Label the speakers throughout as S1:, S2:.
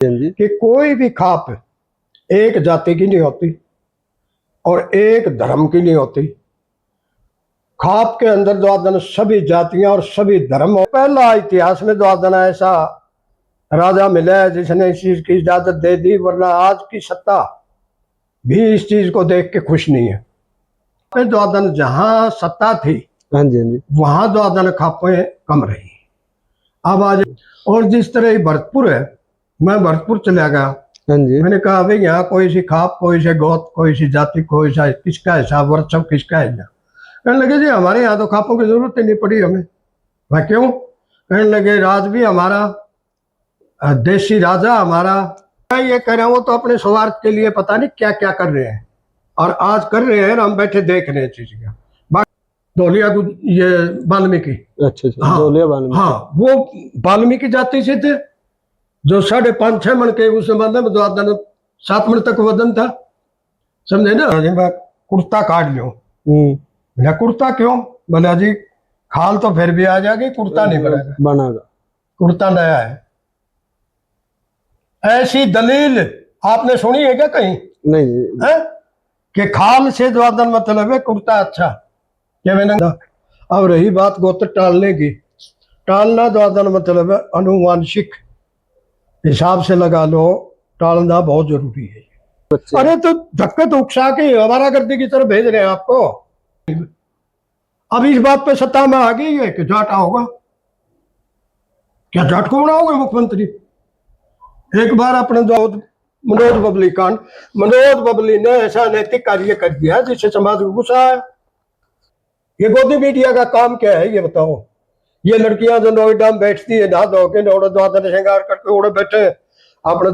S1: कि कोई भी खाप एक जाति की नहीं होती और एक धर्म की नहीं होती। खाप के अंदर द्वादन सभी जातियां और सभी धर्म। पहला इतिहास में द्वादन ऐसा राजा मिला है जिसने इस चीज की इजाजत दे दी, वरना आज की सत्ता भी इस चीज को देख के खुश नहीं है। द्वादन जहां सत्ता थी वहां द्वादन खापें कम रही। अब आज और जिस तरह भरतपुर है, मैं भरतपुर चला गया, मैंने कहा भाई यहाँ कोई सी खाप, कोई से गोत, कोई सी जाति, कोई सा किसका हिसाब वर्षव किसका है। कहने लगे जी हमारे यहाँ तो खापों की जरूरत ही नहीं पड़ी हमें। मैं क्यों? कहने लगे राज भी हमारा, देशी राजा हमारा। मैं ये कह रहा हूँ तो अपने स्वार्थ के लिए पता नहीं क्या क्या कर रहे हैं और आज कर रहे हैं, हम बैठे देख रहे हैं चीज का। धोलिया ये वाल्मीकि,
S2: अच्छा हाँ, वाल्मीकि,
S1: हाँ वो वाल्मीकि जाति से थे जो 5.5-6 मन के उस जमाने में 7 मन तक वजन था, समझे ना। कुर्ता काट लो, बोला कुर्ता क्यों? बोला जी खाल तो फिर भी आ जाएगी, कुर्ता नहीं बनेगा, कुर्ता नया है। ऐसी दलील आपने सुनी है क्या कहीं?
S2: नहीं
S1: है कि खाल से द्वादन मतलब है कुर्ता अच्छा। क्या मैंने अब रही बात गोत्र टालने की, टालना द्वादन मतलब है अनुवांशिक हिसाब से लगा लो, टालना बहुत जरूरी है। अरे तो धक्के तो उकसा के हमारा गर्दी की तरफ भेज रहे हैं आपको। अब इस बात पे सत्ता में आ गई है कि जाट होगा, क्या जाट को बनाओगे मुख्यमंत्री? एक बार अपने मनोज बबली कांड, मनोज बबली ने ऐसा नैतिक कार्य कर दिया जिससे समाज को गुस्सा है। ये गोदी मीडिया का काम क्या है ये बताओ? ये लड़कियां जो नोएडा में बैठती है नहा धो के श्रृंगार करके उड़े बैठे अपने।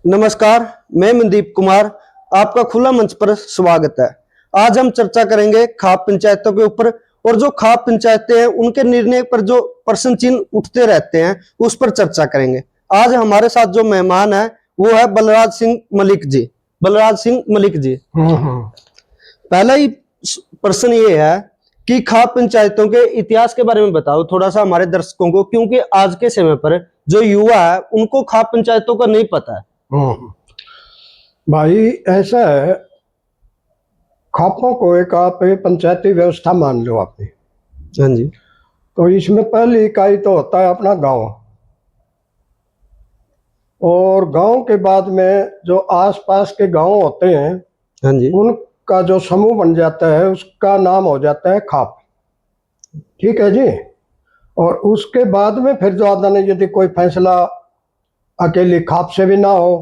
S2: नमस्कार, मैं मनदीप कुमार, आपका खुला मंच पर स्वागत है। आज हम चर्चा करेंगे खाप पंचायतों के ऊपर, और जो खाप पंचायतें हैं उनके निर्णय पर जो प्रश्न चिन्ह उठते रहते हैं उस पर चर्चा करेंगे। आज हमारे साथ जो मेहमान है वो है बलराज सिंह मलिक जी। बलराज सिंह मलिक जी, पहला ही प्रश्न ये है कि खाप पंचायतों के इतिहास के बारे में बताओ थोड़ा सा हमारे दर्शकों को, क्योंकि आज के समय पर जो युवा है उनको खाप पंचायतों का नहीं पता है।
S1: भाई ऐसा है, खापों को एक आप पंचायती व्यवस्था मान लो आपने।
S2: हाँ जी।
S1: तो इसमें पहली इकाई तो होता है अपना गांव, और गांव के बाद में जो आसपास के गांव होते हैं,
S2: हाँ जी,
S1: उनका जो समूह बन जाता है उसका नाम हो जाता है खाप। ठीक है जी। और उसके बाद में फिर जो आदमी ने यदि कोई फैसला अकेली खाप से भी ना हो,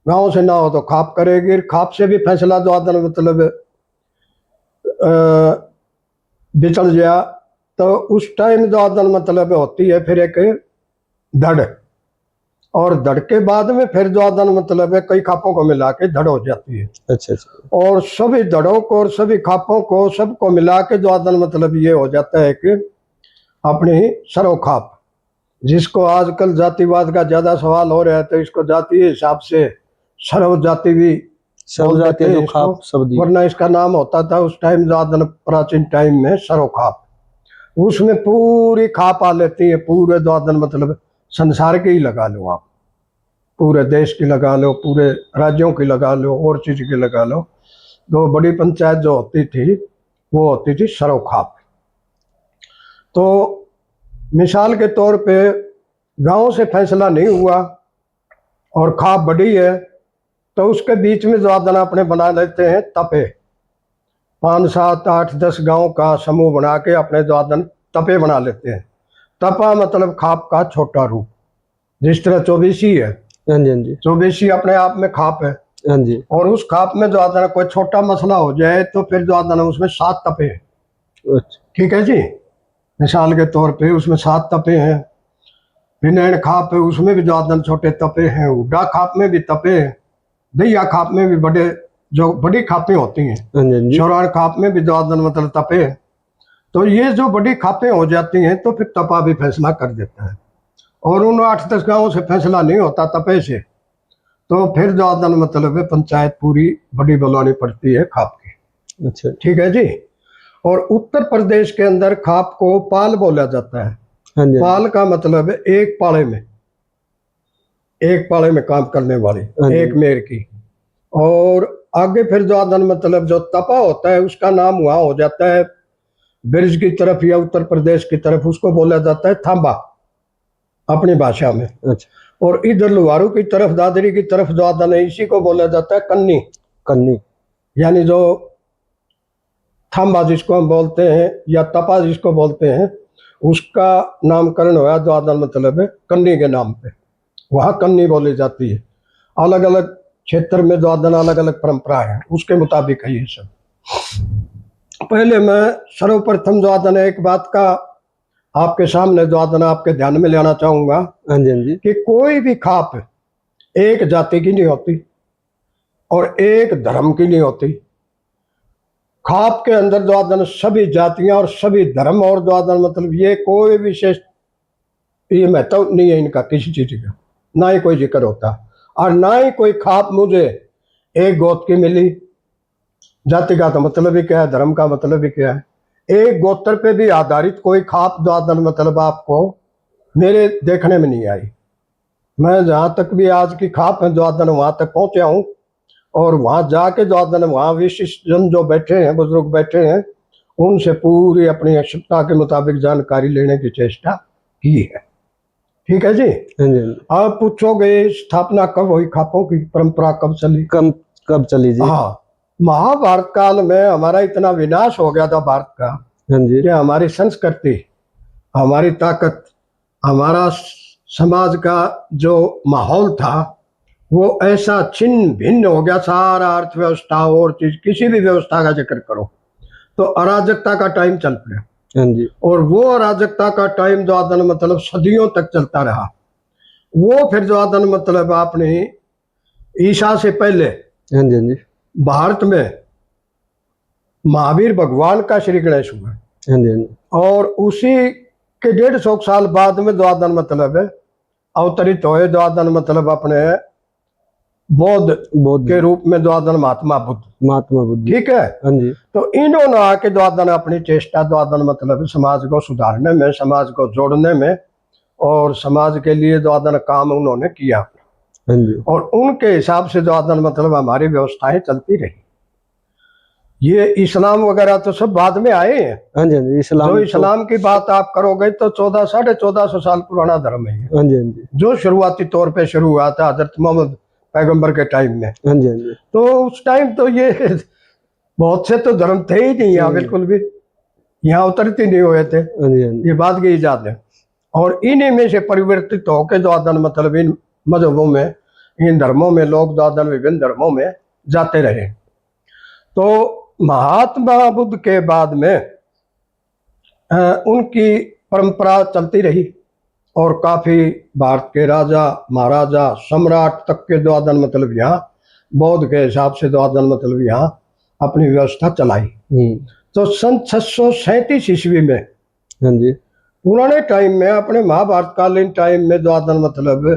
S1: गांव से ना हो, तो खाप करेगी। खाप से भी फैसला जो आदमी मतलब बिचल गया तो उस टाइम जो आदमी मतलब होती है फिर एक धड़, और धड़ के बाद में फिर जो आदन मतलब है कई खापों को मिला के धड़ हो जाती है।
S2: अच्छा।
S1: और सभी धड़ों को और सभी खापों को सबको मिला के जो आदन मतलब ये हो जाता है कि अपनी सरोखाप, जिसको आजकल जातिवाद का ज्यादा सवाल हो रहा है तो इसको जातीय हिसाब से सर्व जाति भी बोलते हैं इसको, वरना इसका नाम होता था उस टाइम जो आदन प्राचीन टाइम में सरोखाप। उसमें पूरी खाप आ लेती है, पूरे जो आदन मतलब संसार की ही लगा लो आप, पूरे देश की लगा लो, पूरे राज्यों की लगा लो, और चीज की लगा लो। तो बड़ी पंचायत जो होती थी वो होती थी सरोखाप। तो मिसाल के तौर पे गांव से फैसला नहीं हुआ और खाप बड़ी है तो उसके बीच में जो आदना अपने बना लेते हैं तपे, 5, 7, 8, 10 गांव का समूह बना के अपने जो आदन तपे बना लेते हैं। तपा मतलब खाप का छोटा रूप, जिस तरह चौबीसी है।
S2: हाँ जी,
S1: चौबीसी अपने आप में खाप है।
S2: हाँ जी।
S1: और उस खाप में जो आदना कोई छोटा मसला हो जाए तो फिर जो आदना उसमें 7 तपे हैं। ठीक है जी। मिसाल के तौर पे उसमें 7 तपे हैं। फिर खाप है उसमें भी जो आदन छोटे तपे हैं। उडा खाप में भी तपे हैं। दैया खाप में भी बड़े जो बड़ी खापें होती हैं। शौरार खाप में भी जो आदन मतलब तपे हैं। तो ये जो बड़ी खापें हो जाती हैं तो फिर तपा भी फैसला कर देता है। और उन 8-10 गांवों से फैसला नहीं होता तपे से, तो फिर जो आदन मतलब है पंचायत पूरी बड़ी बुलानी पड़ती है खाप की।
S2: अच्छा।
S1: ठीक है जी। और उत्तर प्रदेश के अंदर खाप को पाल बोला जाता है।
S2: हाँ जी।
S1: पाल का मतलब है एक पाले में, एक पाले में काम करने वाली,
S2: हाँ जी।
S1: एक मेयर की। और आगे फिर जो आदन मतलब जो तपा होता है उसका नाम वहां हो जाता है ब्रिज की तरफ या उत्तर प्रदेश की तरफ, उसको बोला जाता है थांबा अपनी भाषा में।
S2: अच्छा।
S1: और इधर लुहारू की तरफ, दादरी की तरफ जो आदन है इसी को बोला जाता है कन्नी,
S2: कन्नी।
S1: यानी जो थांबा जिसको हम बोलते हैं या तपा जिसको बोलते हैं, उसका नामकरण हुआ जो आदन मतलब है कन्नी के नाम पे, वहां कन्नी बोली जाती है। अलग अलग क्षेत्र में जो आदन अलग अलग परंपरा है उसके मुताबिक है ये सब। पहले मैं सर्वप्रथम जो आदन है एक बात का आपके सामने जो आदन आपके ध्यान में लाना चाहूंगा
S2: हाँ जी, हाँ जी।
S1: कि कोई भी खाप एक जाति की नहीं होती और एक धर्म की नहीं होती। खाप के अंदर जो आदन सभी जातियां और सभी धर्म और जो आदन मतलब ये कोई विशेष ये महत्व नहीं है इनका किसी चीज का, ना ही कोई जिक्र होता और ना ही कोई खाप मुझे एक गोत्र की मिली। जाति का तो मतलब ही क्या है, धर्म का मतलब ही क्या है। एक गोत्र पे भी आधारित कोई खाप जो आदन मतलब आपको मेरे देखने में नहीं आई। मैं जहां तक भी आज की खाप है जो आदन वहां तक पहुंचा हूं और वहां जाके जो आदन वहां विशिष्ट जन जो बैठे हैं, बुजुर्ग बैठे हैं, उनसे पूरी अपनी आवश्यकता के मुताबिक जानकारी लेने की चेष्टा की है। ठीक है जी।
S2: हाँ जी, हाँ जी।
S1: आप पूछोगे स्थापना कब हुई, खापों की परंपरा कब चली?
S2: कब चली जी?
S1: हाँ, महाभारत काल में हमारा इतना विनाश हो गया था भारत का
S2: हाँ जी।
S1: कि हमारी संस्कृति, हमारी ताकत, हमारा समाज का जो माहौल था वो ऐसा छिन्न भिन्न हो गया। सारा अर्थव्यवस्था और चीज, किसी भी व्यवस्था का जिक्र करो तो अराजकता का टाइम चल पड़ा।
S2: हाँ जी।
S1: और वो अराजकता का टाइम जो आदन मतलब सदियों तक चलता रहा। वो फिर जो आदन मतलब आपने ईसा से पहले
S2: हाँ जी, हाँ जी।
S1: भारत में महावीर भगवान का श्री गणेश हुआ
S2: हाँ जी, हाँ जी।
S1: और उसी के 150 साल बाद में जो आदन मतलब है अवतरित हुए जो आदन मतलब अपने बौद्ध के रूप में जो आदन महात्मा बुद्ध। ठीक है।
S2: हाँ जी।
S1: तो इन्होंने आके जो आदन अपनी चेष्टा जो आदन मतलब समाज को सुधारने में, समाज को जोड़ने में और समाज के लिए जो आदन काम उन्होंने किया।
S2: हाँ जी।
S1: और उनके हिसाब से जो आदन मतलब हमारी व्यवस्थाएं चलती रही। ये इस्लाम वगैरह तो सब बाद में आए हैं।
S2: हाँ जी, हाँ जी।
S1: जो इस्लाम की बात आप करोगे तो 1400-1450 साल पुराना धर्म है।
S2: हाँ जी, हाँ जी।
S1: जो शुरुआती तौर पे शुरू हुआ था हजरत मोहम्मद पैगंबर के टाइम में।
S2: हाँ जी, हाँ जी।
S1: तो उस टाइम तो ये बहुत से तो धर्म थे ही नहीं यहाँ, बिल्कुल भी यहाँ उतरते ही नहीं हुए थे।
S2: हाँ जी, हाँ जी।
S1: ये बात की इजाजत है। और इन्हीं में से परिवर्तित होकर जो आदन मतलब इन मजहबों में, इन धर्मों में लोग जो आदन विभिन्न धर्मों में जाते रहे। तो महात्मा बुद्ध के बाद में उनकी परंपरा चलती रही और काफी भारत के राजा महाराजा सम्राट तक के जो आदन मतलब यहाँ बौद्ध के हिसाब से जो आदन मतलब यहाँ अपनी व्यवस्था चलाई। तो सन 637 ईस्वी में,
S2: हाँ जी,
S1: पुराने टाइम में, अपने महाभारत कालीन टाइम में जो आदन मतलब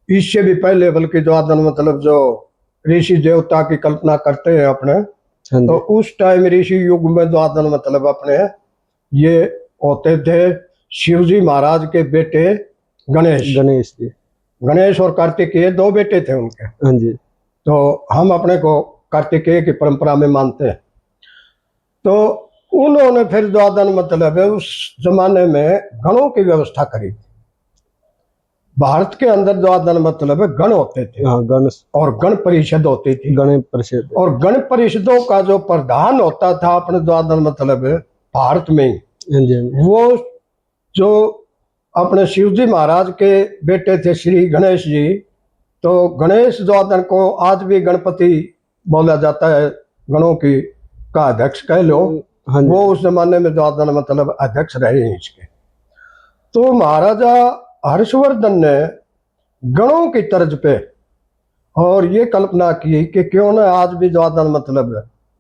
S1: इससे भी पहले, बल्कि जो आदन मतलब जो ऋषि देवता की कल्पना करते हैं अपने,
S2: हाँ
S1: तो
S2: जी।
S1: उस टाइम ऋषि युग में जो आदन मतलब अपने ये होते थे शिवजी महाराज के बेटे गणेश। गणेश और कार्तिकेय दो बेटे थे उनके।
S2: हाँ जी।
S1: तो हम अपने को कार्तिकेय की परंपरा में मानते हैं। तो उन्होंने फिर जो आदन मतलब है उस जमाने में गणों की व्यवस्था करी थी। भारत के अंदर जो आदन मतलब है गण होते थे।
S2: हाँ, गण
S1: और गण परिषद होती थी।
S2: गण परिषद।
S1: और गण परिषदों का जो प्रधान होता था अपने जो आदन मतलब है भारत में ही, वो जो अपने शिवजी महाराज के बेटे थे श्री गणेश जी। तो गणेश जो आदन को आज भी गणपति बोला जाता है, गणों की का अध्यक्ष कह लो।
S2: हाँ,
S1: वो उस जमाने में जो आदन मतलब अध्यक्ष रहे हैं इसके। तो महाराजा हर्षवर्धन ने गणों की तर्ज पे और ये कल्पना की कि क्यों ना आज भी जो आदन मतलब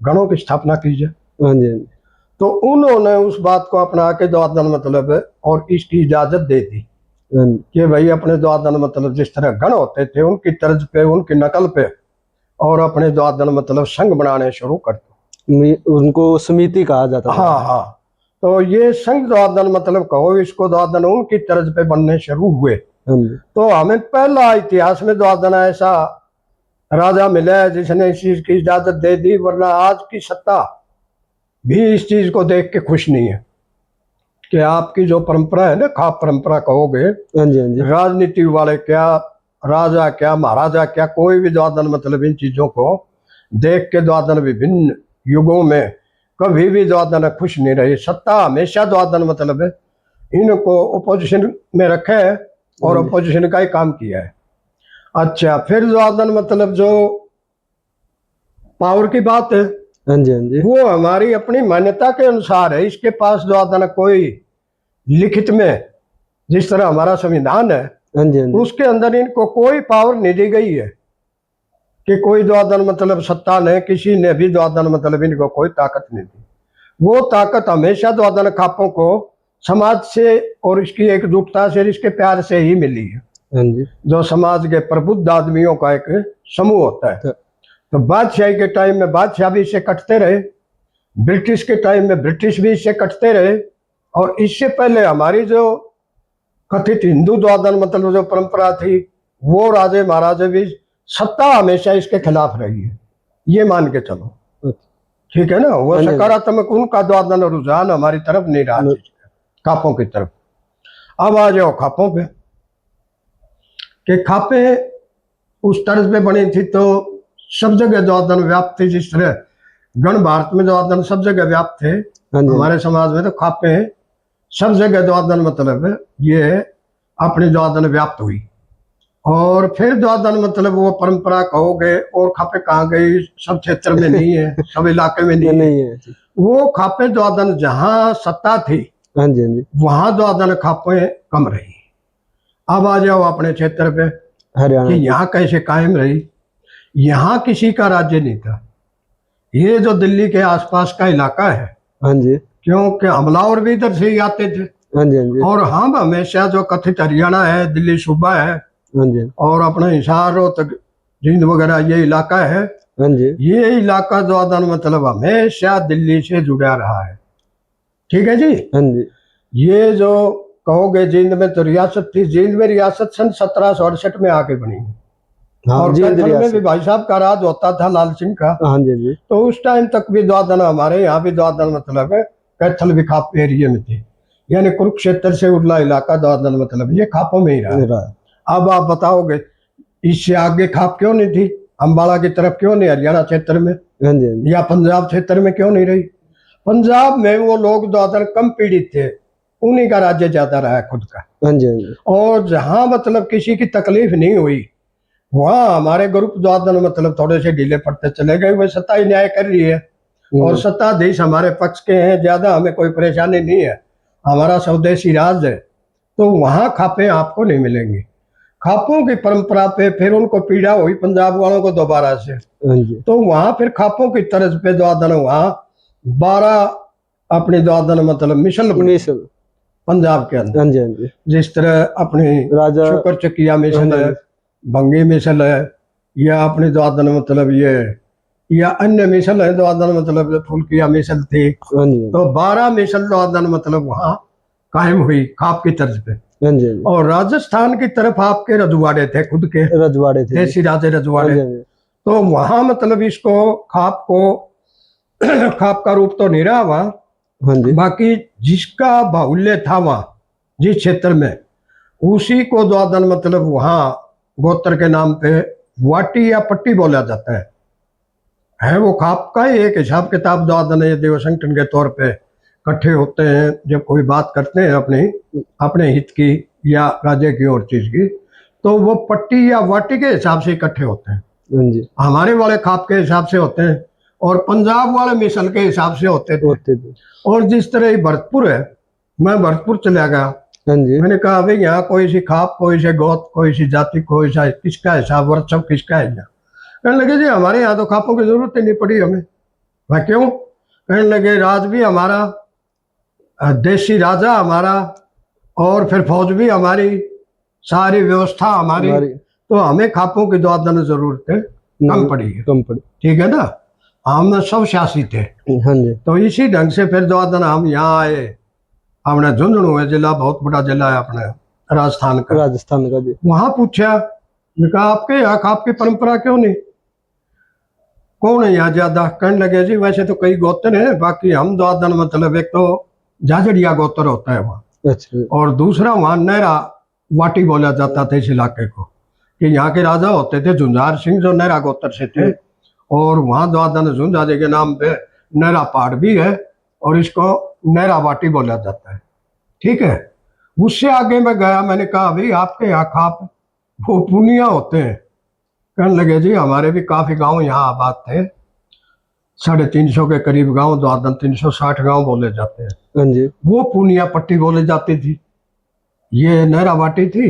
S1: गणों की स्थापना की जाए।
S2: हाँ जी।
S1: तो उन्होंने उस बात को अपना के जो आदन मतलब और इसकी इजाजत दे दी कि भाई अपने जो आदन मतलब जिस तरह गण होते थे उनकी तर्ज पे, उनकी नकल पे और अपने जो आदन मतलब संघ बनाने शुरू कर दो।
S2: उनको समिति कहा जाता था।
S1: हाँ हाँ। तो ये संघ जो आदन मतलब कहो, इसको जो आदन उनकी तर्ज पे बनने शुरू हुए।
S2: हाँ जी,
S1: तो हमें पहला इतिहास में द्वादन ऐसा राजा मिला है जिसने इस चीज की इजाजत दे दी, वरना आज की सत्ता भी इस चीज को देख के खुश नहीं है कि आपकी जो परंपरा है ना, खाप परंपरा कहोगे,
S2: हाँ जी, हाँ जी,
S1: राजनीति वाले क्या, राजा क्या, महाराजा क्या, कोई भी द्वादन मतलब इन चीजों को देख के द्वादन विभिन्न युगों में कभी भी द्वादन खुश नहीं रही। सत्ता हमेशा द्वादन मतलब है इनको ओपोजिशन में रखे है और ओपोजिशन का ही काम किया है। अच्छा, फिर द्वादन मतलब जो पावर की बात है,
S2: हाँ जी, हाँ जी,
S1: वो हमारी अपनी मान्यता के अनुसार है। इसके पास द्वादन कोई लिखित में, जिस तरह हमारा संविधान है,
S2: हाँ जी, हाँ जी,
S1: उसके अंदर इनको कोई पावर नहीं दी गई है कि कोई द्वादन मतलब सत्ता ने, किसी ने भी द्वादन मतलब इनको कोई ताकत नहीं दी। वो ताकत हमेशा द्वादन खापों को समाज से और इसकी एकजुटता से, इसके प्यार से ही मिली है,
S2: हाँ जी,
S1: जो समाज के प्रबुद्ध आदमियों का एक समूह होता है। तो बादशाही के टाइम में बादशाह भी इससे कटते रहे, ब्रिटिश के टाइम में ब्रिटिश भी इससे कटते रहे, और इससे पहले हमारी जो कथित हिंदू द्वादन मतलब जो परंपरा थी, वो राजे महाराजे भी, सत्ता हमेशा इसके खिलाफ रही है, ये मान के चलो, ठीक है ना। वो सकारात्मक उनका द्वादन रुझान हमारी तरफ नहीं रहा, खापों की तरफ। अब आ जाओ खापों पे, कि खापे उस तर्ज पे बनी थी तो सब जगह द्वादन व्याप्त थी। जिस तरह गण भारत में द्वादन सब जगह व्याप्त थे, हमारे समाज में तो खापे सब जगह द्वादन मतलब ये अपनी द्वादन व्याप्त हुई। और फिर द्वादन मतलब वो परंपरा कहोगे, और खापे कहाँ गई, सब क्षेत्र में नहीं है, सब इलाके में नहीं है। वो खापे द्वादन जहाँ सत्ता थी,
S2: हाँ जी, हाँ जी,
S1: वहां द्वादन खापे कम रही। अब आ जाओ अपने क्षेत्र पे,
S2: हरियाणा
S1: कि यहाँ कैसे कायम रही। यहाँ किसी का राज्य नहीं था, ये जो दिल्ली के आसपास का इलाका है,
S2: हाँ जी,
S1: क्योंकि हमलावर भी इधर से ही आते थे,
S2: हाँ जी, हाँ जी,
S1: और हम हमेशा जो कथित हरियाणा है, दिल्ली सूबा है,
S2: हाँ जी,
S1: और अपना हिसार रोहतक जींद वगैरह ये इलाका है,
S2: हाँ जी,
S1: ये इलाका द्वादन मतलब हमेशा दिल्ली से जुड़ा रहा है, ठीक है जी।
S2: हाँ जी,
S1: ये जो कहोगे जींद में तो रियासत थी, जींद में रियासत सन 1768 में आके बनी,
S2: हाँ,
S1: और
S2: जींद
S1: कैथल में
S2: रियासत।
S1: भी भाई साहब का राज होता था, लाल सिंह का।
S2: हाँ जी, हाँ जी,
S1: तो उस टाइम तक भी द्वादन हमारे यहाँ भी द्वादन मतलब है कैथल भी खाप एरिया में थी, यानी कुरुक्षेत्र से उड़ला इलाका द्वादन मतलब ये खापों में ही रहा। अब आप बताओगे इससे आगे खाप क्यों नहीं थी, अम्बाला की तरफ क्यों नहीं, हरियाणा क्षेत्र में,
S2: हाँ जी, हाँ जी,
S1: या पंजाब क्षेत्र में क्यों नहीं रही। पंजाब में वो लोग द्वादन कम पीड़ित थे, उन्हीं का राज्य ज्यादा रहा है खुद का।
S2: हाँ जी, हाँ जी,
S1: और जहां मतलब किसी की तकलीफ नहीं हुई, वहां हमारे ग्रुप द्वादन मतलब थोड़े से ढीले पड़ते चले गए। वह सत्ता ही न्याय कर रही है, और सत्ताधीश हमारे पक्ष के हैं, ज्यादा हमें कोई परेशानी नहीं है, हमारा स्वदेशी राज है। तो वहां खापे आपको नहीं मिलेंगे। खापों की परंपरा पे फिर उनको पीड़ा हुई पंजाब वालों को दोबारा से,
S2: हाँ जी,
S1: तो वहां फिर खापों की तर्ज पे द्वादन, वहां 12 अपनी द्वादन मतलब मिसल बनी पंजाब के अंदर।
S2: हाँ जी, हाँ जी,
S1: जिस तरह अपनी
S2: राजा
S1: शुक्र चकिया मिसल है, भंगी मिसल है, या अपनी द्वादन मतलब ये, या अन्य मिसल है द्वादन मतलब फुलकिया मिसल थी। तो 12 मिसल द्वादन मतलब वहां कायम हुई खाप की तर्ज पे। और राजस्थान की तरफ आपके रजवाड़े थे, खुद के
S2: रजवाड़े थे,
S1: देसी राजे रजवाड़े। तो वहां मतलब इसको खाप को खाप का रूप तो नहीं रहा वहां, बाकी जिसका बाहुल्य था वहां जिस क्षेत्र में, उसी को द्वादन मतलब वहां गोत्र के नाम पे वाटी या पट्टी बोला जाता है वो खाप का ही एक हिसाब किताब। द्वादन यदि वाशिंगटन के तौर पे इकट्ठे होते हैं, जब कोई बात करते हैं अपने हित की या राज्य की और चीज की, तो वो पट्टी या वाटी के हिसाब से इकट्ठे होते हैं। हमारे वाले खाप के हिसाब से होते हैं, और पंजाब वाले मिसल के हिसाब से होते थे। और जिस तरह ही भरतपुर है, मैं भरतपुर चला गया, मैंने कहा भाई यहाँ कोई सी खाप, कोई से गोत, कोई सी जाति, कोई सा किसका हिसाब, वर्चस्व किसका है। कहने लगे जी हमारे यहाँ तो खापों की जरूरत ही नहीं पड़ी हमें। मैं क्यों? कहने लगे राज भी हमारा, देशी राजा हमारा, और फिर फौज भी हमारी, सारी व्यवस्था हमारी, तो हमें खापों की द्वादन जरूरत कम पड़ी है, ठीक है ना। हम सब शासित थे। तो इसी ढंग से फिर द्वादन हम यहाँ आए। अपने झुंझुनू है जिला, बहुत बड़ा जिला है अपने राजस्थान का।
S2: राजस्थान का जी।
S1: वहां पूछा, मैं कहा आपके यहाँ खाप की परंपरा क्यों नहीं, कौन है यहाँ ज्यादा? कहने लगे जी वैसे तो कई गोत्र हैं, बाकी हम द्वादन मतलब एक तो झाझड़िया गोत्र होता है वहाँ,
S2: अच्छा।
S1: और दूसरा वहाँ नहरा वाटी बोला जाता था इस इलाके को, कि यहाँ के राजा होते थे झुंझार सिंह जो नहरा गोत्र से थे, और वहाँ द्वादन झुंझा जी के नाम पे नहरा पहाड़ भी है, और इसको नहरा वाटी बोला जाता है। ठीक है, उससे आगे मैं गया, मैंने कहा भाई आपके यहाँ खाप वो पुनिया होते हैं? कहने लगे जी हमारे भी काफी गांव यहाँ आबाद थे, 350 के करीब गांव, द्वादन 360 गांव बोले जाते हैं।
S2: हाँ जी।
S1: वो पुनिया पट्टी बोले जाती थी, ये नहरा वाटी थी,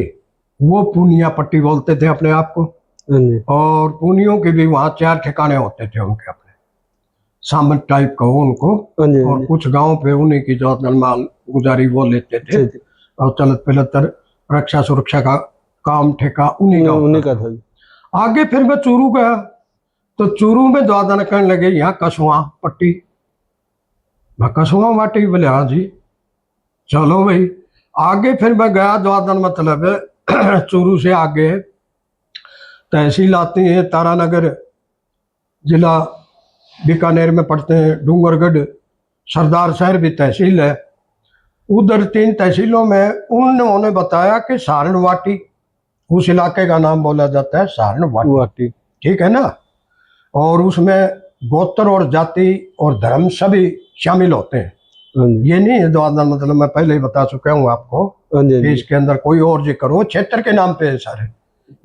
S1: वो पुनिया पट्टी बोलते थे अपने आप को।
S2: हाँ जी।
S1: और पुनियों के भी वहाँ 4 ठिकाने होते थे उनके अपने, सामंत टाइप कहो उनको,
S2: हाँ जी। हाँ
S1: और
S2: जी।
S1: कुछ गांव पे उन्हीं की जो माल गुजारी वो लेते थे,
S2: जी, जी।
S1: और चलत पिलतर रक्षा सुरक्षा का काम ठेका उन्हीं का
S2: उन्हीं
S1: होता
S2: का
S1: था।
S2: था जी।
S1: आगे फिर मैं चूरू गया, तो चूरू में द्वादन कहने लगे यहाँ कसुआ पट्टी, मैं कसुआ वाटी, बोले हाँ जी चलो भाई। आगे फिर मैं गया द्वादन मतलब चूरू से आगे तहसील आती है तारानगर, जिला बीकानेर में पड़ते हैं, डूंगरगढ़ सरदार शहर भी तहसील है। उधर 3 तहसीलों में उन्होंने बताया कि सारण वाटी उस इलाके का नाम बोला जाता है, सारण वाटी। ठीक है ना, और उसमें गोत्र और जाति और धर्म सभी शामिल होते हैं। ये नहीं है द्वादन मतलब मैं पहले ही बता चुका हूँ आपको कि इसके अंदर कोई और जिक्र हो क्षेत्र के नाम पे है सारे,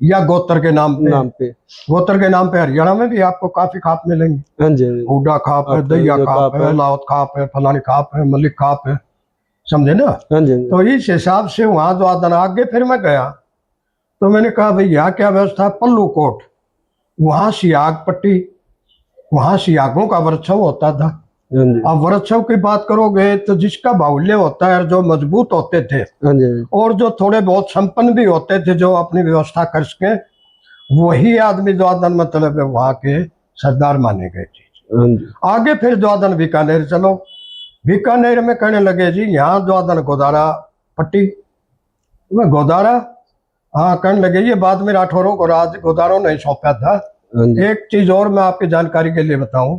S1: या गोत्र के नाम पे। गोत्र के नाम पे हरियाणा में भी आपको काफी खाप मिलेंगे, हुड्डा खाप है, दैया खाप है, लाहौत खाप है, फलानी खाप है, मलिक खाप है, समझे ना। तो इस हिसाब से वहां द्वादन आगे फिर मैं गया, तो मैंने कहा भाई यहाँ क्या व्यवस्था? पल्लू कोट, वहां सियाग पट्टी, वहां सियागों का वृक्षव होता था। अब वृक्षव की बात करोगे तो जिसका बाहुल्य होता है, जो मजबूत होते थे और जो थोड़े बहुत संपन्न भी होते थे, जो अपनी व्यवस्था कर सके, वही आदमी द्वादन मतलब वहां के सरदार माने गए थे। आगे फिर द्वादन बीकानेर चलो, बीकानेर में कहने लगे जी यहाँ द्वादन गोदारा पट्टी, मैं गोदारा, हाँ कहने लगे ये बाद में राठौरों को राज गोदारों ने सौंपा था। एक चीज और मैं आपकी जानकारी के लिए बताऊं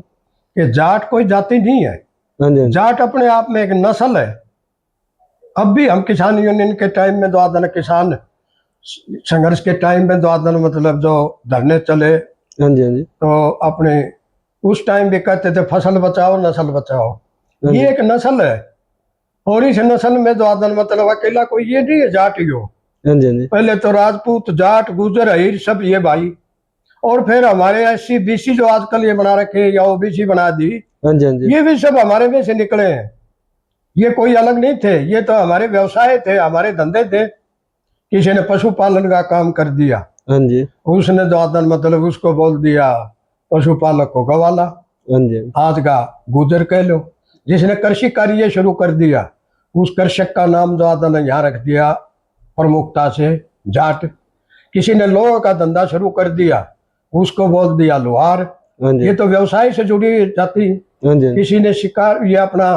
S1: कि जाट कोई जाति नहीं है, जाट अपने आप में एक नस्ल है। अब भी हम किसान यूनियन के टाइम में द्वादन किसान संघर्ष के टाइम में द्वादन मतलब जो धरने चले, तो अपने उस टाइम भी कहते थे फसल बचाओ नस्ल बचाओ, ये एक नस्ल है, और इस नस्ल में द्वादन मतलब अकेला कोई ये नहीं है जाट ही हो। पहले तो राजपूत जाट गुजर अहीर सब ये भाई, और फिर हमारे SC BC जो आजकल ये बना रखे या OBC बना दी, ये भी सब हमारे में से निकले हैं, ये कोई अलग नहीं थे, ये तो हमारे व्यवसाय थे, हमारे धंधे थे। किसी ने पशुपालन का काम कर दिया, उसने द्वादन मतलब उसको बोल दिया पशुपालक को गवाला, आज का गुजर कह लो। जिसने कृषि कार्य शुरू कर दिया, उस कृषक का नाम द्वादन यहाँ रख दिया प्रमुखता से जाट। किसी ने लोह का धंधा शुरू कर दिया, उसको बोल दिया लोहार, ये तो व्यवसाय से जुड़ी जाती। किसी ने शिकार ये अपना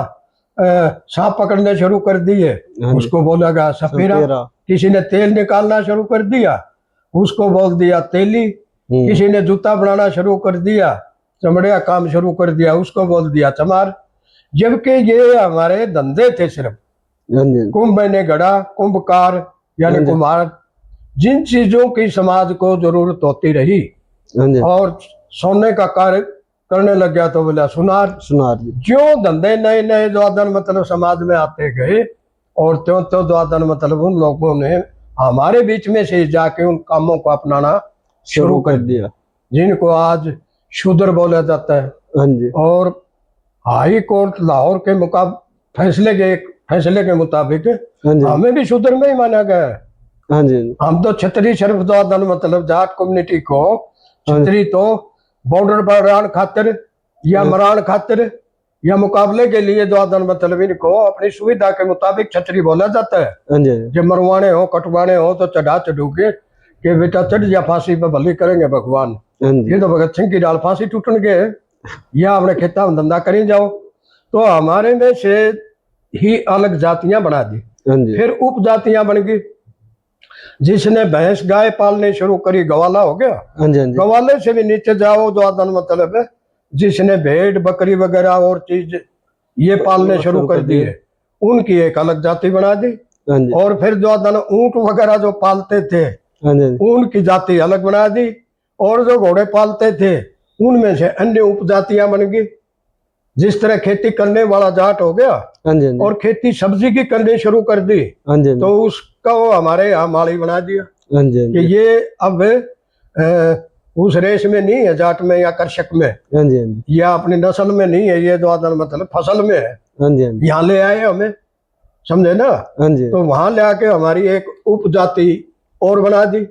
S1: सांप पकड़ने शुरू कर दिए, उसको बोलेगा सपेरा। किसी ने तेल निकालना शुरू कर दिया, उसको बोल दिया तेली। किसी ने जूता बनाना शुरू कर दिया, चमड़े का काम शुरू कर दिया, उसको बोल दिया चमार। जबकि ये हमारे धंधे थे सिर्फ। कुंभ ने गढ़ा, कुंभकार यानी कुम्हार, जिन चीजों की समाज को जरूरत होती रही और सोने का कार्य करने लग गया तो बोला सुनार। जो धंधे नए नए द्वादन मतलब समाज में आते गए, और त्यों त्यों द्वादन मतलब उन लोगों ने हमारे बीच में से जाके उन कामों को अपनाना शुरू कर दिया, जिनको आज शूद्र बोला जाता है। और हाई कोर्ट लाहौर के फैसले के मुताबिक हमें भी शूद्र में ही माना गया है। हम तो छतरी शरीफ द्वादन मतलब जाट कम्युनिटी को छतरी तो बॉर्डर पर रहने खातिर या मरान खातिर या मुकाबले के लिए द्वादन मतलब इनको अपनी सुविधा के मुताबिक छतरी बोला जाता है। जब मरवाने हो कटवाने हो तो चढ़ा चढ़ू के बेटा चढ़ जा फांसी पे भली करेंगे भगवान। ये तो भगत सिंह की डाल फांसी टूटन के या अपने खेता में धंधा करी जाओ। तो हमारे में से ही अलग जातियां बना दी, फिर उप जातियां बन गई। जिसने भैंस गाय पालने शुरू करी गवाला हो गया।
S2: हाँ जी हाँ जी
S1: गवाले से भी नीचे जाओ जो आदन मतलब है, जिसने भेड़ बकरी वगैरह और चीज ये पालने शुरू कर दिए, उनकी एक अलग जाति बना दी।
S2: हाँ जी
S1: और फिर जो आदन ऊंट वगैरह जो पालते थे,
S2: हाँ जी
S1: उनकी जाति अलग बना दी। और जो घोड़े पालते थे, उनमें से अन्य उपजातियां बन गई। जिस तरह खेती करने वाला जाट हो गया
S2: हाँ जी हाँ जी
S1: और खेती सब्जी की करनी शुरू कर दी,
S2: हाँ जी
S1: तो उसका वो हमारे यहाँ माली बना दिया
S2: हाँ जी
S1: कि ये अब उस रेस में नहीं है, जाट में या कृषक में
S2: हाँ जी हाँ जी
S1: या अपनी नस्ल में नहीं है, ये जो आदन मतलब फसल में है।
S2: हाँ जी हाँ जी
S1: यहाँ ले आए हमें, समझे ना।
S2: हाँ जी
S1: तो वहां ले आके हमारी एक उपजाति और बना दी।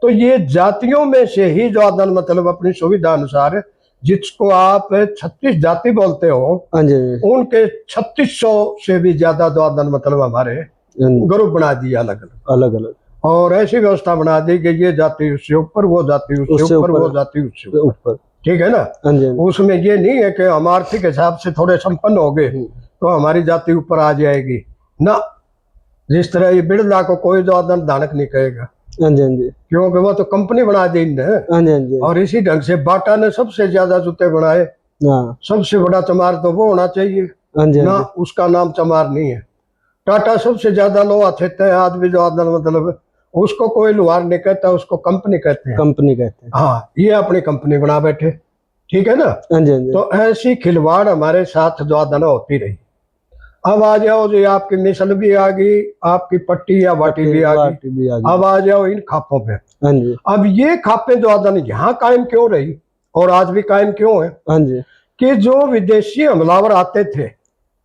S1: तो ये जातियों में से ही जो आदन मतलब अपनी सुविधा अनुसार, जिसको आप 36 जाति बोलते हो,
S2: हाँ जी हाँ
S1: उनके 3600 से भी ज्यादा जो आदन मतलब हमारे
S2: जी
S1: ग्रुप बना दिया अलग अलग।
S2: अलग अलग
S1: और ऐसी व्यवस्था बना दी कि ये जाति उससे ऊपर, वो जाति उससे
S2: उससे
S1: ऊपर,
S2: ऊपर,
S1: वो जाति उससे ऊपर।
S2: ऊपर।
S1: ठीक है ना।
S2: हाँ जी हाँ जी
S1: उसमें ये नहीं है कि हम आर्थिक हिसाब से थोड़े संपन्न हो गए तो हमारी जाति ऊपर आ जाएगी ना। जिस तरह ये बिरला को कोई जो आदन धानक नहीं कहेगा,
S2: हाँ जी हाँ जी
S1: क्योंकि वो तो कंपनी बना दी इनने।
S2: हाँ जी हाँ जी
S1: और इसी ढंग से बाटा ने सबसे ज्यादा जूते बनाए।
S2: हाँ
S1: सबसे बड़ा चमार तो वो होना चाहिए
S2: हाँ जी
S1: ना,
S2: हाँ जी
S1: उसका नाम चमार नहीं है। टाटा सबसे ज्यादा लोहा छेते हैं, आज भी जो आदन मतलब उसको कोई लोहार नहीं कहता, उसको कंपनी कहते हैं।
S2: कंपनी कहते हैं।
S1: हाँ, ये अपनी कंपनी बना बैठे। ठीक है ना।
S2: हाँ जी हाँ जी
S1: तो ऐसी खिलवाड़ हमारे साथ जो आदन होती रही। अब आ जाओ जी, आपकी मिसल भी आ गई, आपकी पट्टी या बाटी भी आ गई।
S2: भी आ गई।
S1: अब आ जाओ इन खापों पे।
S2: हाँ जी
S1: अब ये खापे जो आदन यहाँ कायम क्यों रही और आज भी कायम क्यों है,
S2: हाँ जी
S1: कि जो विदेशी हमलावर आते थे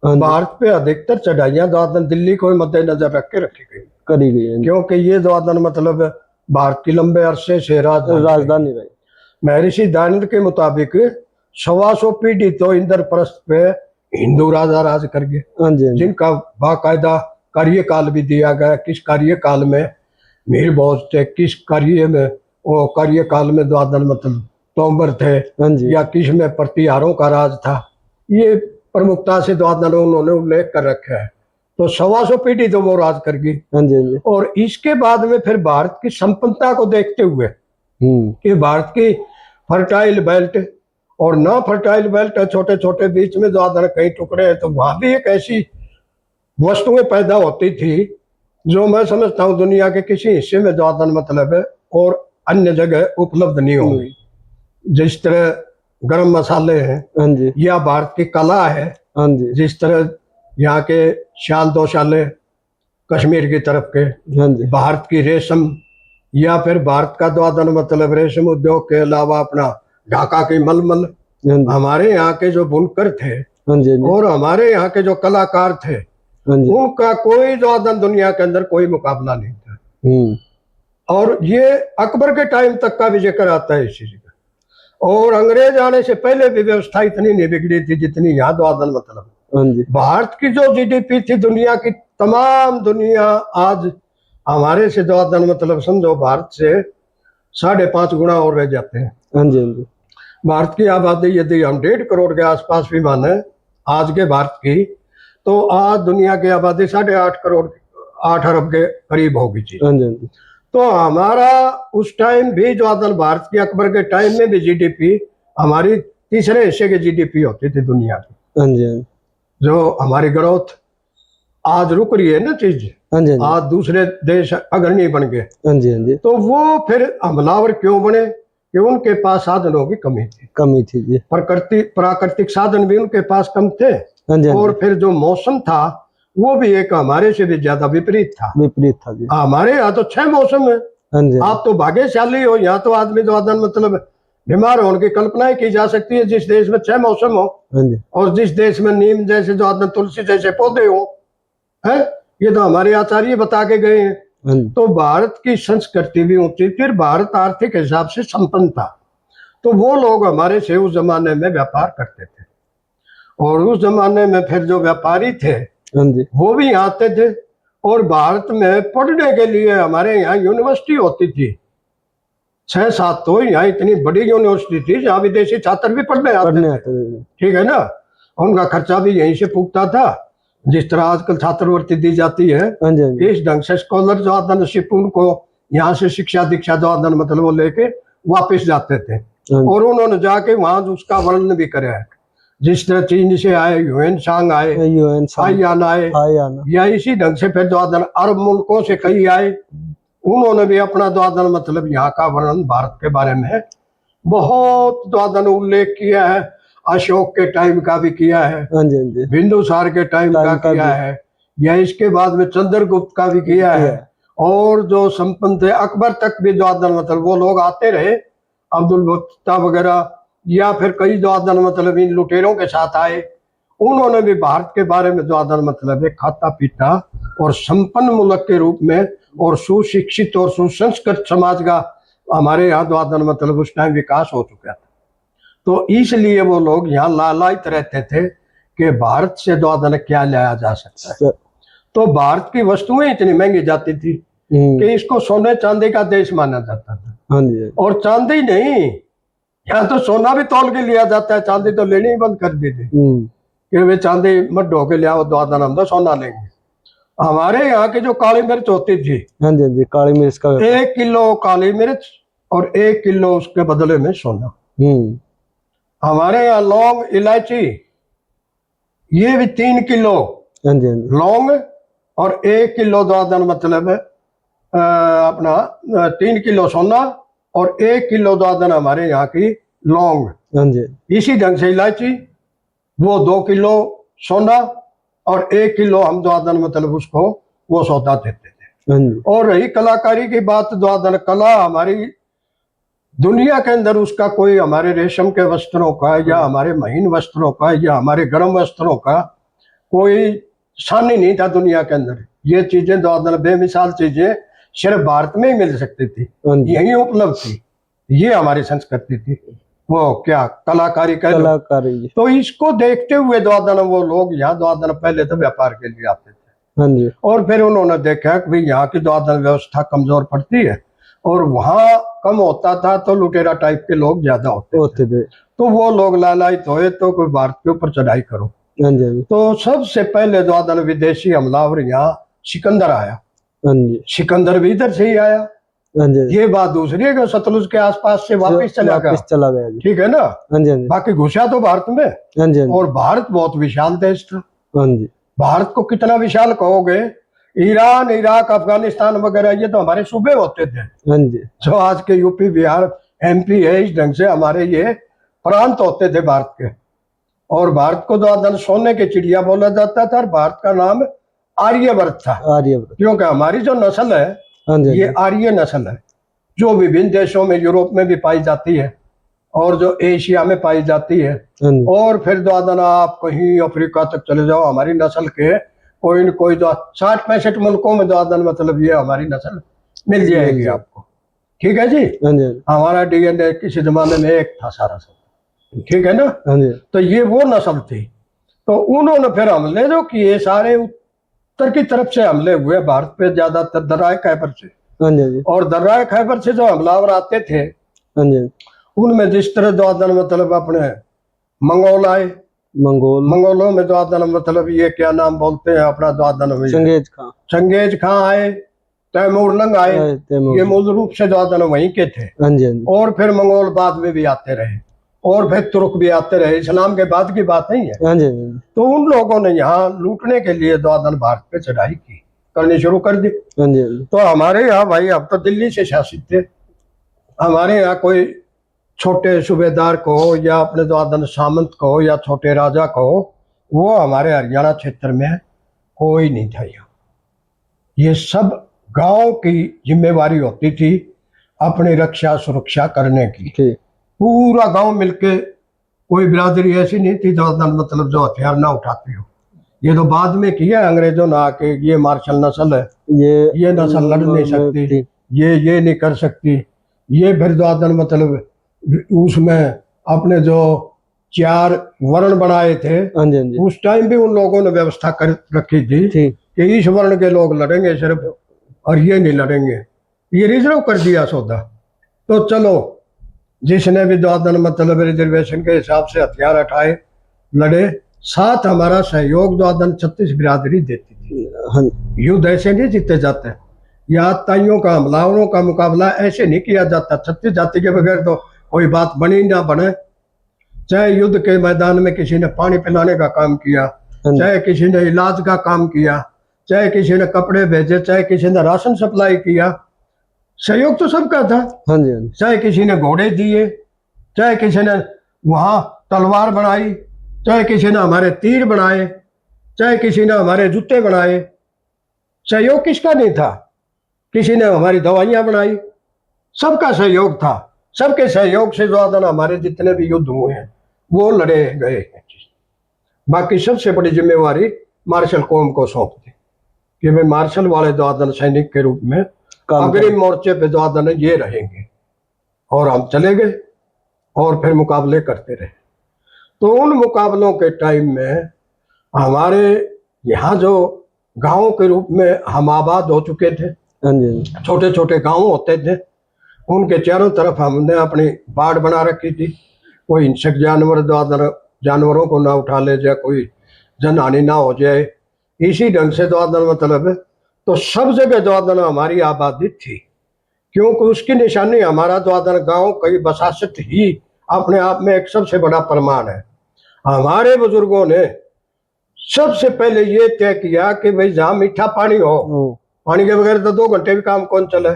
S2: हाँ जी
S1: भारत पे, अधिकतर चढ़ाइयां जो आदन दिल्ली को मद्देनजर रख के रखी गई,
S2: करी गई है।
S1: क्योंकि ये जो आदन मतलब भारत की लंबे अरसे से
S2: राजधानी रही।
S1: महर्षि दयानंद के मुताबिक 125 पीढ़ी तो इंद्रप्रस्थ पे हिंदू राजा राज कर गए,
S2: हाँ जी हाँ जी
S1: जिनका बाकायदा कार्यकाल भी दिया गया। किस कार्यकाल में मीर भोज थे, किस कार्य में वो कार्यकाल में द्वादन मतलब तोमर थे,
S2: हाँ जी
S1: या किस में प्रतिहारों का राज था, ये प्रमुखता से द्वादन उन्होंने उल्लेख कर रखा है। तो 125 पीढ़ी तो वो राज कर गई।
S2: हाँ जी हाँ जी
S1: और इसके बाद में फिर भारत की संपन्नता को देखते हुए कि भारत की फर्टाइल बेल्ट और ना फर्टाइल बेल्ट, छोटे छोटे बीच में जो आदर कई टुकड़े हैं, तो वहां भी एक ऐसी वस्तुएं पैदा होती थी जो मैं समझता हूँ दुनिया के किसी हिस्से में जो आदन मतलब है और अन्य जगह उपलब्ध नहीं होंगी। जिस तरह गरम मसाले हैं,
S2: हाँ जी
S1: या भारत की कला है,
S2: हाँ जी
S1: जिस तरह यहाँ के शाल दोशाले कश्मीर की तरफ के,
S2: हाँ जी
S1: भारत की रेशम, या फिर भारत का द्वादन मतलब रेशम उद्योग के अलावा अपना ढाका की मलमल,
S2: हाँ जी
S1: हमारे यहाँ के जो बुनकर थे
S2: हाँ जी
S1: और हमारे यहाँ के जो कलाकार थे,
S2: हाँ जी
S1: उनका कोई द्वादन दुनिया के अंदर कोई मुकाबला नहीं था। और ये अकबर के टाइम तक का भी जिक्र आता है इस चीज का। और अंग्रेज आने से पहले भी व्यवस्था इतनी नहीं बिगड़ी थी जितनी यहाँ द्वादन मतलब।
S2: हाँ जी
S1: भारत की जो जीडीपी थी, दुनिया की तमाम दुनिया आज हमारे से द्वादन मतलब समझो भारत से 5.5 गुना और रह जाते हैं।
S2: हाँ जी हाँ जी
S1: भारत की आबादी यदि हम 1.5 करोड़ के आसपास भी माने आज के भारत की, तो आज दुनिया की आबादी 8.5 करोड़ 8 अरब के करीब होगी जी।
S2: हाँ जी हाँ जी
S1: तो हमारा उस टाइम भी जो आदन भारत की अकबर के टाइम में भी जीडीपी हमारी तीसरे हिस्से की जीडीपी होती थी दुनिया की।
S2: हाँ जी हाँ जी
S1: जो हमारी ग्रोथ आज रुक रही है ना चीज,
S2: हाँ जी हाँ
S1: आज दूसरे देश अग्रणी बन गए,
S2: जी हाँ जी
S1: तो वो फिर हमलावर क्यों बने, कि उनके पास साधनों की कमी थी।
S2: कमी थी जी।
S1: प्राकृतिक साधन भी उनके पास कम थे।
S2: हाँ जी हाँ
S1: और
S2: जी
S1: फिर जो मौसम था वो भी एक हमारे से भी ज्यादा विपरीत था।
S2: विपरीत था जी।
S1: हमारे यहाँ तो 6 मौसम है।
S2: हाँ जी
S1: आप तो भाग्यशाली हो, यहाँ तो आदमी जो आदन मतलब बीमार होने की कल्पना ही की जा सकती है जिस देश में 6 मौसम हो,
S2: हाँ जी
S1: और जिस देश में नीम जैसे जो आदन तुलसी जैसे पौधे हो, है ये तो हमारे आचार्य बता के गए हैं।
S2: हाँ जी
S1: तो भारत की संस्कृति भी ऊंची, फिर भारत आर्थिक हिसाब से संपन्न था। तो वो लोग हमारे से उस जमाने में व्यापार करते थे, और उस जमाने में फिर जो व्यापारी थे
S2: हाँ जी
S1: वो भी यहाँ आते थे। और भारत में पढ़ने के लिए हमारे यहाँ यूनिवर्सिटी होती थी 6-7, तो यहाँ इतनी बड़ी यूनिवर्सिटी थी जहाँ विदेशी छात्र भी पढ़ने आते थे। ठीक है ना। उनका खर्चा भी यहीं से पूछता था, जिस तरह आजकल छात्रवृत्ति दी जाती है
S2: हाँ जी हाँ जी
S1: इस ढंग से स्कॉलर जो आता नसीब उनको यहाँ से शिक्षा दीक्षा द्वादन मतलब वो लेके वापस जाते थे।
S2: हाँ।
S1: और उन्होंने जाके वहां उसका वर्णन भी कराया है। जिस तरह चीन से आए, ह्यूएन सांग आए, हाईयान आए, या इसी ढंग से फिर द्वादन अरब मुल्कों से कई आए, उन्होंने भी अपना द्वादन मतलब यहाँ का वर्णन भारत के बारे में बहुत द्वादन उल्लेख किया है। अशोक के टाइम का भी किया है, बिंदुसार के टाइम का किया है, या इसके बाद में चंद्रगुप्त का भी किया है। और जो संपन्न थे अकबर तक भी द्वादन मतलब वो लोग आते रहे, अब्दुल बत्ता वगैरह, या फिर कई द्वादन मतलब इन लुटेरों के साथ आए, उन्होंने भी भारत के बारे में द्वादन मतलब एक खाता पीता और संपन्न मुल्क के रूप में और सुशिक्षित और सुसंस्कृत समाज का हमारे यहाँ द्वादन मतलब उस टाइम विकास हो चुका था। तो इसलिए वो लोग यहाँ लालायित रहते थे कि भारत से द्वादन क्या लाया जा सकता है। तो भारत की वस्तुएं इतनी महंगी जाती थी कि इसको सोने चांदी का देश माना जाता था। और चांदी नहीं, यहाँ तो सोना भी तौल के लिया जाता है, चांदी तो लेनी ही बंद कर दी थी कि वे चांदी मत ढो के लिया, द्वादन हम तो सोना लेंगे। हमारे यहाँ की जो काली मिर्च होती थी,
S2: काली मिर्च का
S1: 1 किलो काली मिर्च और 1 किलो उसके बदले में सोना। हमारे यहाँ लौंग इलायची ये भी 3 किलो लौंग और 1 किलो द्वादन मतलब अपना 3 किलो सोना और 1 किलो द्वादन हमारे यहाँ की लौंग। इसी ढंग से इलायची वो 2 किलो सोना और 1 किलो हम द्वादन मतलब उसको वो सौदा देते थे। और रही कलाकारी की बात, द्वादन कला हमारी दुनिया के अंदर उसका कोई हमारे रेशम के वस्त्रों का या हमारे महीन वस्त्रों का या हमारे गर्म वस्त्रों का कोई सानी नहीं था दुनिया के अंदर। ये चीजें द्वादन बेमिसाल चीजें सिर्फ भारत में ही मिल सकती थी, यही उपलब्ध थी। ये हमारी संस्कृति थी, वो क्या कलाकारी कलाकारी। तो इसको देखते हुए द्वादन वो लोग यहाँ द्वादन पहले तो व्यापार के लिए आते थे, और फिर उन्होंने देखा कि भाई यहाँ की द्वादन व्यवस्था कमजोर पड़ती है और वहां कम होता था तो लुटेरा टाइप के लोग ज्यादा होते थे। तो वो लोग लालायित हुए तो कोई भारत के ऊपर चढ़ाई करो। तो सबसे पहले द्वादन विदेशी हमलावर यहाँ सिकंदर आया। सिकंदर भी इधर से ही आया। ये बात दूसरी है कि सतलुज के आसपास से वापस चला गया, ठीक है ना। बाकी घुसा तो भारत में, और भारत बहुत विशाल देश था। भारत को कितना विशाल कहोगे, ईरान, इराक, अफगानिस्तान वगैरह ये तो हमारे सूबे होते थे। जो आज के यूपी, बिहार, एमपी है, इस ढंग से हमारे ये प्रांत होते थे भारत के। और भारत को द्वादन सोने की चिड़िया बोला जाता था, और भारत का नाम आर्यवर्त था, क्योंकि हमारी जो नस्ल है ये आर्य नस्ल है, जो विभिन्न देशों में, यूरोप में भी पाई जाती है और जो एशिया में पाई जाती है। और फिर द्वादन आप कहीं अफ्रीका तक चले जाओ, हमारी नस्ल के कोई न कोई 60-65 मुल्कों में द्वादन मतलब ये हमारी नस्ल मिल जाएगी आपको, ठीक है जी। हमारा डीएनए किसी जमाने में एक था सारा सब, ठीक है ना। तो ये वो नस्ल थी। तो उन्होंने फिर हमले जो किए सारे उत्तर की तरफ से हमले हुए भारत पे, ज्यादातर दर्राए खैबर से। और दर्राए खैबर से जो हमलावर आते थे उनमें जिस तरह द्वादन मतलब अपने मंगोल आए, मंगोलों में द्वादन मतलब ये क्या नाम बोलते हैं अपना द्वादन में, चंगेज खां आए, तैमूरलंग आए, ये मूल रूप से द्वादन वहीं के थे। और फिर मंगोल बाद में भी आते रहे, और फिर तुर्क भी आते रहे, इस्लाम के बाद की बात नहीं है। तो उन लोगों ने यहाँ लूटने के लिए द्वादन भारत पे चढ़ाई करनी शुरू कर दी। तो हमारे यहाँ भाई अब तो दिल्ली से शासित थे, हमारे यहाँ कोई छोटे सूबेदार को या अपने द्वादन सामंत को या छोटे राजा को, वो हमारे हरियाणा क्षेत्र में कोई नहीं था। यहाँ ये सब गांव की जिम्मेवारी होती थी अपनी रक्षा सुरक्षा करने की। पूरा गांव मिलके, कोई बिरादरी ऐसी नहीं थी द्वादन मतलब जो हथियार ना उठाती हो। ये तो बाद में किया अंग्रेजों ने आके, ये मार्शल नस्ल है, ये नस्ल लड़ नहीं सकती, ये नहीं कर सकती। ये फिर द्वादन मतलब उसमें अपने जो 4 वर्ण बनाए थे, उस टाइम भी उन लोगों ने व्यवस्था कर रखी थी कि इस वर्ण के लोग लड़ेंगे सिर्फ, और ये नहीं लड़ेंगे। ये रिजर्व कर दिया सौदा। तो चलो, जिसने भी द्वादन मतलब रिजर्वेशन के हिसाब से हथियार उठाए, लड़े। साथ हमारा सहयोग द्वादन 36 बिरादरी देती थी। युद्ध ऐसे नहीं जीते जाते या ताइयों का हमलावरों का मुकाबला ऐसे नहीं किया जाता। 36 जाति के बगैर तो कोई बात बनी ना बने। चाहे युद्ध के मैदान में किसी ने पानी पिलाने का काम किया, चाहे किसी ने इलाज का काम किया, चाहे किसी ने कपड़े भेजे, चाहे किसी ने राशन सप्लाई किया, सहयोग तो सबका था।
S2: हाँ जी, हाँ जी,
S1: चाहे किसी ने घोड़े दिए, चाहे किसी ने वहां तलवार बनाई, चाहे किसी ने हमारे तीर बनाए, चाहे किसी ने हमारे जूते बनाए, सहयोग किसका नहीं था। किसी ने हमारी दवाइयां बनाई, सबका सहयोग था। सबके सहयोग से जो आदन हमारे जितने भी युद्ध हुए हैं वो लड़े गए हैं। बाकी सबसे बड़ी जिम्मेवारी मार्शल कौम को सौंप दी कि वे मार्शल वाले जो आदन सैनिक के रूप में अग्रिम मोर्चे पे जो आदन ये रहेंगे। और हम चले गए और फिर मुकाबले करते रहे। तो उन मुकाबलों के टाइम में हमारे यहाँ जो गांव के रूप में हम आबाद हो चुके थे, छोटे छोटे गांव होते थे, उनके चारों तरफ हमने अपनी बाड़ बना रखी थी। कोई हिंसक जानवरों को ना उठा ले जाए, कोई जनहानि ना हो जाए, इसी ढंग से मतलब तो सब जगह हमारी आबादी थी। क्योंकि उसकी निशानी हमारा गांव कई बसासत ही अपने आप में एक सबसे बड़ा प्रमाण है। हमारे बुजुर्गों ने सबसे पहले ये तय किया कि भाई जहाँ मीठा पानी हो, पानी के बगैर तो 2 घंटे भी काम कौन चले,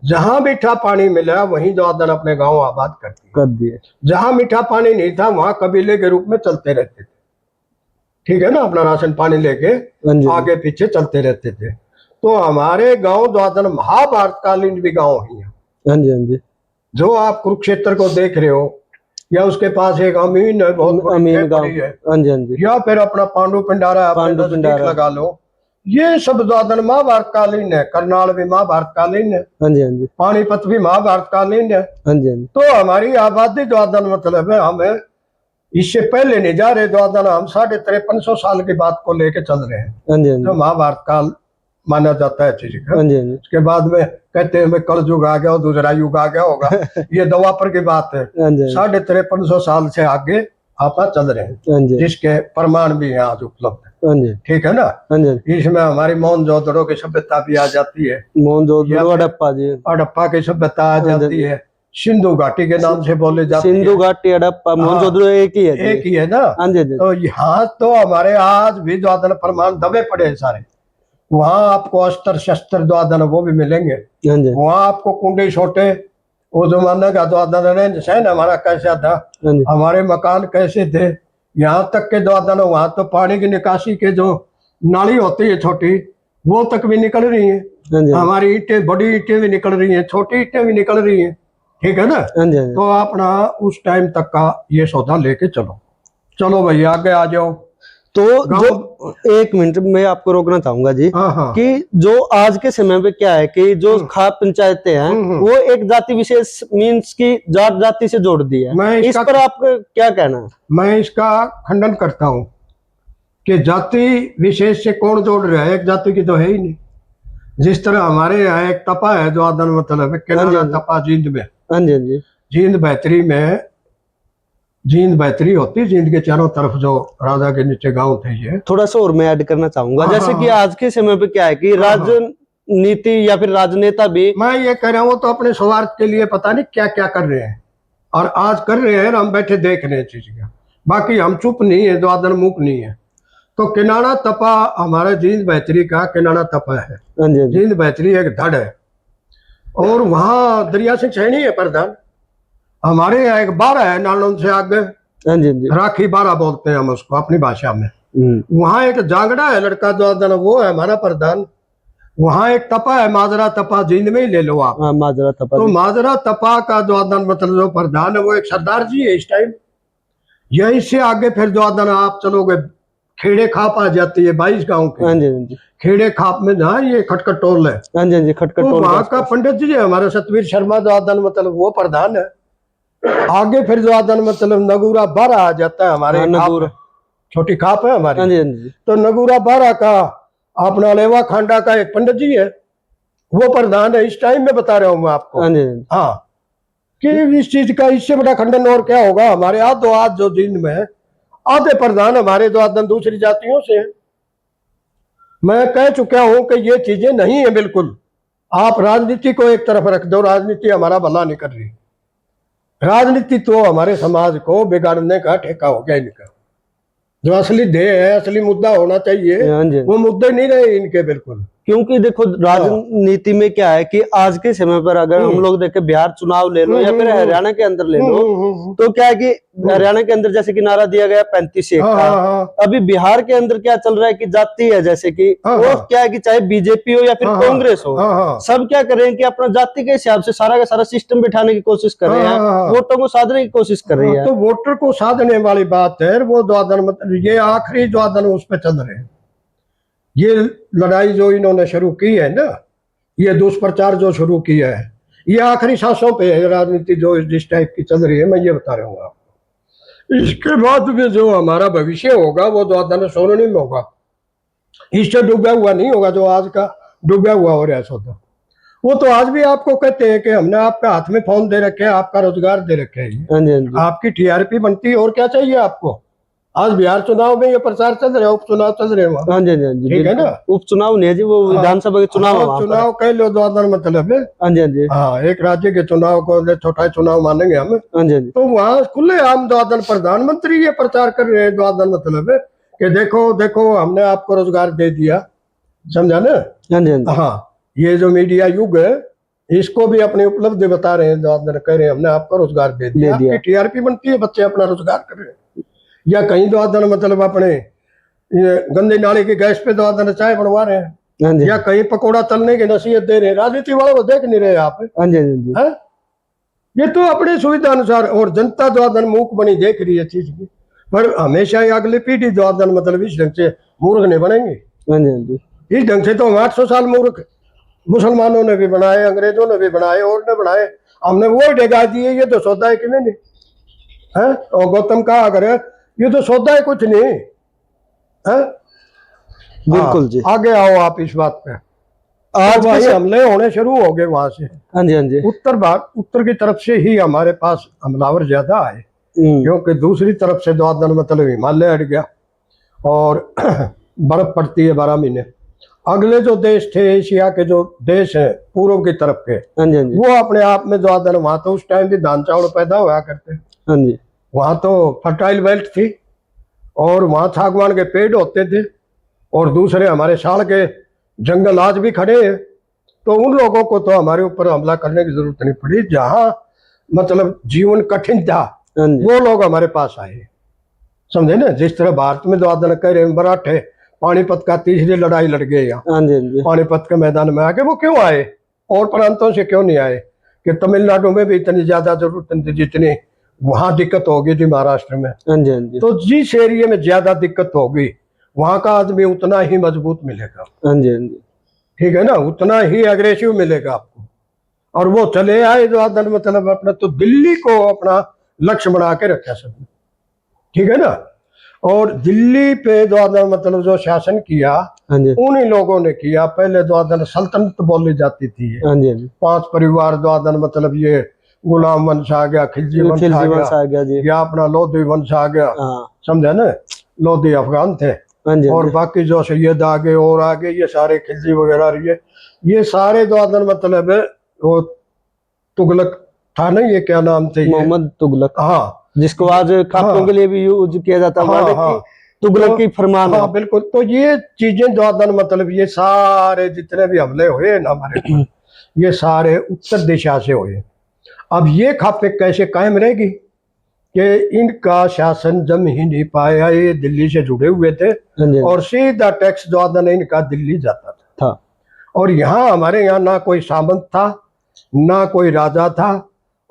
S1: जहां मीठा पानी मिला वहीं अपने गांव आबाद कर दिए। जहां मीठा पानी नहीं था वहां कबीले के रूप में चलते रहते थे। ठीक है ना, अपना राशन पानी लेके आगे पीछे चलते रहते थे। तो हमारे गांव महाभारत कालीन भी गांव ही है। जो आप कुरुक्षेत्र को देख रहे हो, या उसके पास एक अमीन है, बहुत अमीन गांव है, या फिर अपना पांडु पिंडारा लगा लो, ये सब महाभारत कालीन है। करनाल भी महाभारत कालीन है, पानीपत भी महाभारत कालीन है। तो हमारी आबादी मतलब है, हमें इससे पहले नहीं जा रहे। हम 5350 साल की बात को लेके चल रहे हैं, जो महाभारत काल माना जाता है चीज का। उसके बाद में कहते हैं कलयुग आ गया और दूसरा युग आ गया होगा। ये द्वापर की बात है। 5350 साल से आगे आप चल रहे हैं, जिसके प्रमाण भी यहाँ आज उपलब्ध है। ठीक है ना। इसमें हमारी मोहनजोदड़ो की सभ्यता भी आ जाती है, हड़प्पा की सभ्यता आ जाती है, सिंधु घाटी के नाम से बोले जाते हैं। सिंधु घाटी, हड़प्पा, मोहनजोदड़ो एक ही है ना। तो यहाँ तो हमारे आज भी प्रमाण दबे पड़े हैं सारे। वहाँ आपको अस्त्र शस्त्र वो भी मिलेंगे। वहाँ आपको कुंडे छोटे, वो जमाने का रहन हमारा कैसा था, हमारे मकान कैसे थे, यहाँ तक के वहाँ तो पानी की निकासी के जो नाली होती है छोटी, वो तक भी निकल रही है। हमारी ईंटें, बड़ी ईंटें भी निकल रही हैं, छोटी ईंटें भी निकल रही हैं। ठीक है ना। तो अपना उस टाइम तक का ये सौदा लेके चलो भैया आगे आ जाओ।
S2: तो जो 1 मिनट में आपको रोकना चाहूंगा जी, कि जो आज के समय पे क्या है कि जो खाप पंचायतें हैं वो एक जाति विशेष मीन्स की जाति से जोड़ दी है। इस पर आपका क्या कहना है?
S1: मैं इसका खंडन करता हूँ कि जाति विशेष से कौन जोड़ रहा है, एक जाति की तो है ही नहीं। जिस तरह हमारे यहाँ एक तपा है जो मतलब तपा जींद में, जींद बेहतरी में, जींद बेहतरी होती, जींद के चारों तरफ जो राजा के नीचे गांव थे। ये थोड़ा सा और मैं ऐड करना चाहूंगा, जैसे कि आज के समय पे क्या है कि राजनीति या फिर राजनेता भी, मैं ये कह रहा हूँ, तो अपने स्वार्थ के लिए पता नहीं क्या क्या कर रहे हैं, और आज कर रहे हैं, हम बैठे देख रहे हैं चीज का। बाकी हम चुप नहीं है, जो मुख नहीं है। तो किनारा तपा हमारा जींद बेहतरी का किनारा तपा है। जींद बेहतरी एक धड़ है, और वहाँ दरिया सिंह सैनी है प्रधान। हमारे यहाँ एक बारा है नालों से आगे, राखी बारा बोलते हैं हम उसको अपनी भाषा में। वहाँ एक जांगड़ा है लड़का जो वो है हमारा प्रधान। वहाँ एक तपा है माजरा तपा, जींद में ही ले लो आप। माजरा तपा। तो माजरा तपा का जो मतलब जो प्रधान है वो एक सरदार जी है इस टाइम। यही से आगे फिर जो आप चलोगे, खेड़े खाप आ जाती है 22 गाँव के। खेड़े खाप में जहाँ ये खटखट टोल है, खटखट टोल, वहाँ का पंडित जी है हमारे सतवीर शर्मा जो मतलब वो प्रधान है। आगे फिर जो मतलब नगूरा बारा आ जाता है हमारे, छोटी खाप है हमारी। तो नगूरा बारा का अपना लेवा खांडा का एक पंडित जी है, वो प्रधान है इस टाइम में, बता रहा हूँ मैं आपको। हाँ, कि इस चीज का इससे बड़ा खंडन और क्या होगा। हमारे आज जो जींद में आधे प्रधान हमारे जो दूसरी जातियों से। मैं कह चुका हूं कि ये चीजें नहीं है बिल्कुल। आप राजनीति को एक तरफ रख दो, राजनीति हमारा भला नहीं कर रही। राजनीति तो हमारे समाज को बिगाड़ने का ठेका हो गया इनका। जो असली ध्येय है, असली मुद्दा होना चाहिए,
S2: हाँ जी।
S1: वो मुद्दे नहीं रहे इनके बिल्कुल।
S2: क्योंकि देखो राजनीति में क्या है कि आज के समय पर अगर हम लोग देखें, बिहार चुनाव ले लो या फिर हरियाणा के अंदर ले लो, तो क्या है कि हरियाणा के अंदर जैसे कि नारा दिया गया 35-1 का, अभी बिहार के अंदर क्या चल रहा है कि जाति है, जैसे कि वो क्या है कि चाहे बीजेपी हो या फिर कांग्रेस हो, सब क्या कर रहे हैं कि अपना जाति के हिसाब से सारा का सारा सिस्टम बिठाने की कोशिश कर रहे हैं, वोटों को साधने की कोशिश कर रही है।
S1: तो वोटर को साधने वाली बात है, वो द्वादन मतलब ये आखिरी द्वादन उस पर चल रहे हैं। ये लड़ाई जो इन्होंने शुरू की है ना, ये दुष्प्रचार जो शुरू किया है, ये आखिरी सांसों पे है। राजनीति जो जिस टाइप की चल रही है, मैं ये बता रहा हूँ आपको। इसके बाद में जो हमारा भविष्य होगा वो द्वादन स्वर्णिम होगा, इससे डूबा हुआ नहीं होगा जो आज का डूबा हुआ हो रहा है सौदा। वो तो आज भी आपको कहते हैं कि हमने आपका हाथ में फोन दे रखे हैं, आपका रोजगार दे रखे हैं, आपकी टीआरपी बनती है, और क्या चाहिए आपको। आज बिहार चुनाव में ये प्रचार चल रहे हैं, उपचुनाव चल रहे हैं वहाँ।
S2: हाँ जी, हाँ जी,
S1: ठीक है ना।
S2: उपचुनाव नहीं है जी, वो विधानसभा के चुनाव।
S1: चुनाव कह लो द्वादन मतलब है।
S2: हाँ जी, हाँ जी,
S1: हाँ, एक राज्य के चुनाव को छोटा चुनाव मानेंगे हम।
S2: हाँ जी,
S1: तो वहाँ खुले आम द्वादन प्रधानमंत्री ये प्रचार कर रहे हैं, द्वादन मतलब है कि देखो देखो हमने आपको रोजगार दे दिया, समझा ना।
S2: हाँ जी,
S1: हाँ, ये जो मीडिया युग है इसको भी अपनी उपलब्धि बता रहे हैं, द्वादन कह रहे हैं हमने आपको रोजगार दे दिया, आपकी टीआरपी बनती है, बच्चे अपना रोजगार कर रहे हैं। या कहीं द्वादन मतलब अपने ये गंदे नाले की गैस पे द्वादन चाय बनवा रहे हैं, या कहीं पकोड़ा तलने की नसीहत दे रहे हैं। राजनीति वालों को देख नहीं रहे आप। ये तो अपनी सुविधा अनुसार, और जनता द्वादन मूक बनी देख रही है चीज की। पर हमेशा ये अगली पीढ़ी द्वादन मतलब इस ढंग से मूर्ख नहीं बनेंगे। इस ढंग से तो 800 साल मूर्ख मुसलमानों ने भी बनाए, अंग्रेजों ने भी बनाए, और ने बनाए, हमने वो डेगा दिए। ये तो सौदा है कि नहीं है। और गौतम कहा अगर ये तो सौदा है कुछ नहीं है।
S2: बिल्कुल जी।
S1: आगे आओ आप इस बात पे। आज भाई हमले होने शुरू हो गए वहां से।
S2: हाँ जी, हाँ जी।
S1: उत्तर की तरफ से ही हमारे पास हमलावर ज्यादा आए, क्योंकि दूसरी तरफ से द्वादन मतलब हिमालय हट गया और बर्फ पड़ती है 12 महीने। अगले जो देश थे, एशिया के जो देश हैं पूर्व की तरफ के, वो अपने आप में द्वादन, वहां तो उस टाइम भी धान चावल पैदा हुआ करते। वहां तो फर्टाइल बेल्ट थी, और वहां सागवान के पेड़ होते थे, और दूसरे हमारे साल के जंगल आज भी खड़े हैं। तो उन लोगों को तो हमारे ऊपर हमला करने की जरूरत नहीं पड़ी। जहां मतलब जीवन कठिन था वो लोग हमारे पास आए, समझे ना। जिस तरह भारत में द्वादन कह रहे मराठे पानीपत का तीसरी लड़ाई लड़ गए यहाँ, पानीपत के मैदान में आके, वो क्यों आए और प्रांतों से क्यों नहीं आए? कि तमिलनाडु में भी इतनी ज्यादा जरूरत नहीं थी जितनी वहां दिक्कत होगी थी महाराष्ट्र में। तो जिस एरिया में ज्यादा दिक्कत होगी वहां का आदमी उतना ही मजबूत मिलेगा। ठीक है ना, उतना ही अग्रेसिव मिलेगा आपको। और वो चले आए द्वादन मतलब अपना, तो दिल्ली को अपना लक्ष्य बना के रखा सबने। ठीक है ना। और दिल्ली पे द्वादन मतलब जो शासन किया उन्हीं लोगों ने किया। पहले द्वादन सल्तनत बोली जाती थी। 5 परिवार द्वादन मतलब ये गुलाम वंश आ गया, खिलजी वंश आ गया, या अपना लोधी वंश आ गया, समझा ना। लोधी अफगान थे, और बाकी जो सैयद आगे और आगे ये सारे खिलजी वगैरह, ये सारे द्वादन मतलब वो तुगलक था ना, ये क्या नाम थे,
S2: मोहम्मद तुगलक।
S1: हाँ,
S2: जिसको आज खातों के लिए भी यूज किया जाता है। तुगलक की फरमान।
S1: हाँ बिल्कुल। तो ये चीजें द्वादन मतलब ये सारे जितने भी हमले हुए ना हमारे ऊपर, ये सारे उत्तर दिशा से हुए। अब ये खापे कैसे कायम रहेगी कि इनका शासन जम ही नहीं पाया। ये दिल्ली से जुड़े हुए थे, और सीधा टैक्स द्वादन इनका दिल्ली जाता था। और यहाँ हमारे यहाँ ना कोई सामंत था, ना कोई राजा था,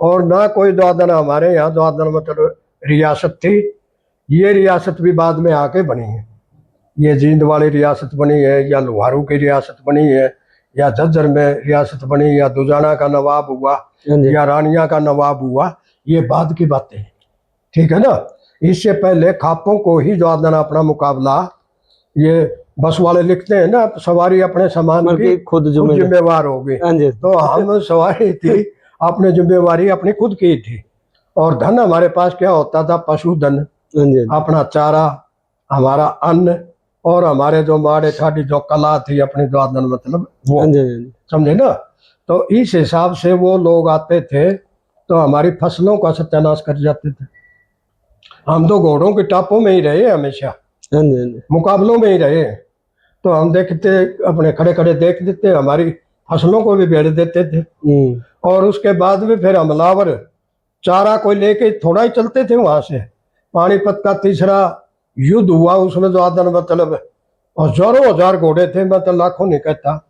S1: और ना कोई द्वादन। हमारे यहाँ द्वादन मतलब रियासत थी। ये रियासत भी बाद में आके बनी है। ये जींद वाली रियासत बनी है, या लोहारू की रियासत बनी है, या झज्जर में रियासत बनी, या दुजाना का नवाब हुआ, या रानिया का नवाब हुआ, ये बाद की बातें। ठीक है ना। इससे पहले खापों को ही द्वादन अपना मुकाबला, ये बस वाले लिखते हैं ना, सवारी अपने सामान की खुद जिम्मेवार होगी। तो हम सवारी थी, अपनी जिम्मेवारी अपनी खुद की थी। और धन हमारे पास क्या होता था? पशुधन, अपना चारा, हमारा अन्न, और हमारे जो माड़े ठाडी जो कला थी अपनी द्वादन मतलब वो, समझे ना। तो इस हिसाब से वो लोग आते थे तो हमारी फसलों का सत्यानाश कर जाते थे। हम तो घोड़ों के टापों में ही रहे हमेशा,
S2: हाँ जी, हाँ जी।
S1: मुकाबलों में ही रहे। तो हम देखते, अपने खड़े खड़े देख देते, हमारी फसलों को भी बेड़ देते थे। और उसके बाद में फिर हमलावर चारा कोई लेके थोड़ा ही चलते थे वहां से। पानीपत का तीसरा युद्ध हुआ, उसमें जो आदन मतलब हजारों हजार घोड़े थे, मैं तो लाखों नहीं कहता,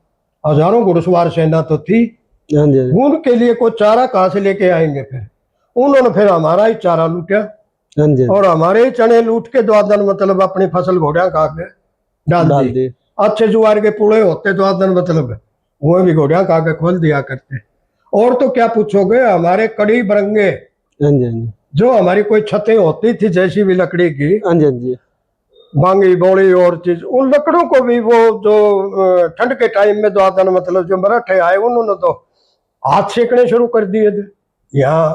S1: हजारों घुड़सवार सेना तो थी।
S2: हाँ जी, हाँ जी।
S1: उनके लिए कोई चारा कहाँ से लेके आएंगे? फिर उन्होंने फिर हमारा ही चारा लूटा
S2: हाँ जी, हाँ
S1: और हमारे ही चने लूट के जो आदन मतलब अपनी फसल घोड़िया खा के डाल
S2: डाल
S1: दी।
S2: दी।
S1: अच्छे जुआर के पुड़े होते तो आदन मतलब वो भी घोड़िया खा के खोल दिया करते। और तो क्या पूछोगे, हमारे कड़ी बरंगे
S2: हाँ जी, हाँ जी।
S1: जो हमारी कोई छतें होती थी जैसी भी लकड़ी की,
S2: हाँ जी, हाँ जी।
S1: बांगी बोड़ी और चीज, उन लकड़ों को भी वो जो ठंड के टाइम में जो आदन मतलब जो मराठे आए उन्होंने तो हाथ सेकने शुरू कर दिए थे यहाँ,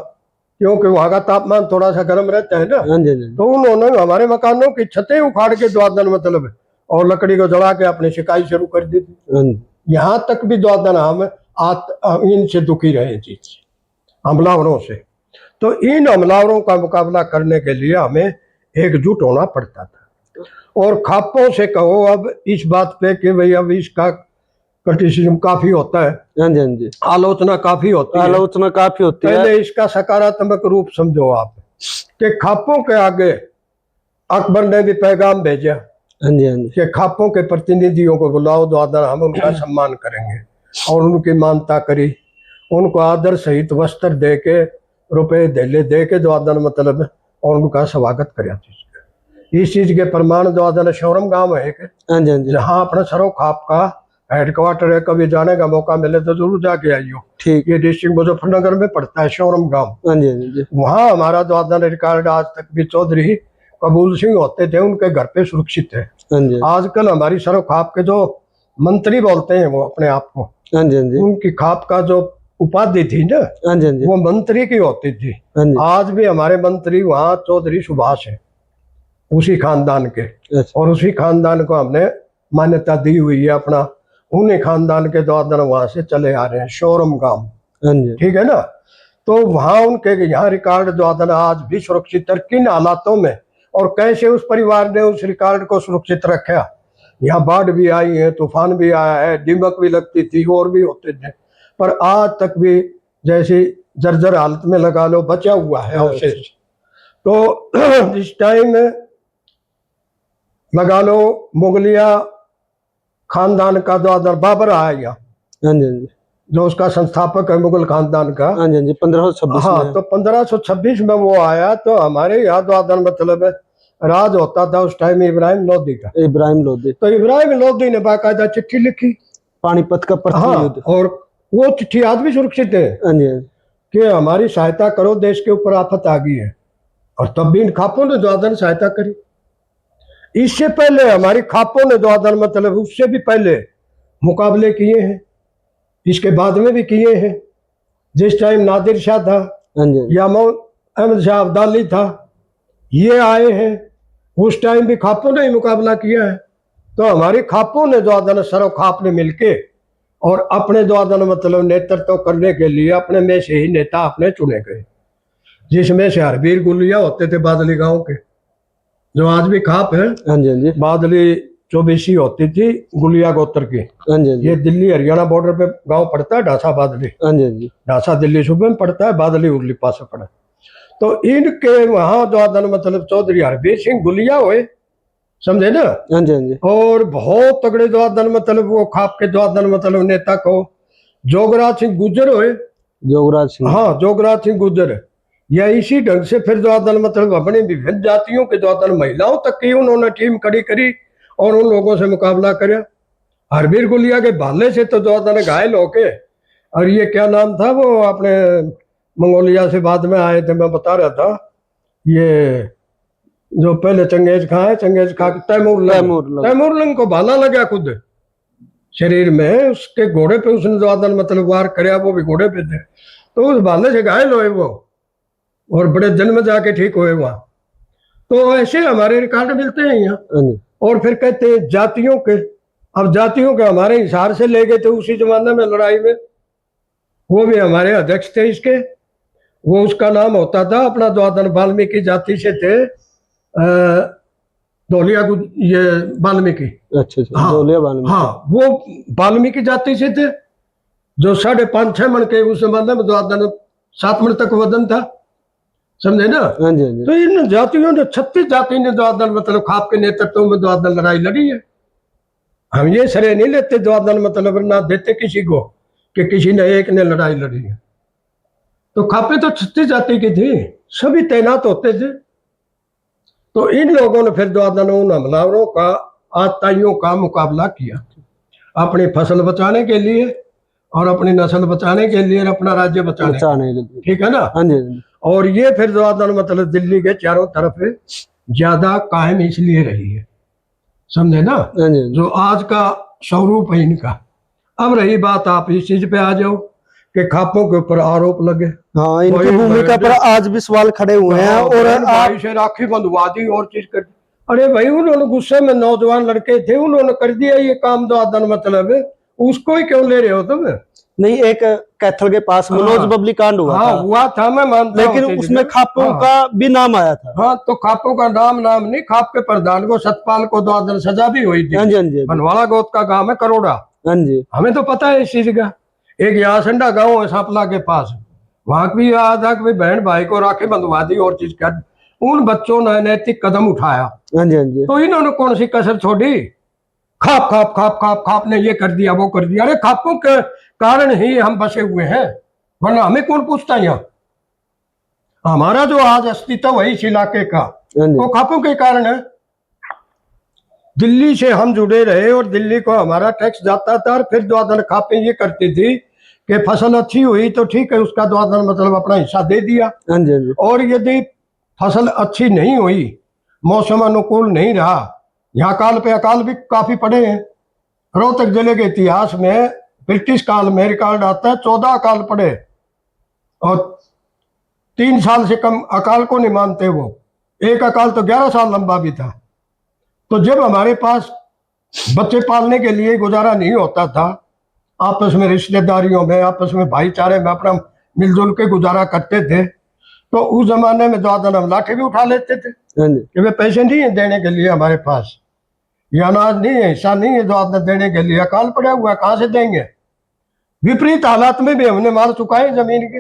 S1: क्योंकि वहां का तापमान थोड़ा सा गर्म रहता है ना।
S2: हाँ जी, हाँ जी।
S1: तो उन्होंने हमारे मकानों की छतें उखाड़ के द्वादन मतलब और लकड़ी को जला के अपनी शिकायत शुरू कर दी थी।
S2: हाँ जी।
S1: यहाँ तक भी द्वादन हम इनसे दुखी रहे चीज से, हमलावरों से। तो इन हमलावरों का मुकाबला करने के लिए हमें एकजुट होना पड़ता था। और खापों से कहो अब इस बात पे कि भाई अब इसका क्रिटिसिज्म काफी होता है,
S2: हाँ जी, हाँ जी।
S1: आलोचना काफी होती है।
S2: आलोचना काफी होती है।
S1: पहले इसका सकारात्मक रूप समझो आप कि खापों के आगे अकबर ने भी पैगाम भेजा
S2: हाँ जी, हाँ जी।
S1: कि खापों के प्रतिनिधियों को बुलाओ, जो आदर हम उनका सम्मान करेंगे। और उनकी मानता करी, उनको आदर सहित वस्त्र दे के, रुपए धेले दे के जो आदर मतलब और उनका स्वागत कराया। इस चीज के प्रमाण जो आदर शौरम गांव है एक,
S2: हाँ जी, हाँ जी।
S1: जहाँ अपना सरो खाप का हेडक्वार्टर है, कभी जाने का मौका मिले तो जरूर जाके आइयो।
S2: ठीक।
S1: ये डिस्ट्रिक्ट मुजफ्फरनगर में पड़ता है शौरम गांव।
S2: हाँ जी, हाँ जी।
S1: वहाँ हमारा जो आदर रिकॉर्ड आज तक भी चौधरी कबूल सिंह होते थे, उनके घर पे सुरक्षित है।
S2: हाँ जी।
S1: आजकल हमारी सरो खाप के जो मंत्री बोलते हैं वो अपने आप को,
S2: हाँ जी, हाँ जी।
S1: उनकी खाप का जो उपाधि थी ना,
S2: हाँ जी, हाँ जी।
S1: वो मंत्री की होती थी।
S2: हाँ जी।
S1: आज भी हमारे मंत्री वहाँ चौधरी सुभाष है, उसी खानदान के।
S2: अच्छा।
S1: और उसी खानदान को हमने मान्यता दी हुई है अपना, उन्हीं खानदान के द्वारा वहां से चले आ रहे हैं शौरम गांव।
S2: हाँ जी।
S1: ठीक है ना। तो वहां उनके यहाँ रिकॉर्ड द्वारा आज भी सुरक्षित है। किन हालातों में और कैसे उस परिवार ने उस रिकॉर्ड को सुरक्षित रखा। यहाँ बाढ़ भी आई है, तूफान भी आया है, दीमक भी लगती थी और भी होते थे, पर आज तक भी जैसी जर्जर हालत में लगा लो बचा हुआ है अवशेष। तो इस टाइम लगा लो मुगलिया खानदान का जो बाबर आया यहाँ,
S2: हाँ जी, हाँ जी।
S1: जो उसका संस्थापक है मुगल खानदान का।
S2: हाँ जी, हाँ जी। 1526
S1: हाँ,
S2: में।
S1: तो 1526 में वो आया। तो हमारे यहाँ जो मतलब राज होता था उस टाइम इब्राहिम लोदी का।
S2: इब्राहिम लोदी।
S1: तो इब्राहिम लोदी ने बाकायदा चिट्ठी लिखी,
S2: पानीपत का प्रथम
S1: हाँ,
S2: युद्ध।
S1: और वो चिट्ठी आज भी सुरक्षित है
S2: हाँ जी, हाँ जी।
S1: कि हमारी सहायता करो, देश के ऊपर आफत आ गई है। और तब भी इन खापों ने जो सहायता करी। इससे पहले हमारी खापों ने जो मतलब उससे भी पहले मुकाबले किए हैं, इसके बाद में भी किए हैं। जिस टाइम नादिर शाह था
S2: हाँ जी, हाँ जी।
S1: या अहमद शाह अब्दाली था, ये आए हैं, उस टाइम भी खापों ने ही मुकाबला किया है। तो हमारी खापों ने जो सरो खाप ने मिलके और अपने जो मतलब नेतृत्व करने के लिए अपने में से ही नेता अपने चुने गए, जिसमें से हरबीर गुलिया होते थे बादली गांव के, जो आज भी खाप है।
S2: हाँ जी, हाँ जी।
S1: बादली चौबीसी होती थी गुलिया गोत्र की।
S2: हाँ जी, हाँ जी।
S1: ये दिल्ली हरियाणा बॉर्डर पे गांव पड़ता है ढासा बादली।
S2: हाँ जी, हाँ जी।
S1: ढासा दिल्ली सूबे में पड़ता है, बादली उर्ली पास में पड़ा। तो इनके वहां जो मतलब चौधरी हरबीर सिंह गुलिया हुए, समझे ना।
S2: हाँ जी, हाँ जी।
S1: और बहुत तगड़े जो मतलब वो खाप के जो मतलब नेता को जोगराज सिंह गुजर हुए।
S2: जोगराज सिंह।
S1: हाँ, जोगराज सिंह गुजर। या इसी ढंग से फिर जो मतलब अपनी विभिन्न जातियों के जो महिलाओं तक की उन्होंने टीम खड़ी करी और उन लोगों से मुकाबला करा। हरबीर गुलिया के भाले से तो जो घायल होके, और ये क्या नाम था वो अपने मंगोलिया से बाद में आए थे, मैं बता रहा था, ये जो पहले चंगेज खां है, चंगेज खां तैमूरलंग को भाला लगा खुद शरीर में, उसके घोड़े पे उसने जो मतलब वार कराया, वो भी घोड़े पे थे, तो उस भाले से घायल हुए वो और बड़े दिन में जाके ठीक हुए वहां। तो ऐसे हमारे रिकॉर्ड मिलते हैं यहाँ। और फिर कहते हैं जातियों के, अब जातियों के हमारे हिसार से ले गए थे उसी जमाने में लड़ाई में। वो भी हमारे अध्यक्ष थे इसके। वो उसका नाम होता था अपना द्वादन वाल्मीकि जाति से थे, धोलिया ये वाल्मीकि।
S2: अच्छा अच्छा,
S1: हाँ
S2: जोलिया वाल्मीकि।
S1: हाँ, वो वाल्मीकि जाति से थे, जो 5.5-6 मन के उस जमाने में द्वादन 7 मन तक वजन था, समझे ना।
S2: हाँ जी हाँ जी।
S1: तो इन जातियों ने 36 जाति ने द्वादन मतलब खाप के नेतृत्व में द्वादन लड़ाई लड़ी है। हम ये श्रेय नहीं लेते द्वादन मतलब ना देते किसी को कि किसी ने एक ने लड़ाई लड़ी है। तो खापे तो 36 जाति की थी, सभी तैनात होते थे। तो इन लोगों ने फिर द्वादन उन हमलावरों का, आतताइयों का मुकाबला किया अपनी फसल बचाने के लिए और अपनी नस्ल बचाने के लिए और अपना राज्य बचाने के लिए। ठीक है ना।
S2: हाँ जी हाँ जी।
S1: और ये फिर द्वादन मतलब दिल्ली के चारों तरफ ज्यादा कायम इसलिए रही है, समझे ना।
S2: हाँ जी हाँ जी।
S1: जो आज का स्वरूप है इनका। अब रही बात, आप इस चीज पे आ जाओ कि खापों के ऊपर आरोप लगे।
S2: हाँ, इनकी
S1: वही
S2: भूमिका पर आज भी सवाल खड़े हुए हैं। और
S1: भाई से राखी बंधवा दी और चीज कर दी। अरे भाई, उन्होंने गुस्से में नौजवान लड़के थे, उन्होंने कर दिया ये काम द्वादन मतलब, उसको ही क्यों ले रहे हो तुम।
S2: नहीं, एक कैथल के पास मनोज बबली कांड हुआ
S1: हाँ,
S2: था।
S1: हुआ था, मैं मानता हूँ,
S2: लेकिन उसमें खापों का भी नाम आया था।
S1: हाँ, तो खापों का नाम नहीं, खाप के प्रधान को सतपाल को द्वादन सजा भी हुई थी।
S2: हाँ जी हाँ जी।
S1: बनवाला गोद का गांव है करोड़ा।
S2: हाँ जी,
S1: हमें तो पता है इस चीज का। एक यासंडा गांव है सांपला के पास, वहां भी याद था कि बहन भाई को राखी बंधवा दी और चीज कर। उन बच्चों ने नैतिक कदम उठाया।
S2: हाँ जी हाँ जी।
S1: तो इन्होंने कौन सी कसर छोड़ी। खाप खाप खाप खाप खाप ने ये कर दिया, वो कर दिया। अरे खापों के कारण ही हम बसे हुए हैं, वरना हमें कौन पूछता यहाँ। हमारा जो आज अस्तित्व है इस इलाके का, वो खापों के कारण है। दिल्ली से हम जुड़े रहे और दिल्ली को हमारा टैक्स जाता था, और फिर द्वादन खापें ये करती थी कि फसल अच्छी हुई तो ठीक है, उसका द्वादन मतलब अपना हिस्सा दे दिया। और यदि फसल अच्छी नहीं हुई, मौसम अनुकूल नहीं रहा, यहाँ काल पे अकाल भी काफी पड़े हैं। रोहतक जिले के इतिहास में ब्रिटिश काल में रिकॉर्ड आता है 14 अकाल पड़े, और 3 साल से कम अकाल को नहीं मानते वो। एक अकाल तो 11 साल लंबा भी था। तो जब हमारे पास बच्चे पालने के लिए गुजारा नहीं होता था, आपस में रिश्तेदारियों में, आपस में भाईचारे में अपना मिलजुल के गुजारा करते थे, तो उस जमाने में द्वादन हम लाठी भी उठा लेते थे कि वे पैसे नहीं है देने के लिए हमारे पास, या अनाज नहीं है, हिस्सा नहीं है द्वादन देने के लिए, अकाल पड़ा हुआ, कहां से देंगे। विपरीत हालात में भी हमने माल चुकाए जमीन के।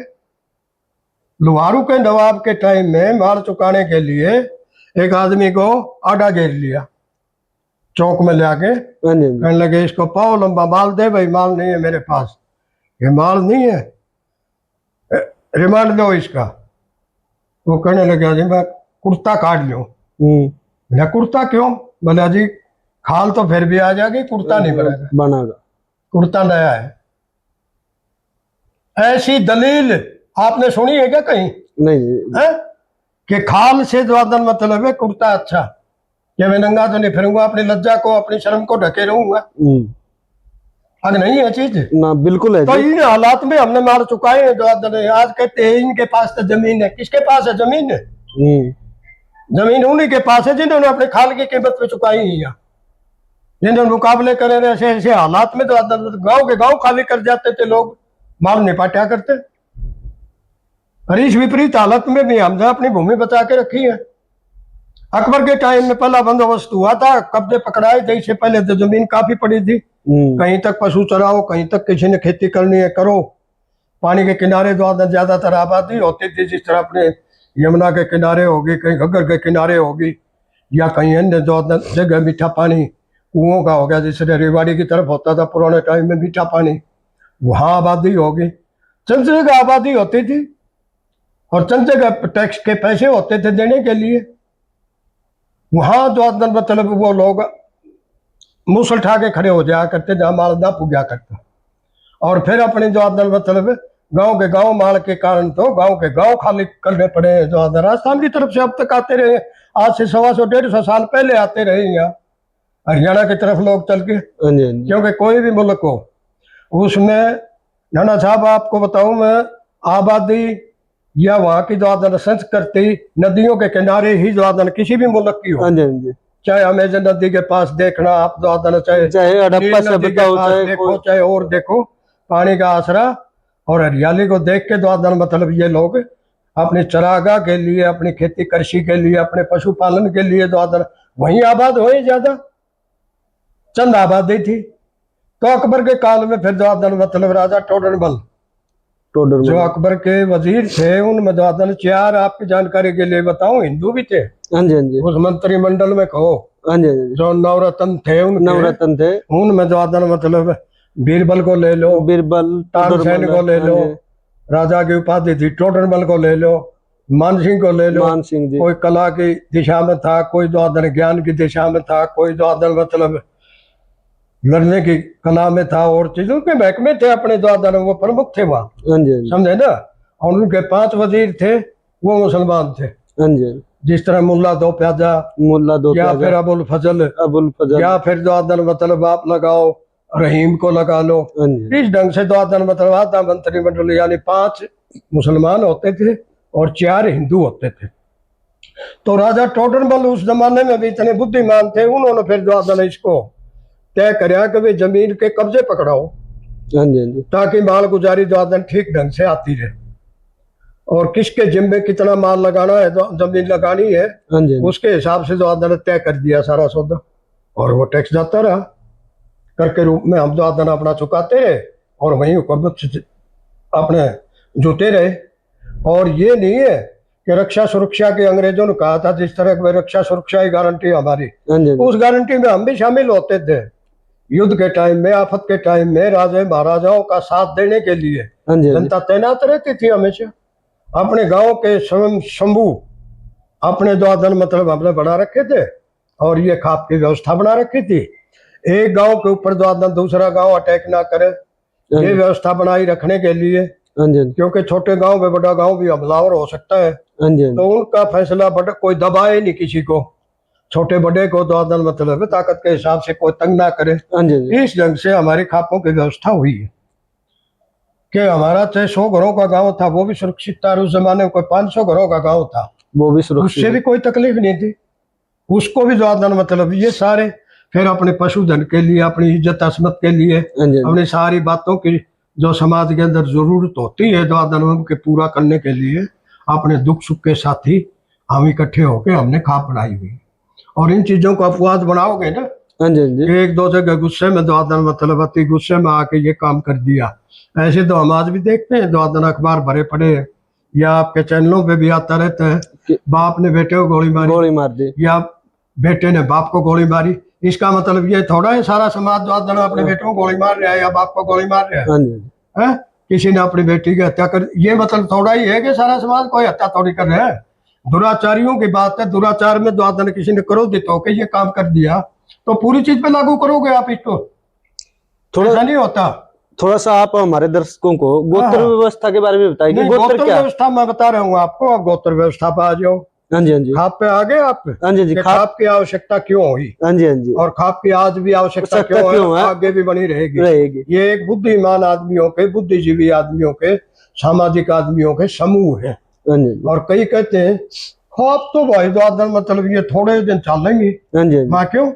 S1: लोहारू के नवाब के टाइम में माल चुकाने के लिए एक आदमी को आड़ा घेर लिया, चौक में ले आके कहने लगे इसको पाओ लंबा माल दे। भाई माल नहीं है मेरे पास, ये माल नहीं है, रिमांड लो इसका। वो कहने लगे जी मैं कुर्ता काट लूं। मैं कुर्ता क्यों? बोला जी खाल तो फिर भी आ जाएगी, कुर्ता नहीं बनेगा, कुर्ता नया है। ऐसी दलील आपने सुनी है क्या कहीं? नहीं है कि खाल से द्वादन मतलब है कुर्ता अच्छा, कि मैं नंगा तो नहीं फिरूंगा, अपनी लज्जा को, अपनी शर्म को ढके रहूंगा। अगर नहीं है चीज ना, बिल्कुल है। तो इन हालात में हमने मार चुकाए हैं द्वादन। आज कहते हैं इनके पास तो जमीन है। किसके पास है जमीन? जमीन उन्हीं के पास है जिन्होंने अपने खाल की कीमत पे चुकाई है, यहाँ जिन्होंने मुकाबले करे ऐसे ऐसे हालात में तो गांव के गांव खाली कर जाते थे लोग, माल नहीं पाटा करते। और इस विपरीत हालत में भी हमने अपनी भूमि बचा के रखी है। अकबर के टाइम में पहला बंदोबस्त हुआ था, कब्जे पकड़ाए थे। इससे पहले तो जमीन काफी पड़ी थी, कहीं तक पशु चराओ, कहीं तक किसी ने खेती करनी है करो। पानी के किनारे ज्यादातर आबादी होती थी, जिस तरह अपने यमुना के किनारे होगी, कहीं घग्गर के किनारे होगी, या कहीं अन्य जगह मीठा पानी कुओं का हो गया, जैसे रेवाड़ी की तरफ होता था पुराने टाइम में मीठा पानी, वहां आबादी होगी। चंद जगह आबादी होती थी और चंद जगह टैक्स के पैसे होते थे देने के लिए। वहां द्वादन मतलब वो लोग मुसल उठा के खड़े हो जाया करते जहां माल ना पुग्या करता, और फिर अपने द्वादन मतलब गांव के गांव माल के कारण तो गांव के गांव खाली करने पड़े। द्वादन राजस्थान की तरफ से अब तक आते रहे, आज से 125-150 साल पहले आते रहे यहाँ हरियाणा की तरफ लोग चल के। क्योंकि कोई भी मुल्क हो उसमें, नाना साहब आपको बताऊं मैं, आबादी या वहां की द्वादन संस्कृति नदियों के किनारे ही द्वादन किसी भी मुल्क की हो, चाहे अमेजन नदी के पास देखना आप द्वादन, चाहे हड़प्पा से बताओ, चाहे देखो, चाहे और देखो, पानी का आसरा और हरियाली को देख के द्वादन मतलब ये लोग अपनी चरागाह के लिए, अपनी खेती कृषि के लिए, अपने पशुपालन के लिए द्वादन वहीं आबाद हुए ज्यादा, चंद आबादी थी। तो अकबर के काल में फिर द्वादन मतलब राजा टोडरमल जो अकबर के वजीर थे, उनमें द्वादन 4 आपकी जानकारी के लिए बताऊं, हिंदू भी थे।
S2: हाँ जी, हाँ जी,
S1: उस मंत्रिमंडल में कहो,
S2: हाँ जी, हाँ जी,
S1: जो नवरत्न थे उनके,
S2: नवरत्न थे,
S1: उनमें द्वादन मतलब बीरबल को ले लो,
S2: बीरबल,
S1: तानसेन को ले
S2: हाँ
S1: लो,
S2: जी,
S1: राजा की उपाधि थी, टोडरमल को ले लो, मान सिंह को ले लो।
S2: मान सिंह जी,
S1: कोई कला की दिशा में था, कोई द्वादन ज्ञान की दिशा में था, कोई द्वादन मतलब लड़ने की कला में था, और चीजों के महकमे थे अपने द्वादन, वो प्रमुख थे वहां,
S2: हाँ जी, हाँ जी,
S1: समझे ना। और उनके 5 वजीर थे, वो मुसलमान थे,
S2: हाँ जी,
S1: जिस तरह मुल्ला दो प्याजा,
S2: मुल्ला दो
S1: या
S2: प्याजा,
S1: फिर अबुल फजल,
S2: अबुल फजल,
S1: या फिर द्वादन मतलब आप लगाओ रहीम को लगा लो।
S2: हाँ जी,
S1: इस ढंग से द्वादन मतलब आता मंत्रिमंडल, यानी 5 मुसलमान होते थे और 4 हिंदू होते थे। तो राजा टोडरमल उस जमाने में भी इतने बुद्धिमान थे, उन्होंने फिर द्वादन इसको तय कराया कि भाई जमीन के कब्जे पकड़ाओ,
S2: हाँ जी, हाँ जी,
S1: ताकि माल गुजारी द्वादन ठीक ढंग से आती रहे, और किसके जिम्मे कितना माल लगाना है, जमीन लगानी है,
S2: हाँ जी,
S1: उसके हिसाब से द्वादन तय कर दिया सारा सौदा, और वो टैक्स जाता रहा करके रूप में, हम द्वादन अपना चुकाते रहे और वहीं हुकूमत अपने जुटे रहे। और ये नहीं है कि रक्षा सुरक्षा के अंग्रेजों ने कहा था, जिस तरह की रक्षा सुरक्षा की गारंटी हमारी,
S2: हाँ जी,
S1: उस गारंटी में हम भी शामिल होते थे। युद्ध के टाइम में, आफत के टाइम में राजा महाराजाओं का साथ देने के लिए
S2: हाँ जी,
S1: जनता तैनात रहती थी हमेशा। अपने गांव के स्वयं शंभू अपने द्वादन मतलब हमने बना रखे थे, और ये खाप की व्यवस्था बना रखी थी। एक गांव के ऊपर द्वादन दूसरा गांव अटैक ना करे, ये व्यवस्था बनाई रखने के लिए,
S2: हाँ जी,
S1: क्योंकि छोटे गांव में बड़ा गांव भी हमलावर हो सकता है।
S2: हाँ जी,
S1: तो उनका फैसला बड़ा, कोई दबाए नहीं किसी को, छोटे बड़े को द्वादन मतलब ताकत के हिसाब से कोई तंग ना करे।
S2: हाँ जी,
S1: इस ढंग से हमारी खापों की व्यवस्था हुई है कि हमारा चाहे 100 घरों का गांव था, वो भी सुरक्षित था। उस जमाने में कोई 500 घरों का गांव था,
S2: वो भी
S1: उससे
S2: सुरक्षित,
S1: भी कोई तकलीफ नहीं थी, उसको भी द्वादन मतलब ये सारे फिर अपने पशुधन के लिए, अपनी इज्जत असमत के लिए,
S2: हाँ जी, हाँ जी,
S1: अपनी सारी बातों की जो समाज के अंदर जरूरत होती है द्वादन के पूरा करने के लिए, अपने दुख सुख के साथी हम इकट्ठे होकर हमने खाप बनाई हुई। और इन चीजों को अपवाद बनाओगे ना,
S2: हाँ जी, हाँ जी,
S1: एक दो जगह गुस्से में द्वादन मतलब अति गुस्से में आके ये काम कर दिया, ऐसे तो हम आज भी देखते हैं, द्वादन अखबार भरे पड़े हैं, या आपके चैनलों पे भी आता रहता है, बाप ने बेटे को गोली मारी,
S2: गोली मार दी,
S1: या बेटे ने बाप को गोली मारी। इसका मतलब ये थोड़ा है सारा समाज द्वादन अपने बेटों को गोली मार रहा है या बाप को गोली मार रहा
S2: हाँ जी,
S1: है? किसी ने अपनी बेटी की हत्या कर, ये मतलब थोड़ा ही है कि सारा समाज कोई हत्या थोड़ी कर रहा है। दुराचारियों की बात है, दुराचार में द्वादन किसी ने क्रोधित होकर ये काम कर दिया, तो पूरी चीज पे लागू करोगे आप इसको,
S2: थोड़ा
S1: ऐसा नहीं होता।
S2: थोड़ा सा आप हमारे दर्शकों को गोत्र
S1: हाँ।
S2: व्यवस्था के बारे में बताइए कि
S1: नहीं,
S2: गोत्र
S1: गोत्र
S2: क्या है?
S1: व्यवस्था मैं बता रहा हूँ आपको, अब गोत्र व्यवस्था पे आ जाओ।
S2: हाँ जी, हाँ जी,
S1: खाप पे आ गए आप,
S2: हाँ जी, जी,
S1: कि
S2: खाप,
S1: खाप की आवश्यकता क्यों हुई,
S2: हाँ जी, हाँ जी,
S1: और खाप की आज भी आवश्यकता
S2: आवश्यकता
S1: क्यों
S2: क्यों
S1: है,
S2: है?
S1: आगे भी बनी रहेगी।
S2: रहेगी,
S1: ये एक बुद्धिमान आदमियों के, बुद्धिजीवी आदमियों के, सामाजिक आदमियों के समूह है।
S2: हाँ जी,
S1: और कई कहते हैं खाप तो भाई द्वादन मतलब ये थोड़े दिन चलेंगी,
S2: हाँ जी, हाँ जी,
S1: माँ क्यों,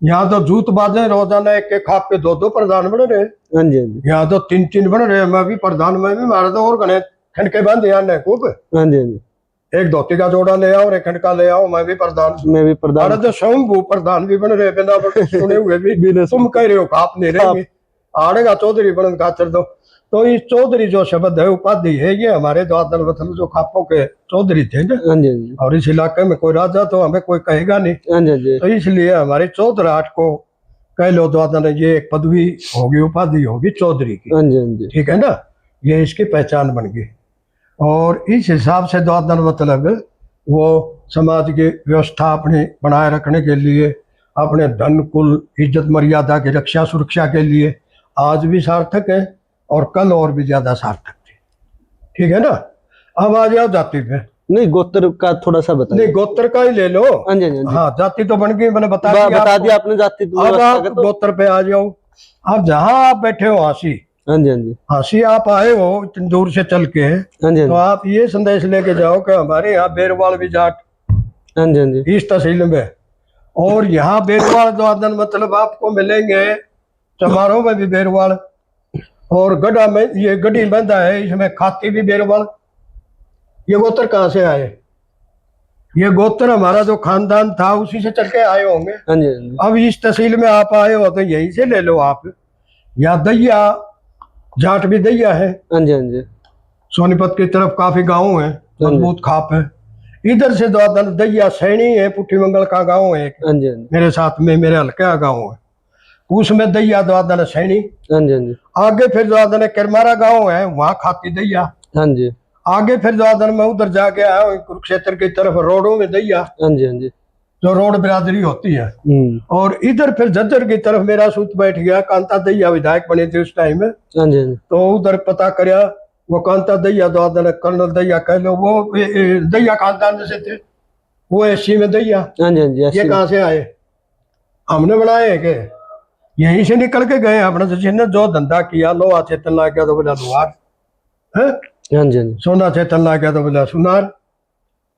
S1: यहाँ तो जूत बाजे रोजाना एक के खाप के 2-2 प्रधान बन रहे,
S2: हाँ जी, हाँ जी,
S1: यहाँ तो 3-3 बन रहे। मैं भी प्रधान, मैं भी मारा तो और गणे खंडके बंद यहाँ खूब,
S2: हाँ जी, हाँ जी,
S1: एक धोती का जोड़ा ले आओ और एक खंडका ले आओ, मैं भी प्रधान।
S2: मैं भी प्रधान,
S1: अरे तो स्वयं प्रधान भी बन रहे, बिना सुने हुए भी
S2: बिना
S1: तुम कह रहे हो खाप नहीं रहेंगे, आड़ेगा चौधरी बनन खाचर दो। तो ये चौधरी जो शब्द है, उपाधि है, ये हमारे द्वादन मतलब जो खापों के चौधरी थे ना,
S2: हाँ जी, हाँ जी,
S1: और इस इलाके में कोई राजा तो हमें कोई कहेगा नहीं,
S2: हाँ जी, हाँ जी,
S1: तो इसलिए हमारे चौधराट को कह लो द्वादन, ये एक पदवी होगी, उपाधि होगी चौधरी की,
S2: हाँ जी, हाँ जी,
S1: ठीक है ना, ये इसकी पहचान बन गई। और इस हिसाब से द्वादन मतलब वो समाज की व्यवस्था अपनी बनाए रखने के लिए, अपने धन कुल इज्जत मर्यादा की रक्षा सुरक्षा के लिए आज भी सार्थक है, और कल और भी ज्यादा सार्थक थे, ठीक है ना। अब आ जाओ जाति पे।
S2: नहीं, गोत्र का थोड़ा सा
S1: नहीं,
S2: बताइए।
S1: गोत्र का ही ले लो।
S2: हाँ जी, हाँ जी,
S1: हाँ, जाति तो बन गई, मैंने बता दिया
S2: बता
S1: आपको।
S2: दिया आपने जाति
S1: अब
S2: व्यवस्था
S1: आप
S2: का, तो
S1: गोत्र पे आ जाओ। अब जहाँ आप बैठे हो हाँसी,
S2: हाँ जी, हाँ जी,
S1: हाँसी आप आए हो इतनी दूर से चल के,
S2: हाँ जी, हाँ
S1: तो
S2: जी,
S1: आप ये संदेश लेके जाओ कि हमारे यहाँ बेरवाल भी जाट
S2: हाँ जी, हाँ जी,
S1: इस तहसील में, और यहाँ बेरवाल द्वादन मतलब आपको मिलेंगे, समारोह में भी बेरवाल, और गड्ढा में ये गड्ढी बंधा है, इसमें खाती भी बेरवल। ये गोत्र कहाँ से आए? ये गोत्र हमारा जो खानदान था उसी से चल के आए होंगे।
S2: हाँ जी, हाँ जी,
S1: अब इस तहसील में आप आए हो तो यहीं से ले लो आप। या दैया, जाट भी दैया है।
S2: हाँ जी, हाँ जी,
S1: सोनीपत की तरफ काफी गांव है, मजबूत खाप है। इधर से द्वादन दैया सैनी है, पुट्ठी मंगल का गांव है एक,
S2: हाँ जी, हाँ जी,
S1: मेरे साथ में मेरे हल्के का गांव है, उसमें दैया द्वादन सैनी।
S2: हाँ जी, हाँ जी,
S1: आगे फिर द्वादन किरमारा गांव है, वहां खाती दैया।
S2: हाँ जी,
S1: आगे फिर द्वादन में उधर जाके आया हूं, कुरुक्षेत्र की तरफ रोडों में दैया,
S2: हाँ जी, हाँ जी,
S1: जो रोड बिरादरी होती है। और इधर फिर झज्जर की तरफ मेरा सूत बैठ गया, कांता दैया विधायक बने थे उस टाइम में।
S2: हाँ जी, हाँ जी,
S1: तो उधर पता करया, वो कांता दैया द्वादन कर्नल दैया कह लो, वो दैया खानदान से थे, वो एससी में दैया।
S2: हाँ जी, हाँ जी,
S1: ये
S2: ऐसी-
S1: कहाँ से आए? हमने बनाए हैं के? यहीं से निकल के गए अपने, जिसने जो धंधा किया, लोहा चेतन ला गया तो बोला लोहार है,
S2: हाँ जी, हाँ जी,
S1: सोना चेतन ला गया तो बोला सुनार।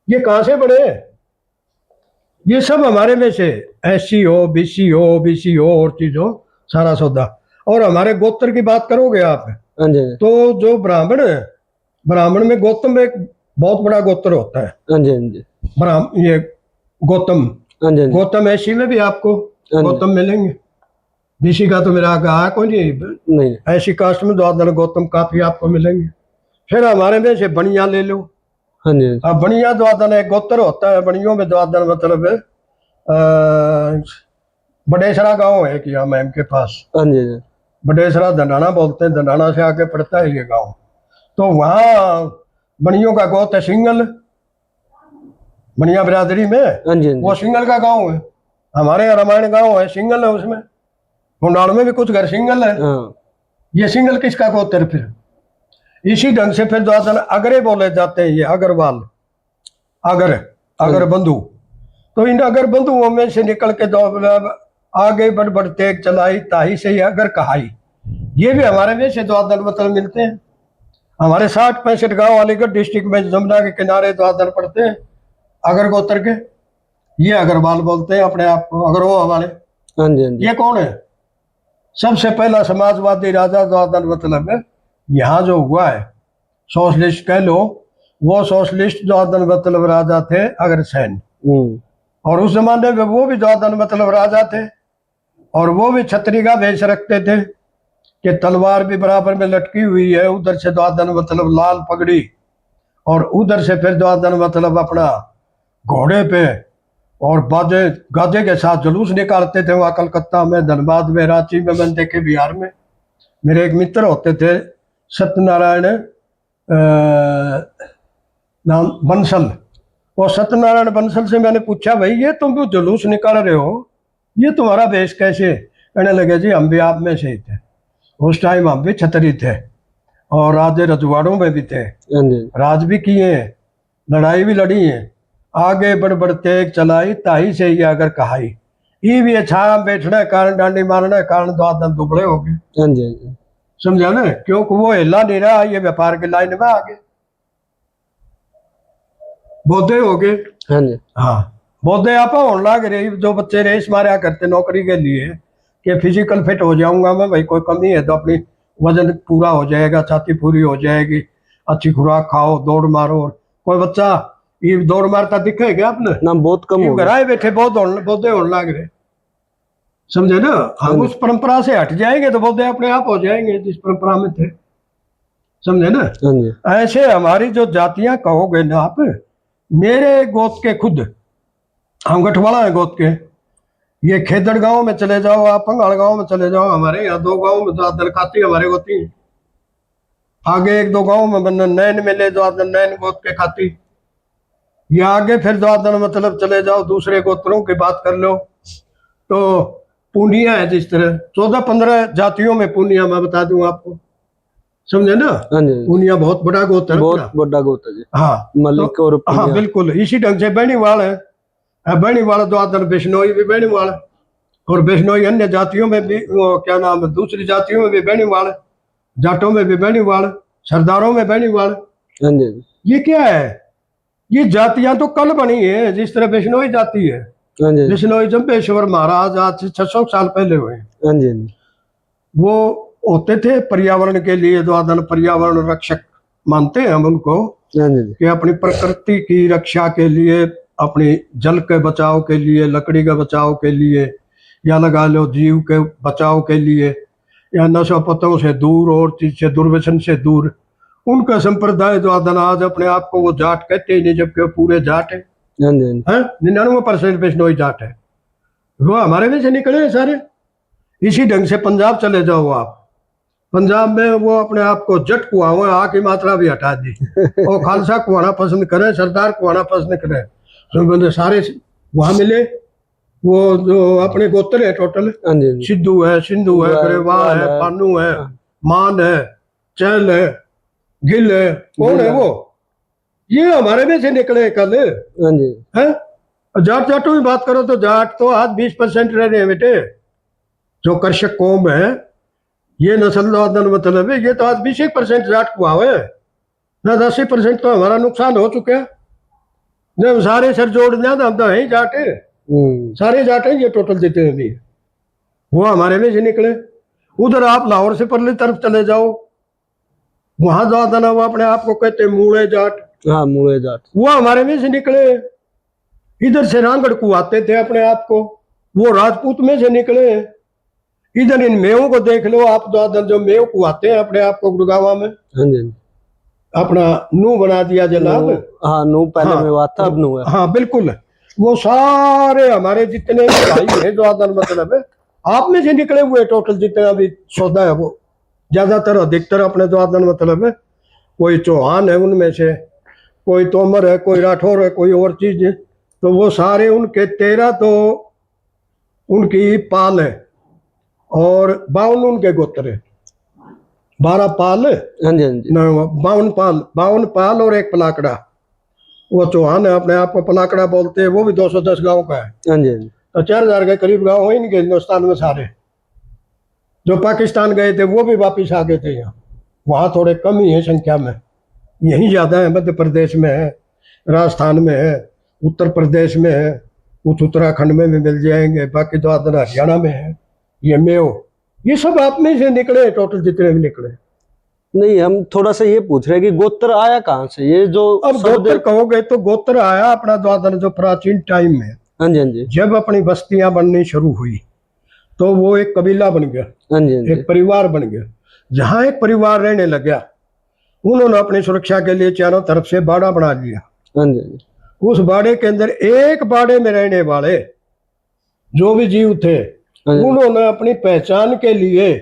S1: ये कहाँ से बने? ये सब हमारे में से, एससी हो, बीसी हो, ओबीसी हो, और चीज हो, सारा सौदा। और हमारे गोत्र की बात करोगे आप,
S2: हाँ जी, हाँ जी,
S1: तो जो ब्राह्मण है, ब्राह्मण में गौतम एक बहुत बड़ा गोत्र होता है।
S2: हाँ जी, हाँ जी,
S1: ये गौतम,
S2: हाँ जी, हाँ जी,
S1: गौतम एससी में भी आपको
S2: हाँ जी,
S1: गौतम मिलेंगे। बीसी का तो मेरा कहा कोई नहीं,
S2: नहीं,
S1: ऐसी कास्ट में द्वादन गौतम काफी आपको मिलेंगे। फिर हमारे में से बनिया ले लो।
S2: हाँ जी, हाँ जी,
S1: अब बनिया द्वादन एक गोत्र होता है, बनियों में द्वादन मतलब है, बडेसरा गांव है कि यहाँ मैम के पास,
S2: हाँ जी, हाँ जी,
S1: बडेसरा धनाना बोलते हैं, धनाना से आगे पड़ता है ये गांव। तो वहाँ बनियों का गोत है सिंगल, बनिया बिरादरी में
S2: हाँ जी, हाँ
S1: वो
S2: जी,
S1: सिंगल का गांव है। हमारे यहाँ रामायण गांव है, सिंगल है उसमें। कुंडाल में भी कुछ घर सिंगल है।
S2: हाँ,
S1: ये सिंगल किसका गोत्र? फिर इसी ढंग से फिर द्वादन अगरे बोले जाते हैं, ये अग्रवाल, अगर, अगर बंधु। तो इन अगर बंधुओं में से निकल के दो आगे बढ़ बढ़ तेग चलाई, ताही से ही अगर कहाई। ये भी हमारे में से द्वादन मतलब मिलते हैं। हमारे 60-65 गांव अलीगढ़ डिस्ट्रिक्ट में जमुना के किनारे द्वादन पड़ते हैं अगर गोत्र के। ये अग्रवाल बोलते हैं अपने आप को, अग्रवा वाले।
S2: हाँ जी, हाँ जी,
S1: ये कौन है? सबसे पहला समाजवादी राजा द्वादन मतलब है। यहाँ जो हुआ है सोशलिस्ट कह लो, वो सोशलिस्ट द्वादन मतलब राजा थे अग्रसेन। और उस जमाने में वो भी द्वादन मतलब राजा थे, और वो भी छतरी का वेश रखते थे कि तलवार भी बराबर में लटकी हुई है, उधर से द्वादन मतलब लाल पगड़ी, और उधर से फिर द्वादन मतलब अपना घोड़े पे और बाजे गाजे के साथ जुलूस निकालते थे। वहाँ कलकत्ता में, धनबाद में, रांची में, मैंने देखे, बिहार में। मेरे एक मित्र होते थे सत्यनारायण नाम बंसल, और सत्यनारायण बंसल से मैंने पूछा, भाई ये तुम जो जुलूस निकाल रहे हो, ये तुम्हारा वेश कैसे? कहने लगे, जी हम भी आप में से ही थे, उस टाइम हम भी छतरी थे, और राजे रजवाड़ों में भी थे,
S2: हाँ जी,
S1: राज भी किए हैं, लड़ाई भी लड़ी है, आगे बढ़ बढ़ तेग चलाई, ताही से ही अगर कहाई। ये भी अच्छा बैठने कारण, डांडी मारने कारण द्वादन दुबड़े हो गए।
S2: हाँ जी, हाँ जी,
S1: समझा ना? क्योंकि वो हिला नहीं रहा, ये व्यापार की लाइन में आगे बौद्धे हो गए।
S2: हाँ जी,
S1: हाँ, बौद्धे आप होने लग रहे, जो बच्चे रेस मारा करते नौकरी के लिए कि फिजिकल फिट हो जाऊंगा मैं, भाई कोई कमी है तो अपनी वजन पूरा हो जाएगा, छाती पूरी हो जाएगी, अच्छी खुराक खाओ, दौड़ मारो। कोई बच्चा ये दौड़ मारता दिखे क्या आपने?
S2: ना बहुत कम
S1: ये
S2: हो गया।
S1: घराए बैठे बौद्धे होने लग रहे। समझे ना? हम उस परंपरा से हट जाएंगे तो बौद्धे अपने आप हो जाएंगे जिस परंपरा में थे। समझे ना?
S2: हाँ जी,
S1: ऐसे हमारी जो जातियां कहोगे ना आप, मेरे गोत के खुद, हम गठवाला है गोत के। ये खेदड़ गांव में चले जाओ, आप पंगाल गांव में चले जाओ, हमारे यहाँ 2 गांव में द्वादन खाती हमारे गोती है। आगे 1-2 गांव में बंधन नैन मिले, द्वादन नैन गोत के खाती। ये आगे फिर द्वादन मतलब चले जाओ, दूसरे गोत्रों की बात कर लो तो पूनिया है, जिस तरह 14-15 जातियों में पूनिया मैं बता दूं आपको। समझे ना?
S2: हाँ जी,
S1: पूनिया बहुत बड़ा गोत्र है
S2: बहुत
S1: अपना।
S2: बड़ा गोता जी,
S1: हाँ,
S2: मलिक और
S1: हाँ
S2: पुनिया।
S1: बिल्कुल इसी ढंग से बेनीवाल है, बेनीवाल द्वादन बिश्नोई भी बेनीवाल, और बिश्नोई अन्य जातियों में भी, वो क्या नाम है, दूसरी जातियों में भी बेनीवाल, जाटों में भी बेनीवाल, सरदारों में बेनीवाल।
S2: हाँ जी,
S1: ये क्या है? ये जातियां तो कल बनी है, जिस तरह बिश्नोई जाति है।
S2: हाँ जी,
S1: बिश्नोई जम्बेश्वर महाराज आज से 600 साल पहले हुए।
S2: हाँ जी,
S1: वो होते थे पर्यावरण के लिए, जो आदन पर्यावरण रक्षक मानते हैं हम उनको,
S2: हाँ जी
S1: कि अपनी प्रकृति की रक्षा के लिए, अपनी जल के बचाव के लिए, लकड़ी के बचाव के लिए, या लगा लो जीव के बचाव के लिए, या नशा पतों से दूर और चीज से दुर्व्यसन से दूर, उनका संप्रदाय जो आदन आज अपने आप को वो जाट कहते ही नहीं, जबकि वो पूरे जाट है।
S2: हाँ जी
S1: 99% बिश्नोई जाट है, वो हमारे में से निकले हैं सारे। इसी ढंग से पंजाब चले जाओ आप, पंजाब में वो अपने आप को जट कुआवा आ की मात्रा भी हटा दी और खालसा कुआना पसंद करें, सरदार कुआना पसंद करें, तो बंदे सारे वहां मिले। वो जो अपने गोत्र है टोटल,
S2: हाँ जी
S1: सिद्धू है, सिंधु है, ग्रेवाल है, पानू है, मान है, चहल है, गिल है, कौन है वो, ये हमारे में से निकले कल।
S2: हाँ जी
S1: है जाट जाटों की बात करो तो जाट तो आज 20% रह रहे हैं बेटे, जो कर्षक कौम है, ये नस्लवादन मतलब है, ये तो आज 20% जाट हुआ है ना, 80% तो हमारा नुकसान हो चुका है। जब सारे सर जोड़ दिया तो हम तो है ही जाट है, सारे जाट हैं ये टोटल जितने भी हैं, वो हमारे में से निकले। उधर आप लाहौर से परली तरफ चले जाओ, वहां जो आदना वो अपने आप को कहते हैं मूले जाट,
S2: हाँ मूले जाट,
S1: वो हमारे में से निकले। इधर से रांगड़ को आते थे अपने आप को, वो राजपूत में से निकले। इधर इन मेवों को देख लो आप, जो मेव को आते हैं अपने आप को गुड़गावा में,
S2: हाँ जी
S1: अपना नू बना दिया जनाब।
S2: हाँ नू पहले
S1: हाँ,
S2: में बात था, अब नू है।
S1: हाँ बिल्कुल, वो सारे हमारे जितने भी भाई हैं जो आदन मतलब है, आप में से निकले हुए टोटल जितना भी सौदा है, वो ज्यादातर अधिकतर अपने जो आदन मतलब है, कोई चौहान है उनमें से, कोई तोमर है, कोई राठौर है, कोई और चीज है, तो वो सारे उनके 13 तो उनकी पाल है और 52 उनके गोत्र है, 12 पाल,
S2: हाँ जी हाँ जी
S1: 52 पाल और एक पलाकड़ा। वो चौहान है, अपने आप को पलाकड़ा बोलते हैं, वो भी 210 गांव का है।
S2: हाँ जी हाँ जी
S1: तो 4000 के करीब गांव हैं इनके हिंदुस्तान में सारे। जो पाकिस्तान गए थे वो भी वापिस आ गए थे यहाँ, वहाँ थोड़े कम ही है संख्या में, यहीं ज़्यादा है, मध्य प्रदेश में है, राजस्थान में है, उत्तर प्रदेश में है, कुछ उत्तराखंड में भी मिल जाएंगे, बाकी तो आदर हरियाणा में है। ये मेव, ये सब आप में से निकले टोटल जितने भी निकले।
S2: नहीं, हम थोड़ा सा ये पूछ रहे हैं कि गोत्र आया कहाँ से, ये जो
S1: अब गोत्र कहोगे तो गोत्र आया अपना द्वादर जो प्राचीन टाइम में,
S2: हाँ जी हाँ जी
S1: जब अपनी बस्तियां बननी शुरू हुई तो वो एक कबीला बन गया,
S2: हाँ जी हाँ जी
S1: एक परिवार बन गया। जहां एक परिवार रहने लग गया, उन्होंने अपनी सुरक्षा के लिए चारों तरफ से बाड़ा बना लिया।
S2: हाँ जी हाँ जी
S1: उस बाड़े के अंदर एक बाड़े में रहने वाले जो भी जीव थे,
S2: हाँ जी
S1: उन्होंने अपनी पहचान के लिए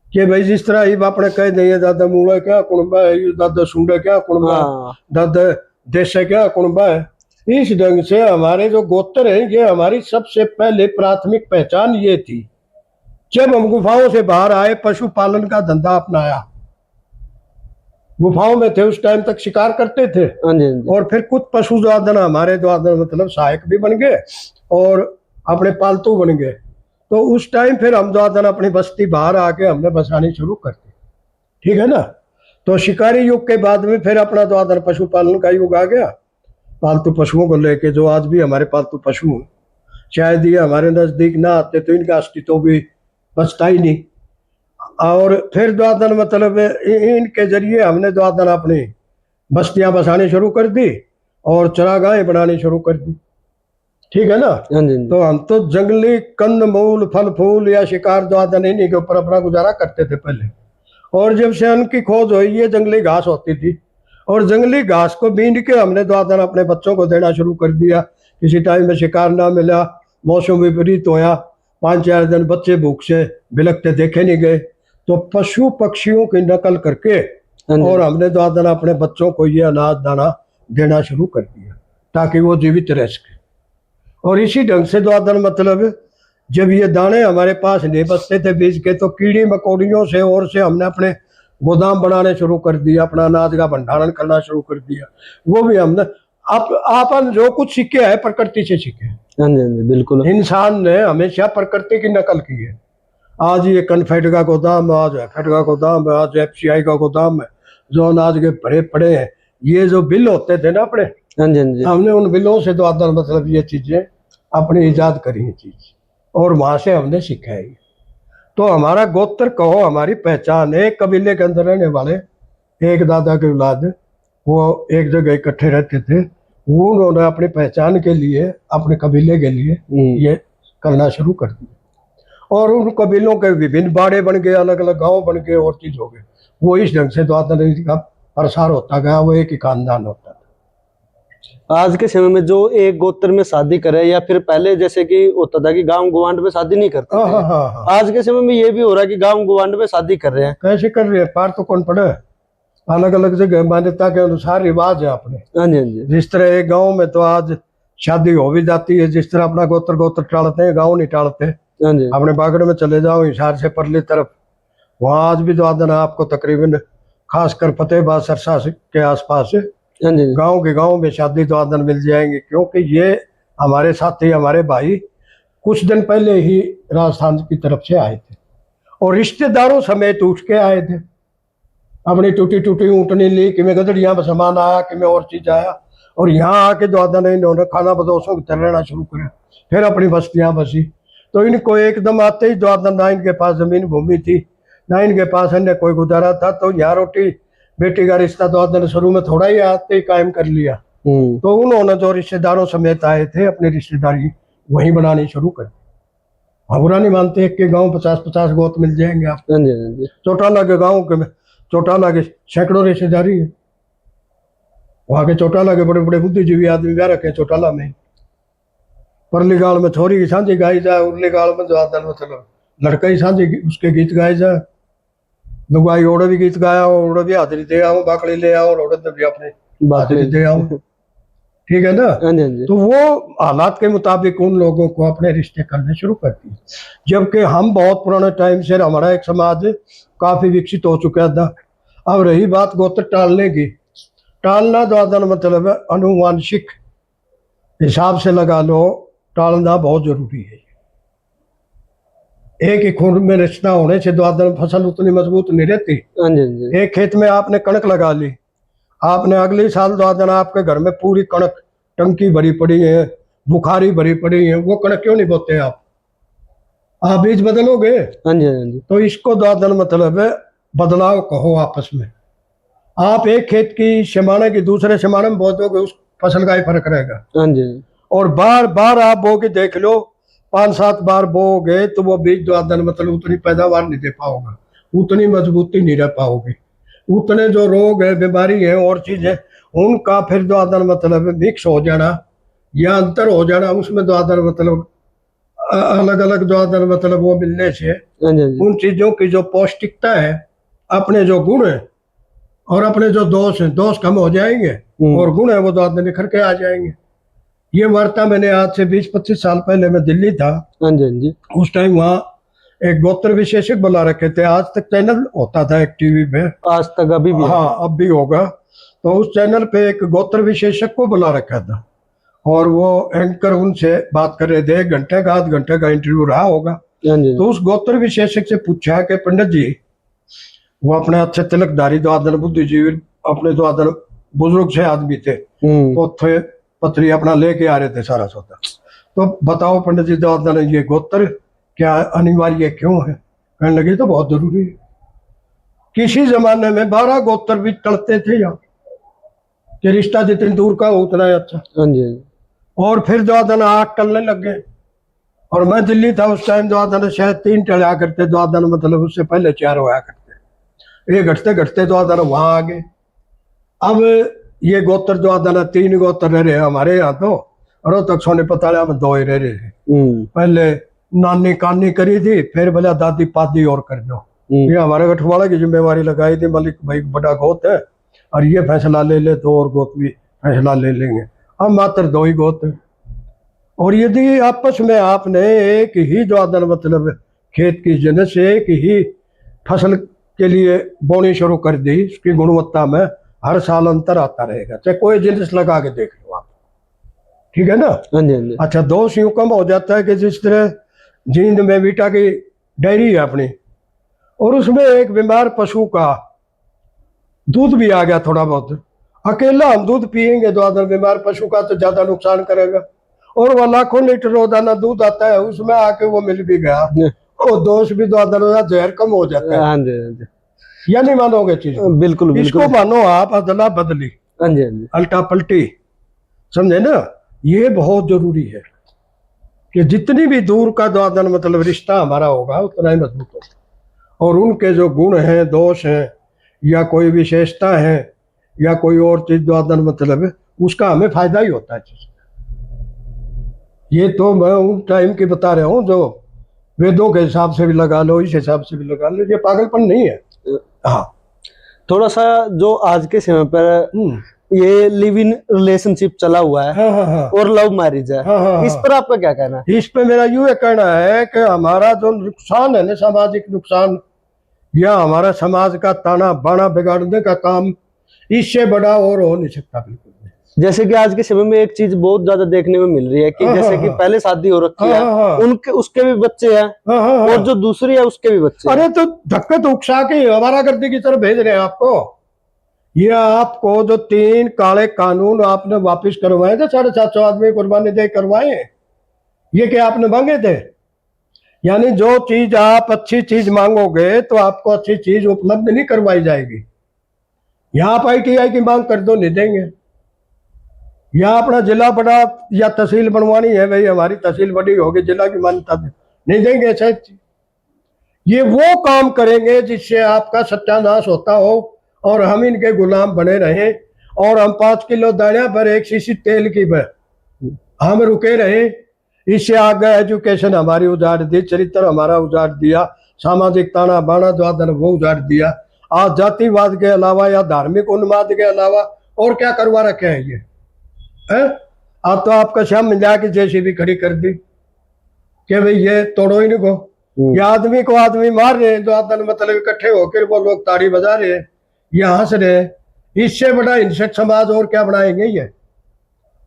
S1: कि भाई जिस तरह ही आपने कह दिए दादा मूड़ा क्या कुणबा है, ये दादा सुंडा क्या कुणबा है,
S2: हाँ
S1: दादा देश क्या कुणबा है, इस ढंग से हमारे जो गोत्र हैं, ये हमारी सबसे पहले प्राथमिक पहचान ये थी। जब हम गुफाओं से बाहर आए, पशुपालन का धंधा अपनाया, गुफाओं में थे उस टाइम तक शिकार करते थे,
S2: हाँ जी हाँ जी
S1: और फिर कुछ पशु द्वादन हमारे द्वादन मतलब सहायक भी बन गए और अपने पालतू बन गए। तो उस टाइम फिर हम द्वादन अपनी बस्ती बाहर आके हमने बसानी शुरू कर दी, ठीक है ना। तो शिकारी युग के बाद में फिर अपना द्वादन पशुपालन का युग आ गया, पालतू पशुओं को लेके, जो आज भी हमारे पालतू पशु हैं, शायद ये हमारे नजदीक ना आते तो इनका अस्तित्व भी बचता ही नहीं। और फिर द्वादन मतलब इनके जरिए हमने द्वादन अपनी बस्तियां बसानी शुरू कर दी और चरागाहें बनानी शुरू कर दी, ठीक है ना।
S2: हाँ जी हाँ जी
S1: तो हम तो जंगली कंद मूल फल फूल या शिकार द्वादन इन्हीं के ऊपर अपना गुजारा करते थे पहले। और जब से अन्न की खोज हुई, ये जंगली घास होती थी, और जंगली घास को बीन के हमने द्वादन अपने बच्चों को देना शुरू कर दिया। किसी टाइम में शिकार ना मिला, मौसम विपरीत होया, 5-4 दिन बच्चे भूख से बिलखते देखे नहीं गए, तो पशु पक्षियों की नकल करके
S2: हाँ जी
S1: और हमने द्वादन अपने बच्चों को ये अनाज दाना देना शुरू कर दिया ताकि वो जीवित रह सके। और इसी ढंग से द्वादन मतलब जब ये दाने हमारे पास नहीं बचते थे बीज के, तो कीड़ी मकोड़ियों से और से हमने अपने गोदाम बनाने शुरू कर दिया, अपना अनाज का भंडारण करना शुरू कर दिया। वो भी हमने आपन जो कुछ सीखे है प्रकृति से सीखे।
S2: हाँ जी हाँ जी बिल्कुल।
S1: इंसान ने हमेशा प्रकृति की नकल की है। आज ये कन्फेड का गोदाम है, आज एफेड का गोदाम है, आज एफसीआई का गोदाम है, जो अनाज के भरे पड़े हैं। ये जो बिल होते थे ना अपने,
S2: हाँ जी हाँ जी
S1: हमने उन बिलों से द्वादन मतलब ये चीजें अपनी ईजाद करी है चीज, और वहां से हमने सीखा है। तो हमारा गोत्र कहो, हमारी पहचान है। कबीले के अंदर रहने वाले एक दादा के औलाद, वो एक जगह इकट्ठे रहते थे। वो उन्होंने अपनी पहचान के लिए, अपने कबीले के लिए ये करना शुरू कर दिया। और उन कबीलों के विभिन्न बाड़े बन गए, अलग अलग गांव बन गए और चीज हो गए। वो इस ढंग से द्वादन रीति का प्रसार होता गया। वो एक ही खानदान होता था।
S2: आज के समय में जो एक गोत्र में शादी करे, या फिर पहले जैसे कि होता था कि गांव गवांड में शादी नहीं करते
S1: हाँ
S2: थे,
S1: हाँ हाँ हाँ।
S2: आज के समय में ये भी हो रहा है कि गांव गवांड में शादी कर रहे हैं।
S1: कैसे कर रहे हैं? पार तो कौन पड़े। अलग अलग जगह मान्यता के अनुसार रिवाज है अपने।
S2: हाँ जी, हाँ जी।
S1: जिस तरह एक गांव में तो आज शादी हो भी जाती है, जिस तरह अपना गोत्र गोत्र टालते हैं, गांव नहीं टालते।
S2: हाँ जी,
S1: अपने बागड़ में चले जाओ हिसार से परली तरफ, वहां आज भी द्वादन आपको तकरीबन खासकर फतेहबाद सरसा के आसपास
S2: हाँ जी,
S1: गांव के गांव में शादी द्वादन मिल जाएंगे। क्योंकि ये हमारे साथी, हमारे भाई कुछ दिन पहले ही राजस्थान की तरफ से आए थे और रिश्तेदारों समेत उठ के आए थे। अपनी टूटी टूटी ऊँटनी ली, कि मैं गदड़ियां में सामान आया, कि मैं और चीज आया, और यहाँ आके द्वादन इन्होंने खाना बदोशों की तरह रहना शुरू करा। फिर अपनी बस्तियां बसी। तो इनको एकदम आते ही द्वादन, ना इनके पास जमीन भूमि थी, ना इनके पास अन्य कोई गुजारा था। तो यहाँ रोटी बेटी का रिश्ता द्वादन शुरू में थोड़ा ही आते ही कायम कर लिया। तो उन्होंने जो रिश्तेदारों समेत आए थे, अपनी रिश्तेदारी वहीं बनानी शुरू कर दी। हम बुरा नहीं मानते, एक के गाँव 50-50 गोत मिल जाएंगे आप।
S2: हाँ जी, हाँ जी।
S1: चौटाला के गाँव के, चौटाला के सैकड़ों रिश्तेदारी है। वहां के चौटाला के बड़े बड़े बुद्धिजीवी आदमी ब्याह रखे चौटाला में। परली गाल में छोरी की सांझी गाई जाए, उरली गाल में द्वादन मतलब लड़का ही सांझी उसके गीत गाए जाए। लुगाई ओड़े भी गीत गाया, ओड़े भी हाजिरी दे आओ, बाकड़ी ले आओ, ओड़े तो भी अपने हाजिरी दे आओ। ठीक है ना?
S2: हाँ जी, हाँ जी।
S1: तो वो हालात के मुताबिक उन लोगों को अपने रिश्ते करने शुरू कर दिए। जबकि हम बहुत पुराने टाइम से, हमारा एक समाज काफी विकसित हो चुका था। अब रही बात गोत्र टालने की, टालना द्वादन मतलब अनुवांशिक हिसाब से लगा लो, टालना बहुत जरूरी है। एक ही खून में रिश्ता होने से द्वादन फसल उतनी मजबूत नहीं रहती।
S2: हाँ जी, हाँ जी।
S1: एक खेत में आपने कणक लगा ली, आपने अगले साल द्वादन आपके घर में पूरी कणक टंकी भरी पड़ी है, बुखारी भरी पड़ी है, वो कणक क्यों नहीं बोते आप बीज बदलोगे।
S2: हाँ जी, हाँ जी।
S1: तो इसको द्वादन मतलब है बदलाव कहो आपस में। आप एक खेत की शमाने की दूसरे शमाने में बो दोगे, उस फसल का ही फर्क रहेगा।
S2: हाँ जी।
S1: और बार बार आप बो के देख लो, 5-7 बार बोगे तो वो बीज द्वादन मतलब उतनी पैदावार नहीं दे पाओगे, उतनी मजबूती नहीं रह पाओगे, उतने जो रोग है, बीमारी है और चीज है, उनका फिर द्वादन मतलब मिक्स हो जाना या अंतर हो जाना, उसमें द्वादन मतलब अलग अलग द्वादन मतलब वो मिलने से
S2: हाँ जी, हाँ जी।
S1: उन चीजों की जो पौष्टिकता है, अपने जो गुण है और अपने जो दोष है, दोष कम हो जाएंगे और गुण है वो द्वादन निखर के आ जाएंगे। ये वार्ता मैंने आज से 20-25 साल पहले मैं दिल्ली था।
S2: हाँ जी, हाँ जी।
S1: उस टाइम वहाँ एक गोत्र विशेषज्ञ बुला रखे थे। आज तक चैनल होता था एक टीवी पे,
S2: आज तक अभी भी है।
S1: हाँ अब भी होगा। तो उस चैनल पे एक गोत्र विशेषज्ञ को बुला रखा था और वो एंकर उनसे बात कर रहे थे। 1 घंटे का, आध घंटे का इंटरव्यू रहा होगा।
S2: हाँ जी।
S1: तो उस गोत्र विशेषज्ञ से पूछा कि पंडित जी, वो अपने अच्छे तिलकधारी द्वादन बुद्धिजीवी, अपने द्वादन बुजुर्ग से आदमी थे, तो थे पत्री अपना लेके आ रहे थे सारा सौदा। तो बताओ पंडित जी, द्वादन ये गोत्र क्या अनिवार्य क्यों है? कहने लगे तो बहुत जरूरी है। किसी जमाने में 12 गोत्र भी टलते थे यहाँ, कि रिश्ता जितनी दूर का हो उतना ही अच्छा।
S2: हाँ जी।
S1: और फिर द्वादन 8 टलने लग गए। और मैं दिल्ली था उस टाइम, द्वादन शायद 3 टला करते, द्वादन मतलब उससे पहले 4 होया करते। ये घटते घटते द्वादन वहां आ गए। अब ये गोत्र द्वादन 3 गोत्र रह रहे हमारे यहाँ। तो रोहतक सोने पताड़ा में 2 ही रह रहे थे। पहले नानी कानी करी थी, फिर बोला दादी पादी और कर दो। ये हमारे गठवाड़ा की जिम्मेवारी लगाई थी, मलिक भाई बड़ा गोत है और ये फैसला ले ले तो और गोत भी फैसला ले लेंगे। अब मात्र 2 ही गोत है। और यदि आपस में आपने एक ही द्वादन मतलब खेत की जन से एक ही फसल के लिए बोनी शुरू कर दी, उसकी गुणवत्ता में हर साल अंतर आता रहेगा, चाहे कोई जिनिस लगा के देख लो आप। ठीक है ना?
S2: हाँ जी, हाँ जी।
S1: अच्छा, दोष यूं कम हो जाता है कि जिस तरह जींद में बीटा की डेयरी है अपनी, और उसमें एक बीमार पशु का दूध भी आ गया थोड़ा बहुत, अकेला हम दूध पिएंगे द्वादन बीमार पशु का तो ज्यादा नुकसान करेगा। और वह लाखों लीटर रोजाना दूध आता है, उसमें आके वो मिल भी गया और दोष भी द्वादन हो जाता, जहर कम हो जाता है।
S2: हाँ जी, हाँ जी,
S1: या नहीं मानोगे चीज को?
S2: बिल्कुल
S1: इसको
S2: बिल्कुल।
S1: मानो आप अदला बदली,
S2: हाँ जी, हाँ जी,
S1: अल्टा पलटी, समझे ना? ये बहुत जरूरी है कि जितनी भी दूर का द्वादन मतलब रिश्ता हमारा होगा उतना ही मजबूत होगा। और उनके जो गुण हैं, दोष हैं, या कोई विशेषता है, या कोई और चीज द्वादन मतलब उसका हमें फायदा ही होता है चीज। ये तो मैं उन टाइम की बता रहा हूँ जो वेदों के हिसाब से भी लगा लो, इस हिसाब से भी लगा लो, ये पागलपन नहीं है। हाँ।
S2: थोड़ा सा जो आज के समय पर ये लिव इन रिलेशनशिप चला हुआ है,
S1: हाँ हाँ हाँ,
S2: और लव मैरिज है,
S1: हाँ हाँ
S2: इस
S1: हाँ।
S2: पर आपका क्या कहना है?
S1: इस पे मेरा यूं कहना है कि हमारा जो नुकसान है ना, सामाजिक नुकसान, या हमारा समाज का ताना बाना बिगाड़ने का काम, इससे बड़ा और हो नहीं सकता बिल्कुल भी।
S2: जैसे कि आज के समय में एक चीज बहुत ज्यादा देखने में मिल रही है कि
S1: हाँ,
S2: जैसे
S1: हाँ,
S2: कि
S1: हाँ।
S2: पहले शादी हो रखी है,
S1: हाँ, हाँ, हाँ।
S2: उनके उसके भी बच्चे हैं,
S1: हाँ हाँ हाँ।
S2: और जो दूसरी है उसके भी बच्चे हैं।
S1: अरे तो धक्के तो उकसा के आवारागर्दी की तरफ भेज रहे हैं आपको। ये आपको जो 3 काले कानून आपने वापस करवाए थे, 750 आदमी कुर्बानी दे करवाए, ये क्या आपने मांगे थे? यानी जो चीज आप अच्छी चीज मांगोगे तो आपको अच्छी चीज उपलब्ध नहीं करवाई जाएगी। यहाँ आप ITI की मांग कर दो, नहीं देंगे। या अपना जिला बड़ा या तहसील बनवानी है, भाई हमारी तहसील बड़ी होगी, जिला की मान्यता नहीं देंगे। ऐसा ये वो काम करेंगे जिससे आपका सत्यानाश होता हो और हम इनके गुलाम बने रहे, और हम 5 किलो दाना पर 1 शीशी तेल की हम रुके रहे। इससे आगे एजुकेशन हमारी उजाड़ दी, चरित्र हमारा उजाड़ दिया, सामाजिक ताना बाना द्वादन वो उजाड़ दिया। आज जातिवाद के अलावा या धार्मिक उन्माद के अलावा और क्या करवा रखे हैं ये है? अब तो आपका श्याम मिला की JCB खड़ी कर दी कि भाई ये तोड़ो ही नहीं को। ये आदमी को आदमी मार रहे हैं, द्वादन मतलब इकट्ठे होकर वो लोग ताड़ी बजा रहे हैं, ये हंस रहे हैं। इससे बड़ा हिंसक समाज और क्या बनाएंगे ये?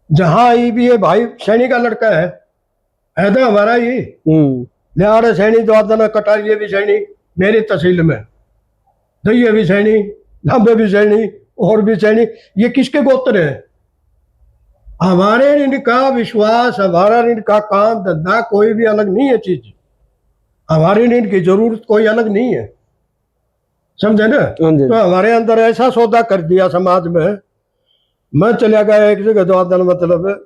S1: जहां ये भाई सैनी का लड़का है तो हमारा ही लिहाड़ सैनी द्वादन कटारिये भी सैनी मेरी तहसील में, दहिये भी सैनी, लांबे भी सैनी, और भी सैनी। ये किसके गोत्र है? हमारे इनका विश्वास, हमारा इनका काम धंधा कोई भी अलग नहीं है चीज, हमारी इनकी जरूरत कोई अलग नहीं है, समझे ना? तो हमारे अंदर ऐसा सौदा कर दिया समाज में। मैं चला गया एक जगह द्वादन मतलब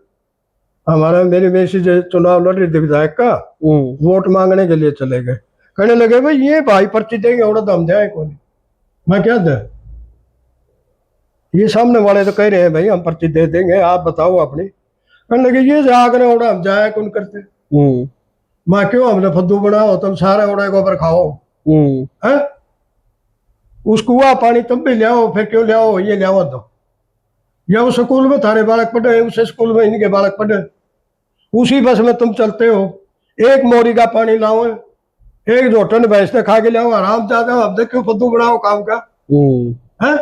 S1: हमारा मेरी मैसेज चुनाव लड़ रही थी विधायक का, वोट मांगने के लिए चले गए। कहने लगे भाई ये भाई पर्ची देंगे और दम जाए कौन? मैं क्या दे, ये सामने वाले तो कह रहे हैं भाई हम पर्ची दे देंगे, आप बताओ अपनी। कहने लगे ये जाकर ओड़ा हम जाए कौन करते। मैं क्यों हमने फद्दू बनाओ, तुम सारे ओड़े गोबर खाओ है? उस कुआ पानी तुम भी ले आओ, फिर क्यों ले आओ, ये ले आओ दो। या उस स्कूल में थारे बालक पढ़े, उस स्कूल में इनके बालक पढ़े, उसी बस में तुम चलते हो। एक मोरी का पानी लाओ, एक जोटन भैंस ने खा के लाओ, आराम चाहते हो, अब क्यों फद्दू बनाओ काम का है?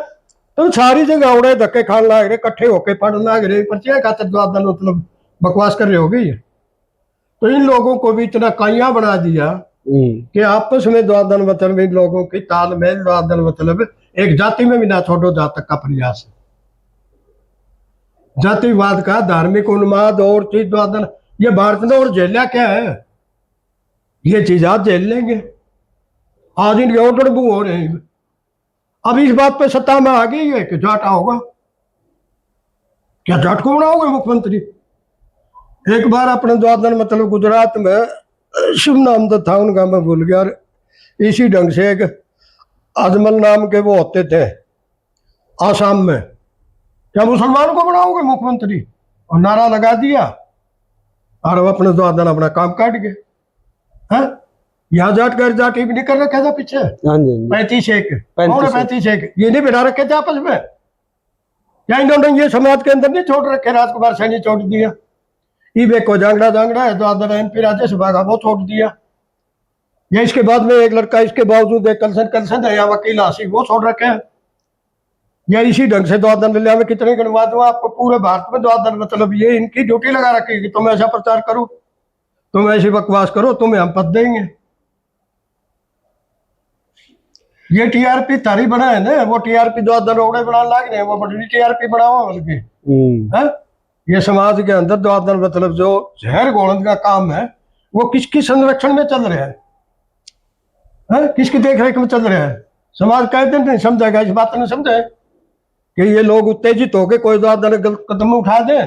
S1: तो सारी जगह उड़े धक्के खान लाग रहे, इकट्ठे होके पढ़ लाग रहे, पर्चियां खाते द्वादन मतलब बकवास कर रहे हो गई। तो इन लोगों को भी इतना काइया बना दिया कि आपस में द्वादन मतलब इन लोगों की तालमेल, द्वादन मतलब एक जाति में भी ना छोड़ो जात तक का प्रयास है। जातिवाद का धार्मिक उन्माद और चीज द्वादन, ये भारत ने और झेला क्या है? ये चीज आज झेल लेंगे। आज इनके और डड़बू हो रहे हैं। अब इस बात पे सत्ता में आ गई है कि जाटा होगा, क्या जाट को बनाओगे मुख्यमंत्री? एक बार अपने द्वादन मतलब गुजरात में, शुभ नाम तो था उनका मैं भूल गया, इसी ढंग से एक अजमल नाम के वो होते थे आसाम में, क्या मुसलमान को बनाओगे मुख्यमंत्री? और नारा लगा दिया और वो अपने द्वादन अपना काम काट गए। यहाँ जाट कर जाट भी नहीं कर रखे था पीछे 35-1 ये नहीं बिठा रखे थे आपस में, या इन्होंने ये समाज के अंदर नहीं छोड़ रखे, राजकुमार सैनी छोड़ दिया, ईबे को जांगड़ा जांगड़ा है द्वादन MP राज्यसभा का वो छोड़ दिया, या इसके बाद में एक लड़का इसके बावजूद एक कलसन है या वकील आशी वो छोड़ रखे हैं। या इसी ढंग से द्वादन लिया में कितने गणवा दो आपको, पूरे भारत में द्वादन मतलब ये इनकी ड्यूटी लगा रखी कि तुम ऐसा प्रचार करो, तुम ऐसी बकवास करो, तुम्हें हम पद देंगे। ये TRP तारी बना है ना, वो TRP द्वादन ओड़े बना लाग रहे हैं, वो बड़ी TRP बनाओ बल्कि है। ये समाज के अंदर द्वादन मतलब जो जहर घोलने का काम है वो किसकी संरक्षण में चल रहा है? है? किसकी देख रेख में चल रहे हैं? समाज कई दिन नहीं समझेगा, इस बात नहीं समझे कि ये लोग उत्तेजित होकर कोई ज्यादा गलत कदम उठा दे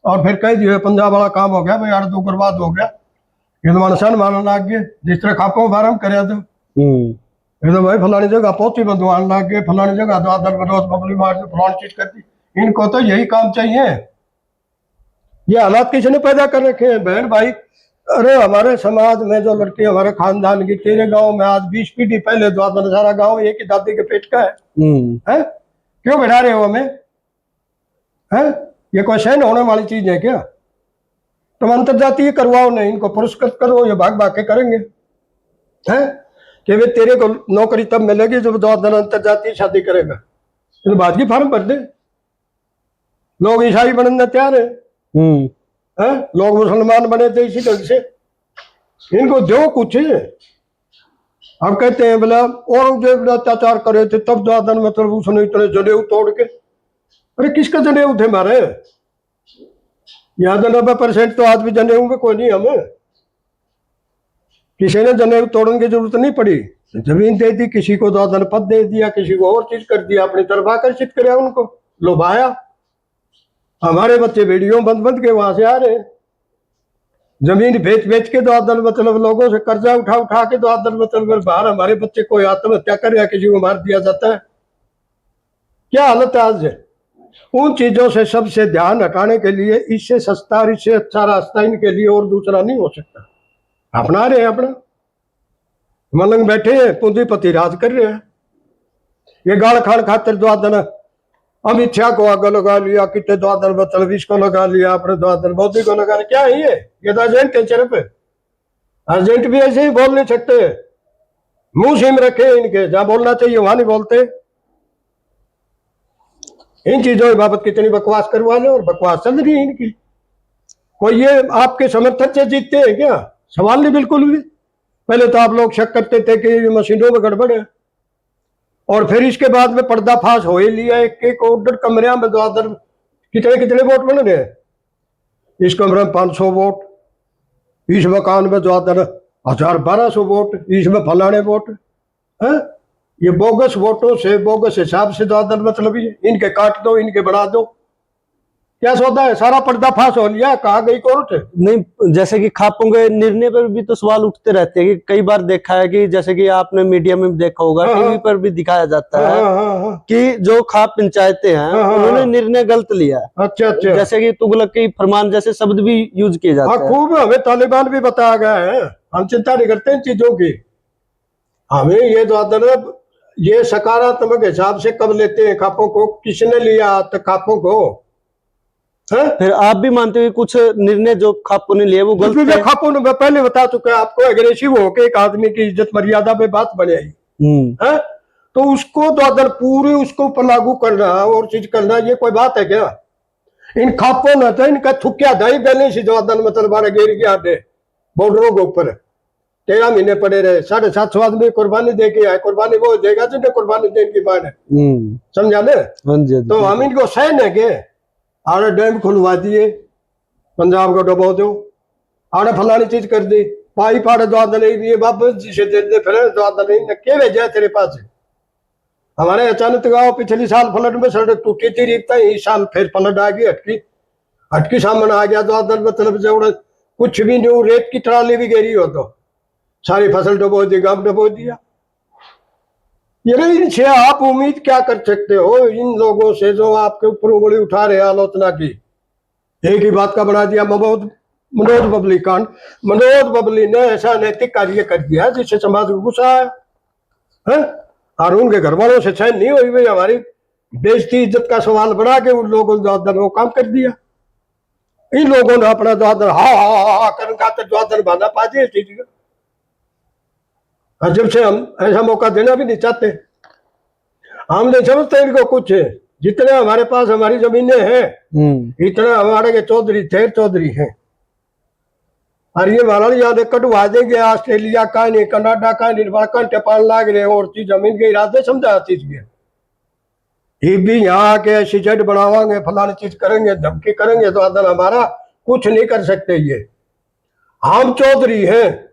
S1: और फिर कह दिए पंजाब वाला काम हो गया भाई, यार तो बर्बाद हो गया, ये तो मनसान मारने लग गए। जिस तरह खापों फार्म करे तो ये तो भाई फलानी जगह पोती बंधवाने लग गए, फलानी जगह तो आदर बदोस बबली मार दो, फलानी चीज करती। इनको तो यही काम चाहिए। ये हालात किसी ने पैदा कर रखे हैं बहन भाई। अरे हमारे समाज में जो लड़की हमारे खानदान की, तेरे गांव में आज 20 पीढ़ी पहले तो आधा सारा गांव एक ही दादी के पेट का है? क्यों बैठा रहे हो हमें? है ये कोई सहन होने वाली चीज है क्या? तुम अंतर्जातीय करवाओ नहीं, इनको पुरस्कृत करो, ये भाग भाग के करेंगे। है कि वे तेरे को नौकरी तब मिलेगी जब दो दिन अंतर्जातीय शादी करेगा। तो बात की फार्म भर दे। लोग ईसाई बनने तैयार है? लोग मुसलमान बने थे इसी ढंग से। इनको दो कुछ। अब कहते हैं बोला और जो अत्याचार करे थे तब दादन मतलब उसने इतने जनेऊ तोड़ के। अरे किसका जनेऊ थे हमारे? यहाँ तो 90% तो आज भी जनेऊ में कोई नहीं। हमें किसी ने जनेऊ तोड़ने की जरूरत नहीं पड़ी। जमीन दे दी, किसी को दादन पद दे दिया, किसी को और चीज कर दिया, अपनी तरफ आकर्षित कर उनको लुभाया। हमारे बच्चे वीडियो बंद बंद के वहां से आ रहे हैं। जमीन बेच बेच के दादन मतलब लोगों से कर्जा उठा उठा के दादन मतलब बाहर हमारे बच्चे कोई आत्महत्या कर या किसी को मार दिया जाता है। क्या हालत है आज? उन चीजों से सबसे ध्यान हटाने के लिए इससे सस्ता और इससे अच्छा रास्ता इनके लिए और दूसरा नहीं हो सकता। अपना रहे हैं अपना, मलंग बैठे हैं, पूंजीपति राज कर रहे हैं। ये गाड़ खान खातिर द्वादन अमित शाह को आगे लगा लिया, कितने द्वादन मतलब इसको लगा लिया, अपने द्वादन मोदी को लगा लिया। क्या है ये तो एजेंट है सिर्फ। एजेंट भी ऐसे ही बोल नहीं सकते, मुंह सीम रखे इनके, जहां बोलना चाहिए वहां नहीं बोलते। इन चीजों की बाबत कितनी बकवास करवा ले, और बकवास चल रही है इनकी। कोई ये आपके समर्थन से जीतते हैं क्या? सवाल नहीं बिल्कुल भी। पहले तो आप लोग शक करते थे कि मशीनों में गड़बड़ है, और फिर इसके बाद में पर्दाफाश हो ही लिया। एक एक ऑर्डर कमरे में द्वादर कितने कितने वोट बन रहे हैं। इस कमरे में 500 वोट, इस मकान में द्वादर 1200 वोट, इसमें फलाने वोट है। ये बोगस वोटों से, बोगस हिसाब से द्वादर मतलब इनके काट दो, इनके बढ़ा दो। क्या सौदा है? सारा पर्दाफाश हो लिया। कहाँ गई कोर्ट?
S2: नहीं, जैसे कि खापों के निर्णय पर भी तो सवाल उठते रहते हैं कि कई बार देखा है कि जैसे कि आपने मीडिया में भी देखा होगा, टीवी पर भी दिखाया जाता है कि जो खाप पंचायतें हैं उन्होंने निर्णय गलत लिया।
S1: अच्छा अच्छा।
S2: जैसे कि तुगलक की फरमान जैसे शब्द भी यूज किए जाते हैं।
S1: खूब हमें तालिबान भी बताया गया है। हम चिंता नहीं करते इन चीजों की। हमें ये द्वादर ये सकारात्मक हिसाब से कब लेते हैं खापों को, किसने लिया तो खापों को है?
S2: फिर आप भी मानते हो कुछ निर्णय जो खापों ने लिए वो गलत है?
S1: खापों ने, मैं पहले बता चुका है आपको, एग्रेसिव होके एक आदमी की इज्जत मर्यादा पे बात बने है, तो उसको द्वादर पूरी उसको ऊपर लागू करना और चीज करना, ये कोई बात है क्या? इन खापों ने तो इनका थुक्या दाई बैलेंस द्वादर मतलब बारह गेर के आटे बॉर्डरों के ऊपर 13 महीने पड़े रहे। 750 आदमी कुर्बानी दे के आए। कुर्बानी वो देगा जिन्हें कुर्बानी देने की बात है, समझा ले? तो हम इनको सहन है के आड़े डैम खुलवा दिए, पंजाब को डबो दो, आड़े फलानी चीज कर दी, पाई पाड़े द्वादन नहीं वापस जिसे दे फिर द्वादन नहीं के भेजा तेरे पास। हमारे अचानक गाँव पिछली साल फ्लड में सड़क टूटी थी, रिपता इस साल फिर फ्लड आ गई, हटकी सामने आ गया द्वादन मतलब जो कुछ भी नहीं, रेत की ट्राली भी गिरी हो तो सारी फसल डबो दी, गांव डबो दिया। ये इनसे आप उम्मीद क्या कर सकते हो? इन लोगों से जो आपके ऊपर उंगली उठा रहे आलोचना की, एक ही बात का बना दिया मनोज बबली कांड। मनोज बबली ने ऐसा नैतिक कार्य कर दिया जिससे समाज को गुस्सा है, और उनके घर वालों से सहन नहीं हुई। हमारी बेइज्जती इज्जत का सवाल बना के उन लोगों ने वो काम कर दिया। इन लोगों ने अपना द्वादर हा कर खातर द्वादर बांधा पा दिया चीज का। जब से हम ऐसा मौका देना भी नहीं चाहते, हम नहीं समझते इनको कुछ। जितने हमारे पास हमारी जमीनें हैं इतने हमारे के चौधरी थे, चौधरी हैं। और ये महाराज याद कटवा देंगे ऑस्ट्रेलिया का नहीं, कनाडा का नहीं, घंटे पान लाग रहे और चीज जमीन के इरादे समझा चीज के। ये भी यहाँ के ऐसी जेड बनावांगे, फलानी चीज करेंगे, धमकी करेंगे तो आदर हमारा कुछ नहीं कर सकते। ये हम चौधरी हैं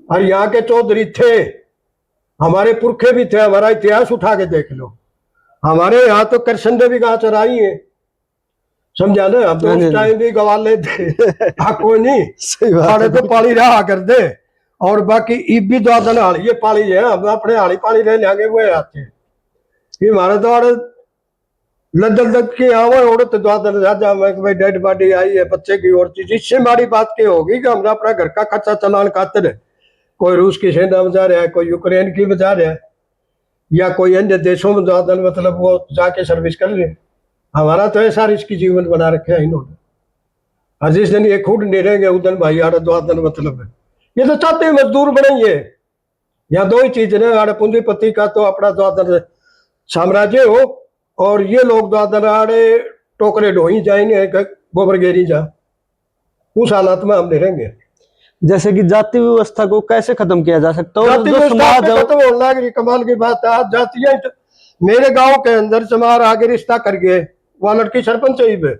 S1: और यहाँ के चौधरी थे, हमारे पुरखे भी थे, हमारा इतिहास उठा के देख लो। हमारे यहाँ तो कृष्ण भी कहाँ चराई है, समझा ना। अब
S2: हाँ जी,
S1: उस टाइम भी गवा लेते कोई नहीं,
S2: सही बात
S1: साढ़े
S2: है।
S1: तो पाली रहा कर दे। और बाकी ईब भी द्वादन हाली ये पाली है, हम अपने हाली पाली रहने आगे हुए आते हैं। ये हमारे द्वारा लदल दल के आवा औरत द्वादन राजा में भाई डेड बॉडी आई है बच्चे की और चीज। इससे हमारी बात क्या होगी कि हमरा अपना घर का खर्चा चलाने खातिर कोई रूस की सेना में जा रहा है, कोई यूक्रेन की में जा रहा है, या कोई अन्य देशों में द्वादन मतलब वो जाके सर्विस कर ले। हमारा तो ऐसा रिस्की जीवन बना रखे है इन्होंने। और जिस दिन ये खुद नहीं रहेंगे उस दिन भाई आड़े द्वादन मतलब है। ये तो चाहते हैं मजदूर बनेंगे। यहाँ दो ही चीज है, आड़े पूंजीपति का तो अपना द्वादन साम्राज्य हो, और ये लोग द्वादन आड़े टोकरे ढोई जाएंगे गोबर गेरी जा, उस हालात में हम नहीं रहेंगे।
S2: जैसे कि जाति व्यवस्था को कैसे खत्म किया जा सकता है, और
S1: जाति
S2: जो
S1: व्यवस्था
S2: समाज है
S1: खत्म होने लग रही, कमाल की बात है। आज जातियां मेरे गांव के अंदर चमार आगे रिश्ता कर गए, वहां लड़की सरपंच ही है।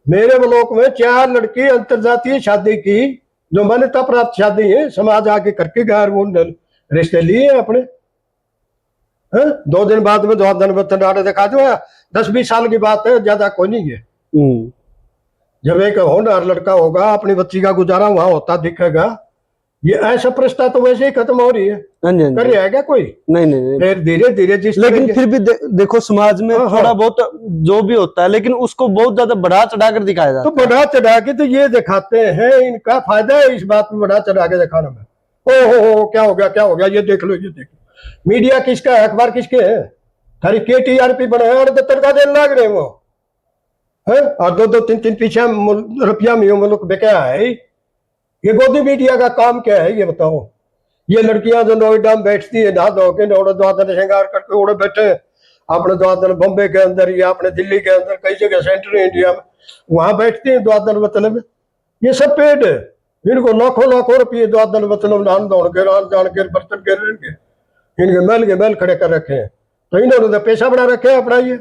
S1: मेरे ब्लॉक में 4 लड़की अंतरजातीय शादी की, जो मान्यता प्राप्त शादी है, समाज आके करके गैर मूल रिश्ते लिए अपने। है 2 दिन बाद में 2 दिन में दिखा दो, 10-20 साल की बात है, ज्यादा कोई नहीं है। जब एक होनहार लड़का होगा, अपनी बच्ची का गुजारा वहां होता दिखेगा। ये ऐसा प्रस्ताव तो वैसे ही खत्म हो रही है,
S2: हाँ जी, हाँ
S1: कर
S2: जी।
S1: रहा है क्या कोई?
S2: नहीं नहीं नहीं।
S1: फिर धीरे धीरे जिस
S2: लेकिन
S1: तरह
S2: फिर भी देखो समाज में
S1: हाँ, हाँ।
S2: थोड़ा बहुत जो भी होता है, लेकिन उसको बहुत ज्यादा बढ़ा चढ़ा कर दिखाया
S1: तो
S2: जाता है।
S1: बढ़ा चढ़ा के तो ये दिखाते हैं, इनका फायदा है इस बात में बढ़ा चढ़ा के दिखाने में। ओ हो क्या हो गया, क्या हो गया, ये देख लो, ये देख लो। मीडिया किसका है, अखबार किसके है? खाली के टीआरपी बने हैं और तड़का देने लग रहे हैं वो है। और 2-2 3-3 पीछे रुपया में मुल्क बेचा है। ये गोदी मीडिया का काम क्या है ये बताओ? ये लड़कियां जो नोएडा में बैठती है, नहा धो के नोड़े द्वादन श्रृंगार करके उड़े बैठे अपने द्वादन बॉम्बे के अंदर या अपने दिल्ली के अंदर, कई जगह सेंट्रल इंडिया में वहां बैठती है द्वादन मतलब। ये सब पेड है, इनको लाखों लाखों रुपये द्वादन मतलब नान दौड़ के रान जान के बर्तन के इनके महल के महल खड़े कर रखे हैं। तो इन्होंने तो पैसा बना रखे है अपना ये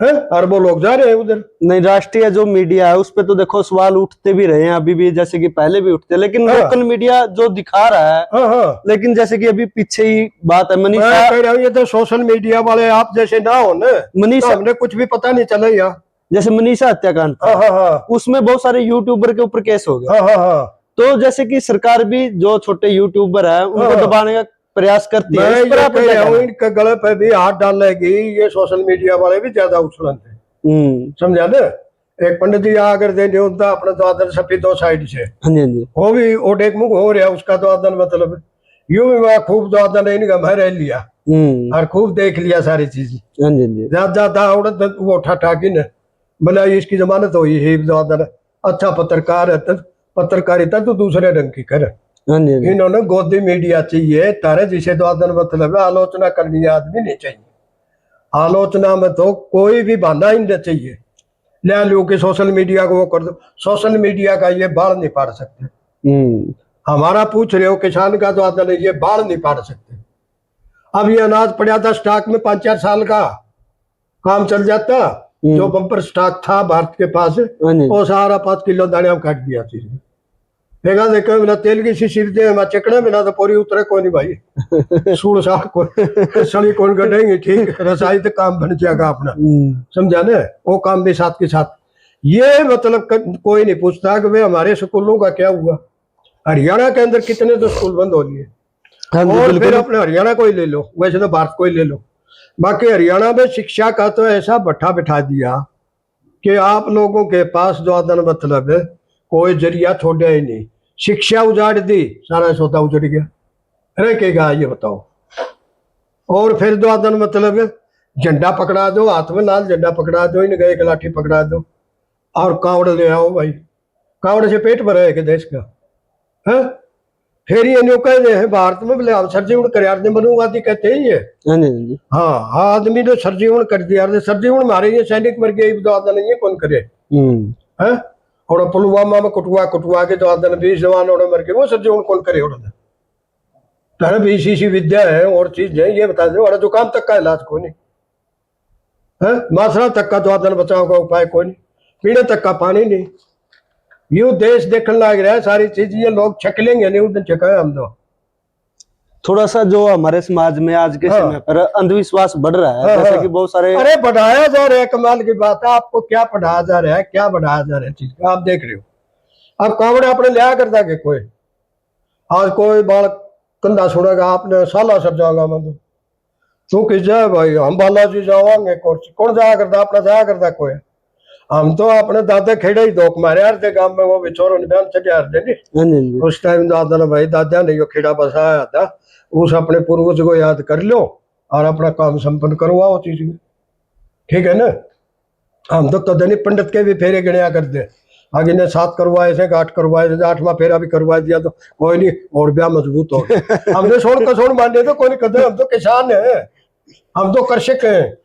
S1: है, अरबों लोग जा रहे हैं उधर।
S2: नहीं, राष्ट्रीय जो मीडिया है उस पे तो देखो सवाल उठते भी रहे हैं अभी भी, जैसे कि पहले भी उठते, लेकिन
S1: हाँ।
S2: लोकल मीडिया जो दिखा रहा है।
S1: हाँ हाँ,
S2: लेकिन जैसे कि अभी पीछे ही बात है,
S1: मैं
S2: मनीषा
S1: कह रहा हूँ ये तो सोशल मीडिया वाले आप जैसे ना हो ना, तो
S2: मनीषा
S1: हमने कुछ भी पता नहीं चला यार।
S2: जैसे मनीषा हत्याकांड था,
S1: हाँ हाँ हाँ
S2: उसमें बहुत सारे यूट्यूबर के ऊपर केस हो गए।
S1: हाँ हाँ हाँ।
S2: तो जैसे कि सरकार भी जो छोटे यूट्यूबर है उनको
S1: हाँ।
S2: दबाने का प्रयास करती है।
S1: मैं
S2: इस पर
S1: ये
S2: आप
S1: कह
S2: क्या
S1: रहा हूँ
S2: कहना है?
S1: इनके गले पे भी हाथ डालनेगी, ये सोशल मीडिया वाले भी ज्यादा उछलन थे, समझा ना। एक पंडित जी आकर देने उनका अपने द्वादन सफी 2 साइड से,
S2: हाँ जी, हाँ जी।
S1: वो भी ओडेक मुख हो रहा उसका द्वादन मतलब। यूं भी मैं खूब द्वादन इनका मैं रह लिया और खूब देख लिया सारी चीज।
S2: हाँ जी, हाँ जी।
S1: ज्यादा औरत वो उठा ठाकी ने बोला इसकी जमानत हुई है द्वादन, अच्छा पत्रकार है, पत्रकारिता तो दूसरे ढंग की करे।
S2: हाँ जी, हाँ जी।
S1: इन्होंने गोदी मीडिया चाहिए तारे, जिसे द्वादन मतलब है आलोचना करनी आदमी नहीं चाहिए। आलोचना में तो कोई भी बहाना ही नहीं चाहिए, ले लो कि सोशल मीडिया को वो कर दो। सोशल मीडिया का ये बाढ़ नहीं पार सकते। हमारा पूछ रहे हो किसान का द्वादन ये बाढ़ नहीं पार सकते। अब ये अनाज पड़ा था स्टॉक में 5-4 साल का, काम चल जाता। जो बम्पर स्टॉक था भारत के पास
S2: हाँ जी।
S1: वो सारा 5 किलो दाने हम काट दिया चीज। देखा देखो मिला तेल की शीशी दे मैं चकड़ा मिला तो पूरी उतरे कोई नहीं भाई। सूड़ साड़ को सड़ी कौन कटेंगे, ठीक रसाई तो काम बन जाएगा अपना, समझा ना। वो काम भी साथ के साथ ये मतलब कोई नहीं पूछता कि भाई हमारे स्कूलों का क्या हुआ। हरियाणा के अंदर कितने तो स्कूल बंद हो लिए,
S2: हाँ जी,
S1: और
S2: बिल्कुल।
S1: फिर अपने हरियाणा को ही ले लो, वैसे तो भारत को ही ले लो। बाकी हरियाणा में शिक्षा का तो ऐसा भट्ठा बिठा दिया कि आप लोगों के पास द्वादन मतलब कोई जरिया छोड़ा ही नहीं। शिक्षा उजाड़ दी, सारा सौदा उजड़ गया, रहेगा ये बताओ। और फिर द्वादन मतलब झंडा पकड़ा दो, हाथ में लाल झंडा पकड़ा दो, इन गए लाठी पकड़ा दो और कावड़ ले आओ भाई। कावड़ से पेट भरा है कि देश का है। फिर ये न्यू कहते हैं भारत में बोले आप सरजीवन कर मनुवादी कहते हैं ये।
S2: हाँ जी, हाँ जी।
S1: हाँ आदमी ने सरजीवन कर दिया, सरजीवन मारे ये सैनिक मर गए, द्वादन ये कौन करे है। और पुलवामा में कुटवा के द्वादन 20 जवान और मर गए, वो सरजीवन कौन करे? और भी इसी विद्या है और चीज है, ये बता दो। और जुकाम तक का इलाज कोई नहीं है, मासरा तक का द्वादन बचाव का उपाय कोई नहीं, पीने तक का पानी नहीं। यूं देश देखने लग रहा है सारी चीज, ये लोग छक लेंगे नहीं, उस दिन छका है हम तो।
S2: थोड़ा सा जो हमारे समाज में आज के
S1: हाँ।
S2: समय पर अंधविश्वास बढ़ रहा है,
S1: हाँ,
S2: जैसे
S1: हाँ।
S2: कि बहुत सारे
S1: अरे बढ़ाया जा रहा है, कमाल की बात है। आपको क्या पढ़ाया जा रहा है, क्या बढ़ाया जा रहा है चीज का, आप देख रहे हो। अब कावड़े अपने लिया करता के कोई, आज कोई बालक कंधा छोड़ेगा आपने साला सर जाऊंगा मैं तू किस जाए भाई, हम बालाजी जावांगे कौन जाया करता, अपना जाया करता कोई। हम तो अपने दादा खेड़े ही धोख मारे यार थे गांव में, वो बिछोर बयान चढ़े यार थे
S2: हाँ जी, हाँ जी।
S1: उस टाइम दादा ने भाई, दादा ने यो खेड़ा बसाया था, उस अपने पूर्वज को याद कर लो और अपना काम संपन्न करवाओ चीज में, ठीक है ना। हम तो कदे नहीं पंडित के भी फेरे गिनया करते, आगे ने 7 करवाए थे, 8 करवाए थे, 8वां फेरा भी करवा दिया तो कोई नहीं, और ब्याह मजबूत हो गया। हमने सोन कसोड़ माने तो कोई नहीं कदे, हम तो किसान है, हम तो कृषक हैं।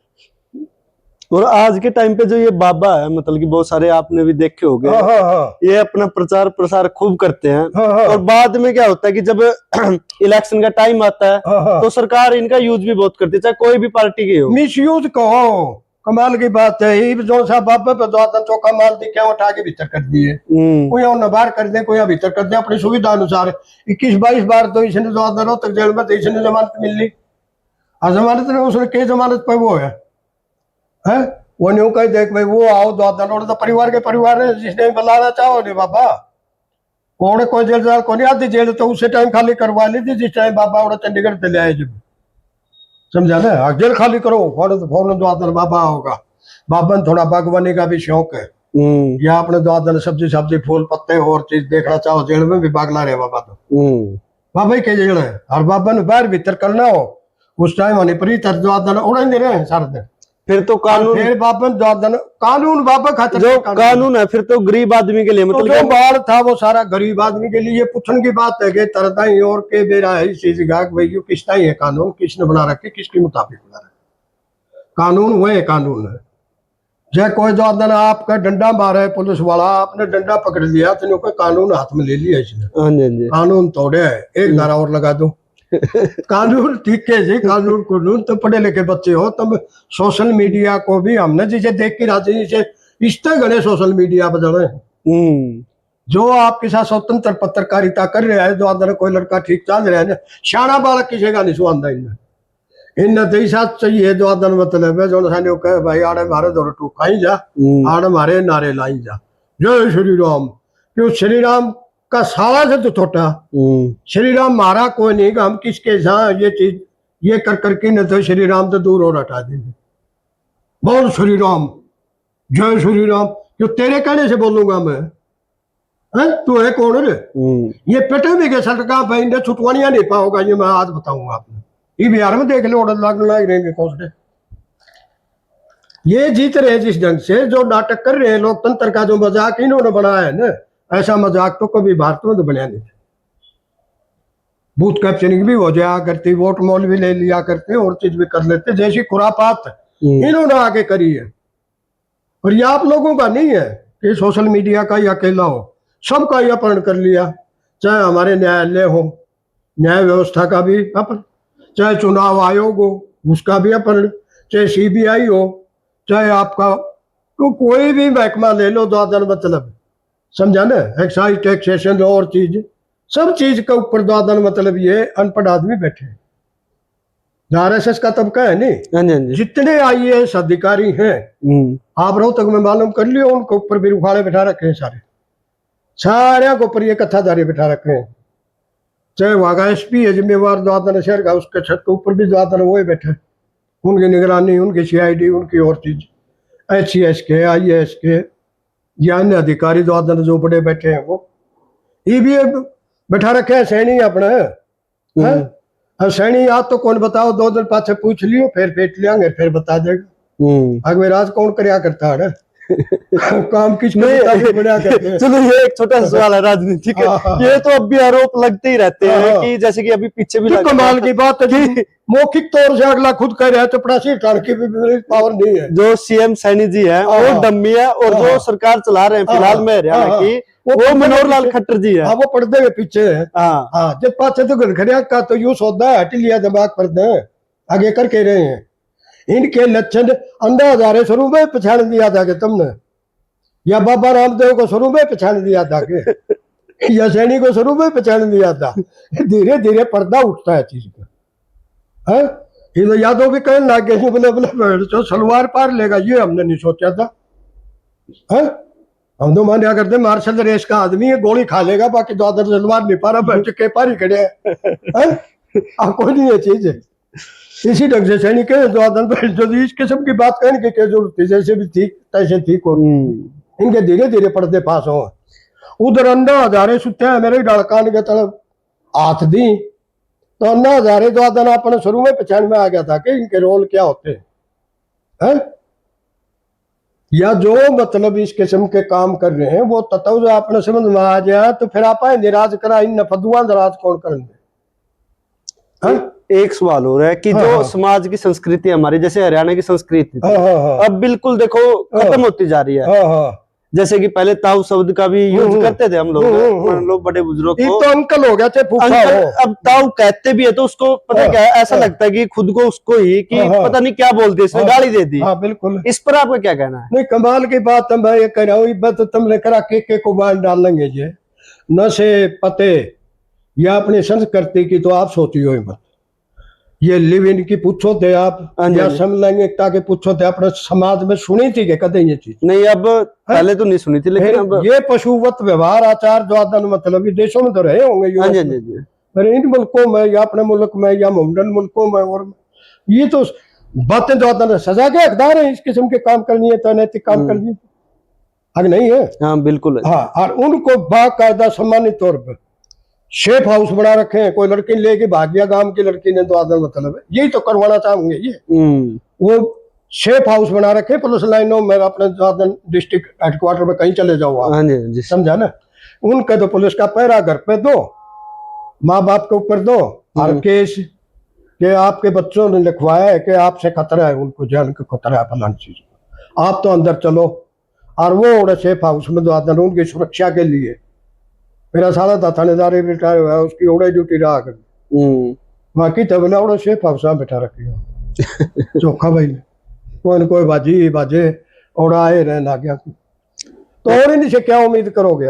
S2: और आज के टाइम पे जो ये बाबा है, मतलब कि बहुत सारे आपने भी देखे होंगे,
S1: हाँ हाँ हाँ
S2: ये अपना प्रचार प्रसार खूब करते हैं।
S1: हाँ हाँ
S2: और बाद में क्या होता है कि जब इलेक्शन का टाइम आता है
S1: हाँ हाँ।
S2: तो सरकार इनका यूज भी बहुत करती है, चाहे कोई भी पार्टी की हो।
S1: मिस यूज कहो, कमाल की बात है। ये जो सा बाबा पे दो चौका माल दी क्या उठा के भीतर कर दिए, कोई और बाहर कर दे, कोई भीतर कर दे अपनी सुविधा अनुसार। 21-22 बार तो इसने जो आदर तक जेल में, तो इसने जमानत मिल ली, जमानत ने उसने के जमानत पे वो है वो न्यू कह देख भाई वो आओ दो आदर, तो परिवार के परिवार है, जिसने बुलाना चाहो नहीं बाबा, और कोई जेल जाल को नहीं आती जेल, तो उसे टाइम खाली करवा ली थी जिस टाइम बाबा और चंडीगढ़ से ले आए जब, समझा ना। जेल खाली करो फौरन द्वादन बाबा होगा। बाबा ने थोड़ा बागवानी का भी शौक है, या अपने द्वादन सब्जी सब्जी फूल पत्ते और चीज देखना चाहो, जेल में भी बागला रहे बाबा तो बाबा ही के जेल है। और बाबा ने बाहर भीतर करना हो उस टाइम होने पर ही द्वादन उड़ा नहीं रहे सारे दिन,
S2: फिर तो कानून,
S1: फिर बाबा द्वादन कानून बाबा खातर
S2: जो कानून है फिर तो गरीब आदमी के लिए,
S1: तो
S2: मतलब
S1: जो बाल था वो सारा गरीब आदमी के लिए। पूछने की बात है कि तरता ही और के बेरा है इस चीज का, भाई यो किसका ही है कानून, किसने बना रखे, किसके मुताबिक बना रखे कानून, वह कानून है। जय कोई जो आदन आपका डंडा मारे पुलिस वाला, आपने डंडा पकड़ लिया तो कोई कानून हाथ में ले लिया इसने, कानून तोड़े है, एक धारा और लगा दो। कानून ठीक है जी, कानून कानून तो पढ़े लिखे बच्चे हो तुम। सोशल मीडिया को भी हमने जिसे देख के राजी से इष्ट गणे सोशल मीडिया पर जड़े, जो आपके साथ स्वतंत्र पत्रकारिता कर रहा है, जो अंदर कोई लड़का ठीक चल रहा है ना, शाना बालक किसी का नहीं सुनता इन तो साथ चाहिए जो आदन, मतलब है जो साने कहे भाई आड़े मारे दौड़ टू खाई जा, आड़े मारे नारे लाई जा, जय श्री राम। क्यों श्री राम का सारा से तो छोटा, श्री राम मारा कोई नहीं, हम किसके साथ ये चीज ये कर करके न तो श्री राम तो दूर और हटा देंगे। बोल श्री राम, जय श्री राम, क्यों तेरे कहने से बोलूंगा मैं, तू है कौन रे? ये पेटे में के सड़का पे इन्हें छुटवानिया नहीं पाओगा, ये मैं आज बताऊंगा आपने। ये बिहार में देख लो लाग रहेंगे कौन से, ये जीत रहे जिस ढंग से, जो नाटक कर रहे हैं लोकतंत्र का, जो मजाक इन्होंने बनाया है ना, ऐसा मजाक तो कभी भारत में तो बनाया नहीं। बूथ कैप्चरिंग भी हो जाया करती, वोट मोल भी ले लिया करते, और चीज भी कर लेते, जैसी खुरापात इन्होंने आगे करी है। और ये आप लोगों का नहीं है कि सोशल मीडिया का ही अकेला हो, सबका ही अपहरण कर लिया। चाहे हमारे न्यायालय हो, न्याय व्यवस्था का भी अपहरण, चाहे चुनाव आयोग हो उसका भी अपहरण, चाहे सीबीआई हो, चाहे आपका तो कोई भी महकमा ले लो, दादन मतलब समझा ना, एक्साइज टैक्सेशन और चीज, सब चीज के ऊपर दादन मतलब ये अनपढ़ आदमी बैठे हैं। आरएसएस का तबका है नहीं, जितने आईएएस अधिकारी हैं आप रोहतक में मालूम कर लियो, उनके ऊपर भी उखाड़े बैठा रखे हैं, सारे के ऊपर ये कथाधारी बैठा रखे हैं। चाहे वहां का एसपी है जिम्मेवार दादन शहर का, उसके छत के ऊपर भी दादन वो ही बैठे, उनकी निगरानी, उनकी सीआईडी, उनकी और चीज, एचसीएस के, आईएएस के, या अन्य अधिकारी दादन जो बड़े बैठे हैं, वो ये भी बैठा रखे हैं। सैनी अपने सैनी आज तो कौन बताओ, 2 दिन पाछे पूछ लियो, फिर पेट लियांगे, फिर बता देगा अगले राज कौन करया करता है काम किस करते।
S2: चलो ये एक छोटा सा सवाल है राजनीति का, ये तो अब भी आरोप लगते ही रहते हैं कि जैसे कि अभी पीछे भी
S1: कमाल की बात है कि मौखिक तौर से अगला खुद कह रहा है, चपड़ासी हटाने की भी पावर नहीं है।
S2: जो सीएम सैनी जी है वो डम्मी है, और जो सरकार चला रहे हैं फिलहाल में हरियाणा की, वो मनोहर लाल खट्टर जी है।
S1: वो पर्दे में पीछे है, जब पाछे तो गड़खड़िया का तो यूं सौदा हट लिया दिमाग पर्दे आगे करके रहे हैं। इनके लक्षण अंदाज आ रहे, शुरू में पहचान दिया था कि तुमने, या बाबा रामदेव को शुरू में पहचान दिया था कि या सैनिक को शुरू में पहचान नहीं आता, धीरे धीरे पर्दा उठता है चीज का। है ये तो यादव भी कहने लग गए बोले बोले जो सलवार पार लेगा, ये हमने नहीं सोचा था। है हम तो मान्या करते मार्शल रेस का आदमी है, गोली खा लेगा, बाकी ज्यादा सलवार नहीं पा रहा, बच्चे के पार ही खड़े हैं। कोई नहीं है चीज है। इसी ढंग से सैनिक है जो इस किस्म की बात कहने की क्या जरूरत थी, जैसे भी थी तैसे ठीक हो, इनके धीरे धीरे पर्दे पास हो। उधर अन्ना हजारे सुते हैं मेरे डड़कान के तरफ हाथ दी, तो अन्ना हजारे जो आदन अपने शुरू में पहचान में आ गया था कि इनके रोल क्या होते हैं, या जो मतलब इस किस्म के काम कर रहे हैं वो तत्व जो अपने समझ में आ जाए तो फिर आप निराज करा इन फदुआ दराज कौन करेंगे।
S2: एक सवाल हो रहा है कि
S1: हाँ,
S2: जो
S1: हाँ।
S2: समाज की संस्कृति हमारी, जैसे हरियाणा की संस्कृति थी,
S1: हाँ हाँ हाँ
S2: अब बिल्कुल देखो खत्म होती जा रही है।
S1: हाँ हाँ।
S2: जैसे कि पहले ताऊ शब्द का भी यूज करते थे हम लोग, मान लो बड़े बुजुर्ग
S1: ये
S2: को
S1: तो अंकल हो गया चाहे फूफा
S2: अंकल,
S1: हो।
S2: अब ताऊ कहते भी है तो उसको पता क्या है, ऐसा
S1: हाँ।
S2: लगता है कि खुद को उसको ही कि
S1: हाँ।
S2: पता नहीं क्या बोलते, इसने
S1: हाँ।
S2: गाली दे दी।
S1: हाँ बिल्कुल।
S2: इस पर आपका क्या कहना है?
S1: नहीं कमाल की बात है, मैं ये कह रहा हूँ इब्बत तुमने करा के को बांध डाल लेंगे ये नशे पते या अपनी संस्कृति की, तो आप सोची हो मत। ये लिव इन की पूछो थे आप,
S2: हाँ जी,
S1: या
S2: हाँ जी।
S1: समलैंगिकता के पूछो थे, अपने समाज में सुनी थी कि कदे ये चीज?
S2: नहीं, अब पहले तो नहीं सुनी थी, लेकिन अब
S1: ये पशुवत व्यवहार आचार जो आदन मतलब विदेशों में तो रहे होंगे
S2: हाँ जी,
S1: यूरोप
S2: हाँ
S1: में,
S2: जी,
S1: पर इन मुल्कों में या अपने मुल्क में या मॉडर्न मुल्कों में, और ये तो बातें जो आदन सजा के हकदार है, इस किस्म के काम करनी है तो अनैतिक काम करनी है, हक नहीं है।
S2: हाँ बिल्कुल है।
S1: हाँ, और उनको बाकायदा सम्मानित तौर पर शेफ हाउस बना रखे हैं, कोई लड़की लेके भाग गया गांव की लड़की ने तो आदम मतलब है, यही तो करवाना चाहूंगे ये। वो शेफ हाउस बना रखे पुलिस लाइनों में, अपने डिस्ट्रिक्ट हेडक्वार्टर में कहीं चले जाओ आप,
S2: हाँ जी, हाँ जी।
S1: समझा ना। उनके तो पुलिस का पहरा घर पे दो, माँ बाप के ऊपर दो, और केस के आपके बच्चों ने लिखवाया है कि आपसे खतरा है, उनको जान का खतरा है फलानी चीज, आप तो अंदर चलो। और वो उड़े सेफ हाउस में जो आते हैं उनकी सुरक्षा के लिए, मेरा साला था थानेदार रिटायर हुआ है, उसकी उड़े ड्यूटी रहा कर, बाकी तो बोला उड़े सेफ हाउस में बैठा रखी चौखा भाई ने कोई न कोई बाजी बाजे उड़ा आए रहने लग गया, तो और इनसे क्या उम्मीद करोगे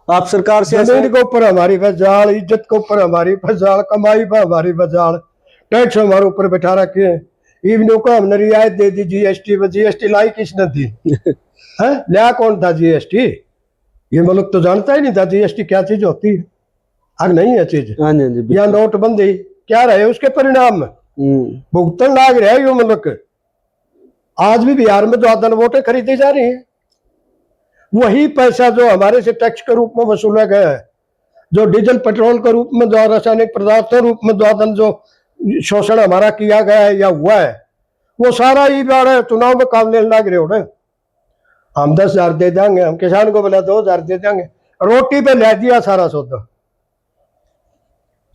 S1: आप
S2: सरकार से
S1: जमीन के ऊपर हमारी बजाल, इज्जत के ऊपर हमारी बजाल, कमाई पर हमारी बजाल, टैक्स हमारे ऊपर बैठा रखे हैं, इवनियों को हमने रियायत दे दी जीएसटी में, जीएसटी लाई किसने थी? है लिया कौन था जीएसटी? ये मुल्क तो जानता ही नहीं था जीएसटी क्या चीज होती है, अब नहीं है चीज।
S2: हाँ जी,
S1: या नोटबंदी क्या रहे उसके परिणाम में भुगतन लाग रहा है ये मुल्क। आज भी बिहार में जो आदन वोटें खरीदी जा रही है, वही पैसा जो हमारे से टैक्स के रूप में वसूला गया है, जो डीजल पेट्रोल के रूप में, जो रासायनिक पदार्थों के रूप में जो आदन जो शोषण हमारा किया गया है या हुआ है, वो सारा ही बार चुनाव में काम लेने लग रहे हो। हम 10,000 दे देंगे, हम किसान को बोला 2,000 दे देंगे, रोटी पे ले दिया सारा सौदा,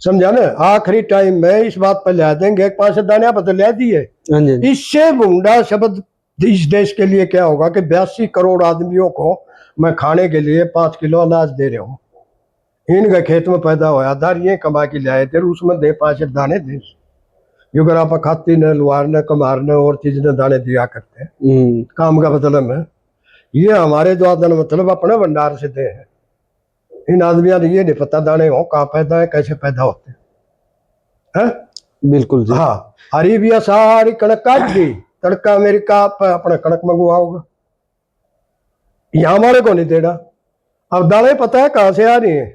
S1: समझा ना। आखिरी टाइम में इस बात पर ले देंगे, 5 दाने पर तो ले दिए। इससे मुंडा शब्द इस देश के लिए क्या होगा कि 82 करोड़ आदमियों को मैं खाने के लिए 5 किलो अनाज दे रहा हूँ, इनके खेत में पैदा होया था, ये कमा के लाए थे, उसमें दे 5 दाने दे, अगर आप खाती ने लुहार ने कमार ने और चीज ने दाने दिया करते हैं काम का मतलब है। ये हमारे जो आदन मतलब अपने भंडार से दे हैं, इन आदमियों ने ये नहीं पता दाने हो कहाँ पैदा है, कैसे पैदा होते हैं।
S2: बिल्कुल जी।
S1: हाँ, हरी भी सारी कणक काट दी, तड़का अमेरिका आप अपना कणक मंगवाओगा, यहाँ हमारे को नहीं देना। अब दालें पता है कहाँ से आ रही है?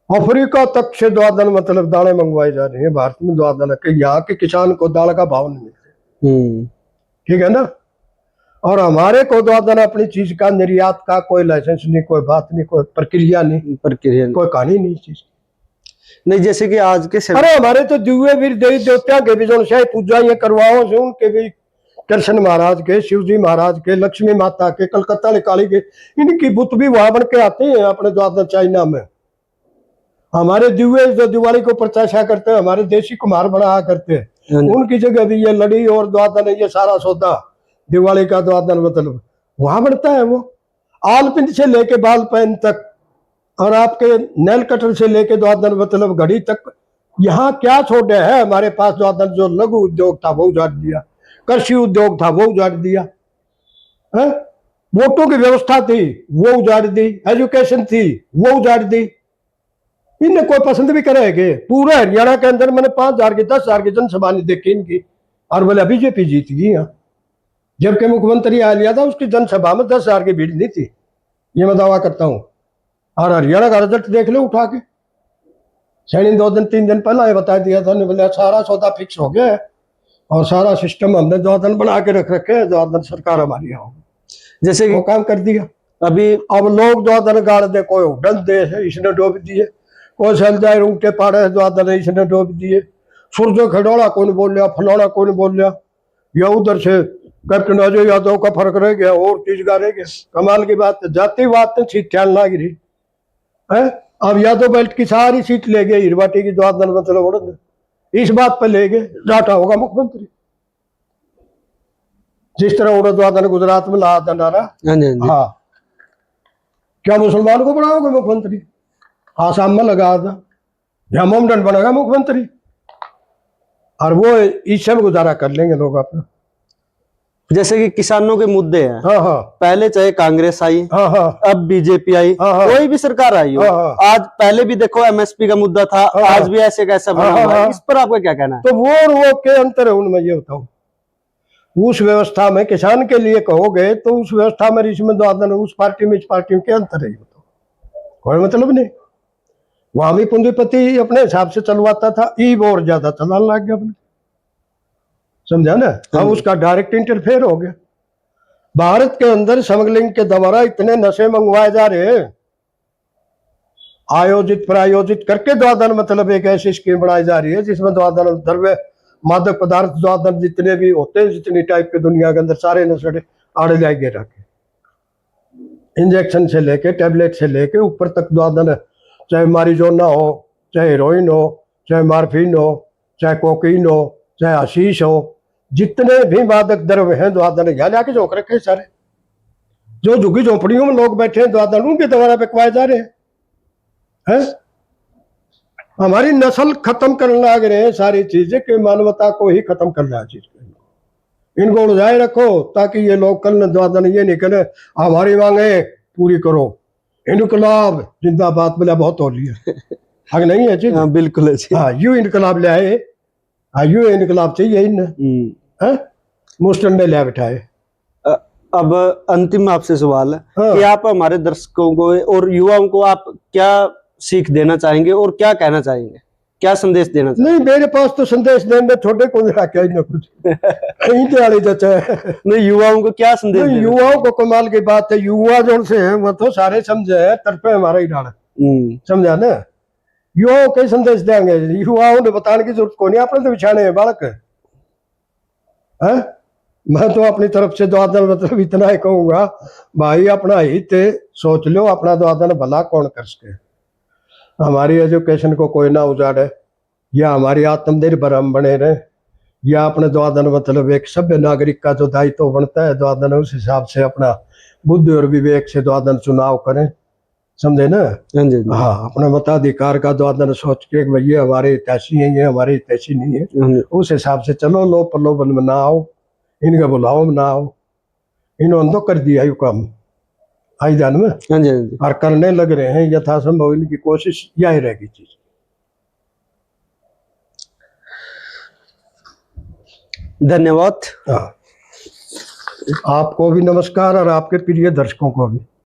S1: अफ्रीका तक से द्वादन मतलब दालें मंगवाई जा रही है भारत में, द्वादन के यहाँ के किसान को दाल का भाव नहीं मिलता, ठीक है ना। और हमारे को द्वादन अपनी चीज का निर्यात का कोई लाइसेंस नहीं, कोई बात नहीं, कोई प्रक्रिया नहीं, कोई कहानी नहीं चीज
S2: नहीं। जैसे कि आज के समय,
S1: अरे हमारे तो दिव्य वीर देवी देवता के भी जो शायद पूजा ये करवाओ से, उनके भी कृष्ण महाराज के, शिव जी महाराज के, लक्ष्मी माता के, कलकत्ता काली के, इनकी बुत भी वहां बन के आते हैं अपने द्वादन चाइना में। हमारे दिव्य जो दिवाली को प्रत्याशा करते हैं, हमारे देसी कुम्हार बना करते हैं, उनकी जगह भी ये लड़ी और द्वादन ये सारा सौदा दिवाली का द्वादन मतलब वहां बनता है। वो आलपिंड से लेके बाल पेन तक, और आपके नेल कटर से लेके द्वादन मतलब घड़ी तक, यहाँ क्या छोड़े है हमारे पास द्वादन। जो लघु उद्योग था वो उजाड़ दिया, कृषि उद्योग था वो उजाड़ दिया है। वोटों की व्यवस्था थी वो उजाड़ दी, एजुकेशन थी वो उजाड़ दी। इन्हें कोई पसंद भी करेंगे? पूरे हरियाणा के अंदर मैंने 5,000 की 10,000 की जनसभा नहीं देखी इनकी, और बोले बीजेपी जीत गई यहाँ। जबकि मुख्यमंत्री आ लिया था, उसकी जनसभा में 10,000 की भीड़ नहीं थी, ये मैं दावा करता हूँ। और हरियाणा का रिजल्ट देख लो उठा के, सैनी 2 दिन 3 दिन पहला ये बता दिया था, बोले सारा सौदा फिक्स हो गया है और सारा सिस्टम हमने 2 दिन बना के रख रखे हैं, 2 दिन सरकार हमारी होगी,
S2: जैसे
S1: वो
S2: कि
S1: काम कर दिया।
S2: अभी
S1: अब लोग 2 दिन गाड़ दे, कोई उड़न दे है इसने डूब दिए, कोई सल जाए रूटे पाड़े 2 दिन इसने डूब दिए, सूरज खड़ोड़ा कौन बोल रहा, फलाना कौन बोल रहा, या उधर से कैप्टन अजय यादव का फर्क रह गया और चीज का रह गया। कमाल की बात है, जातिवाद ने सीट ख्याल ना गिरी है। अब यादव बेल्ट की सारी सीट ले गए, हिरवाटी की 2 दिन मतलब उड़न, इस बात पर ले गए जाटा होगा मुख्यमंत्री। जिस तरह उड़द 2 दिन गुजरात में ला था नारा,
S2: हाँ जी, हाँ जी।
S1: हाँ, क्या मुसलमान को बनाओगे मुख्यमंत्री? आसाम में लगा था, यहाँ मोमडन बनेगा मुख्यमंत्री, और वो इससे में गुजारा कर लेंगे लोग अपना।
S2: जैसे कि किसानों के मुद्दे हैं,
S1: हाँ हाँ
S2: पहले चाहे कांग्रेस आई,
S1: हाँ हाँ
S2: अब बीजेपी आई,
S1: हाँ, हाँ।
S2: कोई भी सरकार आई हो,
S1: हाँ, हाँ।
S2: आज पहले भी देखो एमएसपी का मुद्दा था,
S1: हाँ,
S2: आज भी ऐसे कैसा बना
S1: हाँ,
S2: हुआ है,
S1: हाँ।
S2: इस पर आपका क्या कहना है?
S1: तो वो और वो के अंतर है उनमें, ये बताओ। उस व्यवस्था में किसान के लिए कहोगे तो उस व्यवस्था में इसमें 2 दिन, उस पार्टी में इस पार्टी में क्या अंतर है, ये बताओ। कोई मतलब नहीं। वहां भी पूंजीपति अपने हिसाब से चलवाता था, ईब और ज्यादा चलाने लग गया अपने, समझा ना। अब उसका डायरेक्ट इंटरफेयर हो गया। भारत के अंदर स्मगलिंग के द्वारा इतने नशे मंगवाए जा रहे हैं, आयोजित प्रायोजित करके 2 दिन मतलब एक ऐसी स्कीम बनाई जा रही है जिसमें 2 दिन द्रव्य मादक पदार्थ 2 दिन जितने भी होते हैं, जितनी टाइप के दुनिया के अंदर सारे नशे आड़े जाएंगे रखे, इंजेक्शन से लेके टैबलेट से लेके ऊपर तक 2 दिन, चाहे मारिजोना हो, चाहे हेरोइन हो, चाहे मार्फिन हो, चाहे कोकीन हो, चाहे हशीश हो, जितने भी मादक द्रव्य हैं 2 दिन यहाँ जाके झोंक रखे सारे। जो झुग्गी झोंपड़ियों में लोग बैठे हैं 2 दिन उनके द्वारा बिकवाए जा रहे हैं। हमारी नस्ल खत्म करने लग रहे हैं सारी चीजें, कि मानवता को ही खत्म करना है चीज। इनको उलझाए रखो ताकि ये लोग कल 2 दिन ये नहीं करें हमारी मांगे पूरी करो। इनकलाब जिंदाबाद बोला बहुत हो रही है, हक नहीं है चीज।
S2: हाँ, बिल्कुल है जी।
S1: हाँ, यू इनकलाब ले आए, हाँ यू इनकलाब चाहिए इन्हें, मुस्टन में ले बिठाए।
S2: अब अंतिम आपसे सवाल है
S1: हाँ।
S2: कि आप हमारे दर्शकों को और युवाओं को आप क्या सीख देना चाहेंगे और क्या कहना चाहेंगे, क्या संदेश देना चाहेंगे?
S1: नहीं, मेरे पास तो संदेश देने छोटे को रखा ही ना कुछ कहीं दिहाड़ी जचा है।
S2: नहीं, युवाओं को क्या संदेश
S1: नहीं,
S2: देना?
S1: युवाओं को कमाल की बात है, युवा जो से हैं वो तो सारे समझे है तरफे हमारा ही डाला, समझा ना। युवाओं को संदेश देंगे, युवाओं ने बताने की जरूरत को नहीं, अपने तो बिछाने है बालक है। मैं तो अपनी तरफ से 2 दिन मतलब इतना ही कहूंगा, भाई अपना हित सोच लो, अपना 2 दिन भला कौन कर सके। हमारी एजुकेशन को कोई ना उजाड़े, या हमारी आत्मनिर्भर हम बने रहे, या अपने 2 दिन मतलब एक सभ्य नागरिक का जो दायित्व बनता है 2 दिन उस हिसाब से अपना बुद्धि और विवेक से 2 दिन चुनाव करें, समझे ना।
S2: हाँ जी,
S1: हाँ, अपने मताधिकार का 2 दिन सोच के भैया हमारे हितैषी है, ये हमारे हितैषी नहीं है, उस हिसाब से चलो। लो प्रलोभन में ना आओ, इनका बुलाओ में ना आओ, इन्होंने तो कर दिया यू काम आई जान में।
S2: हाँ जी, हाँ जी।
S1: और करने लग रहे हैं यथासंभव, इनकी कोशिश यही रहेगी चीज।
S2: धन्यवाद।
S1: हाँ, आपको भी नमस्कार और आपके प्रिय दर्शकों को भी।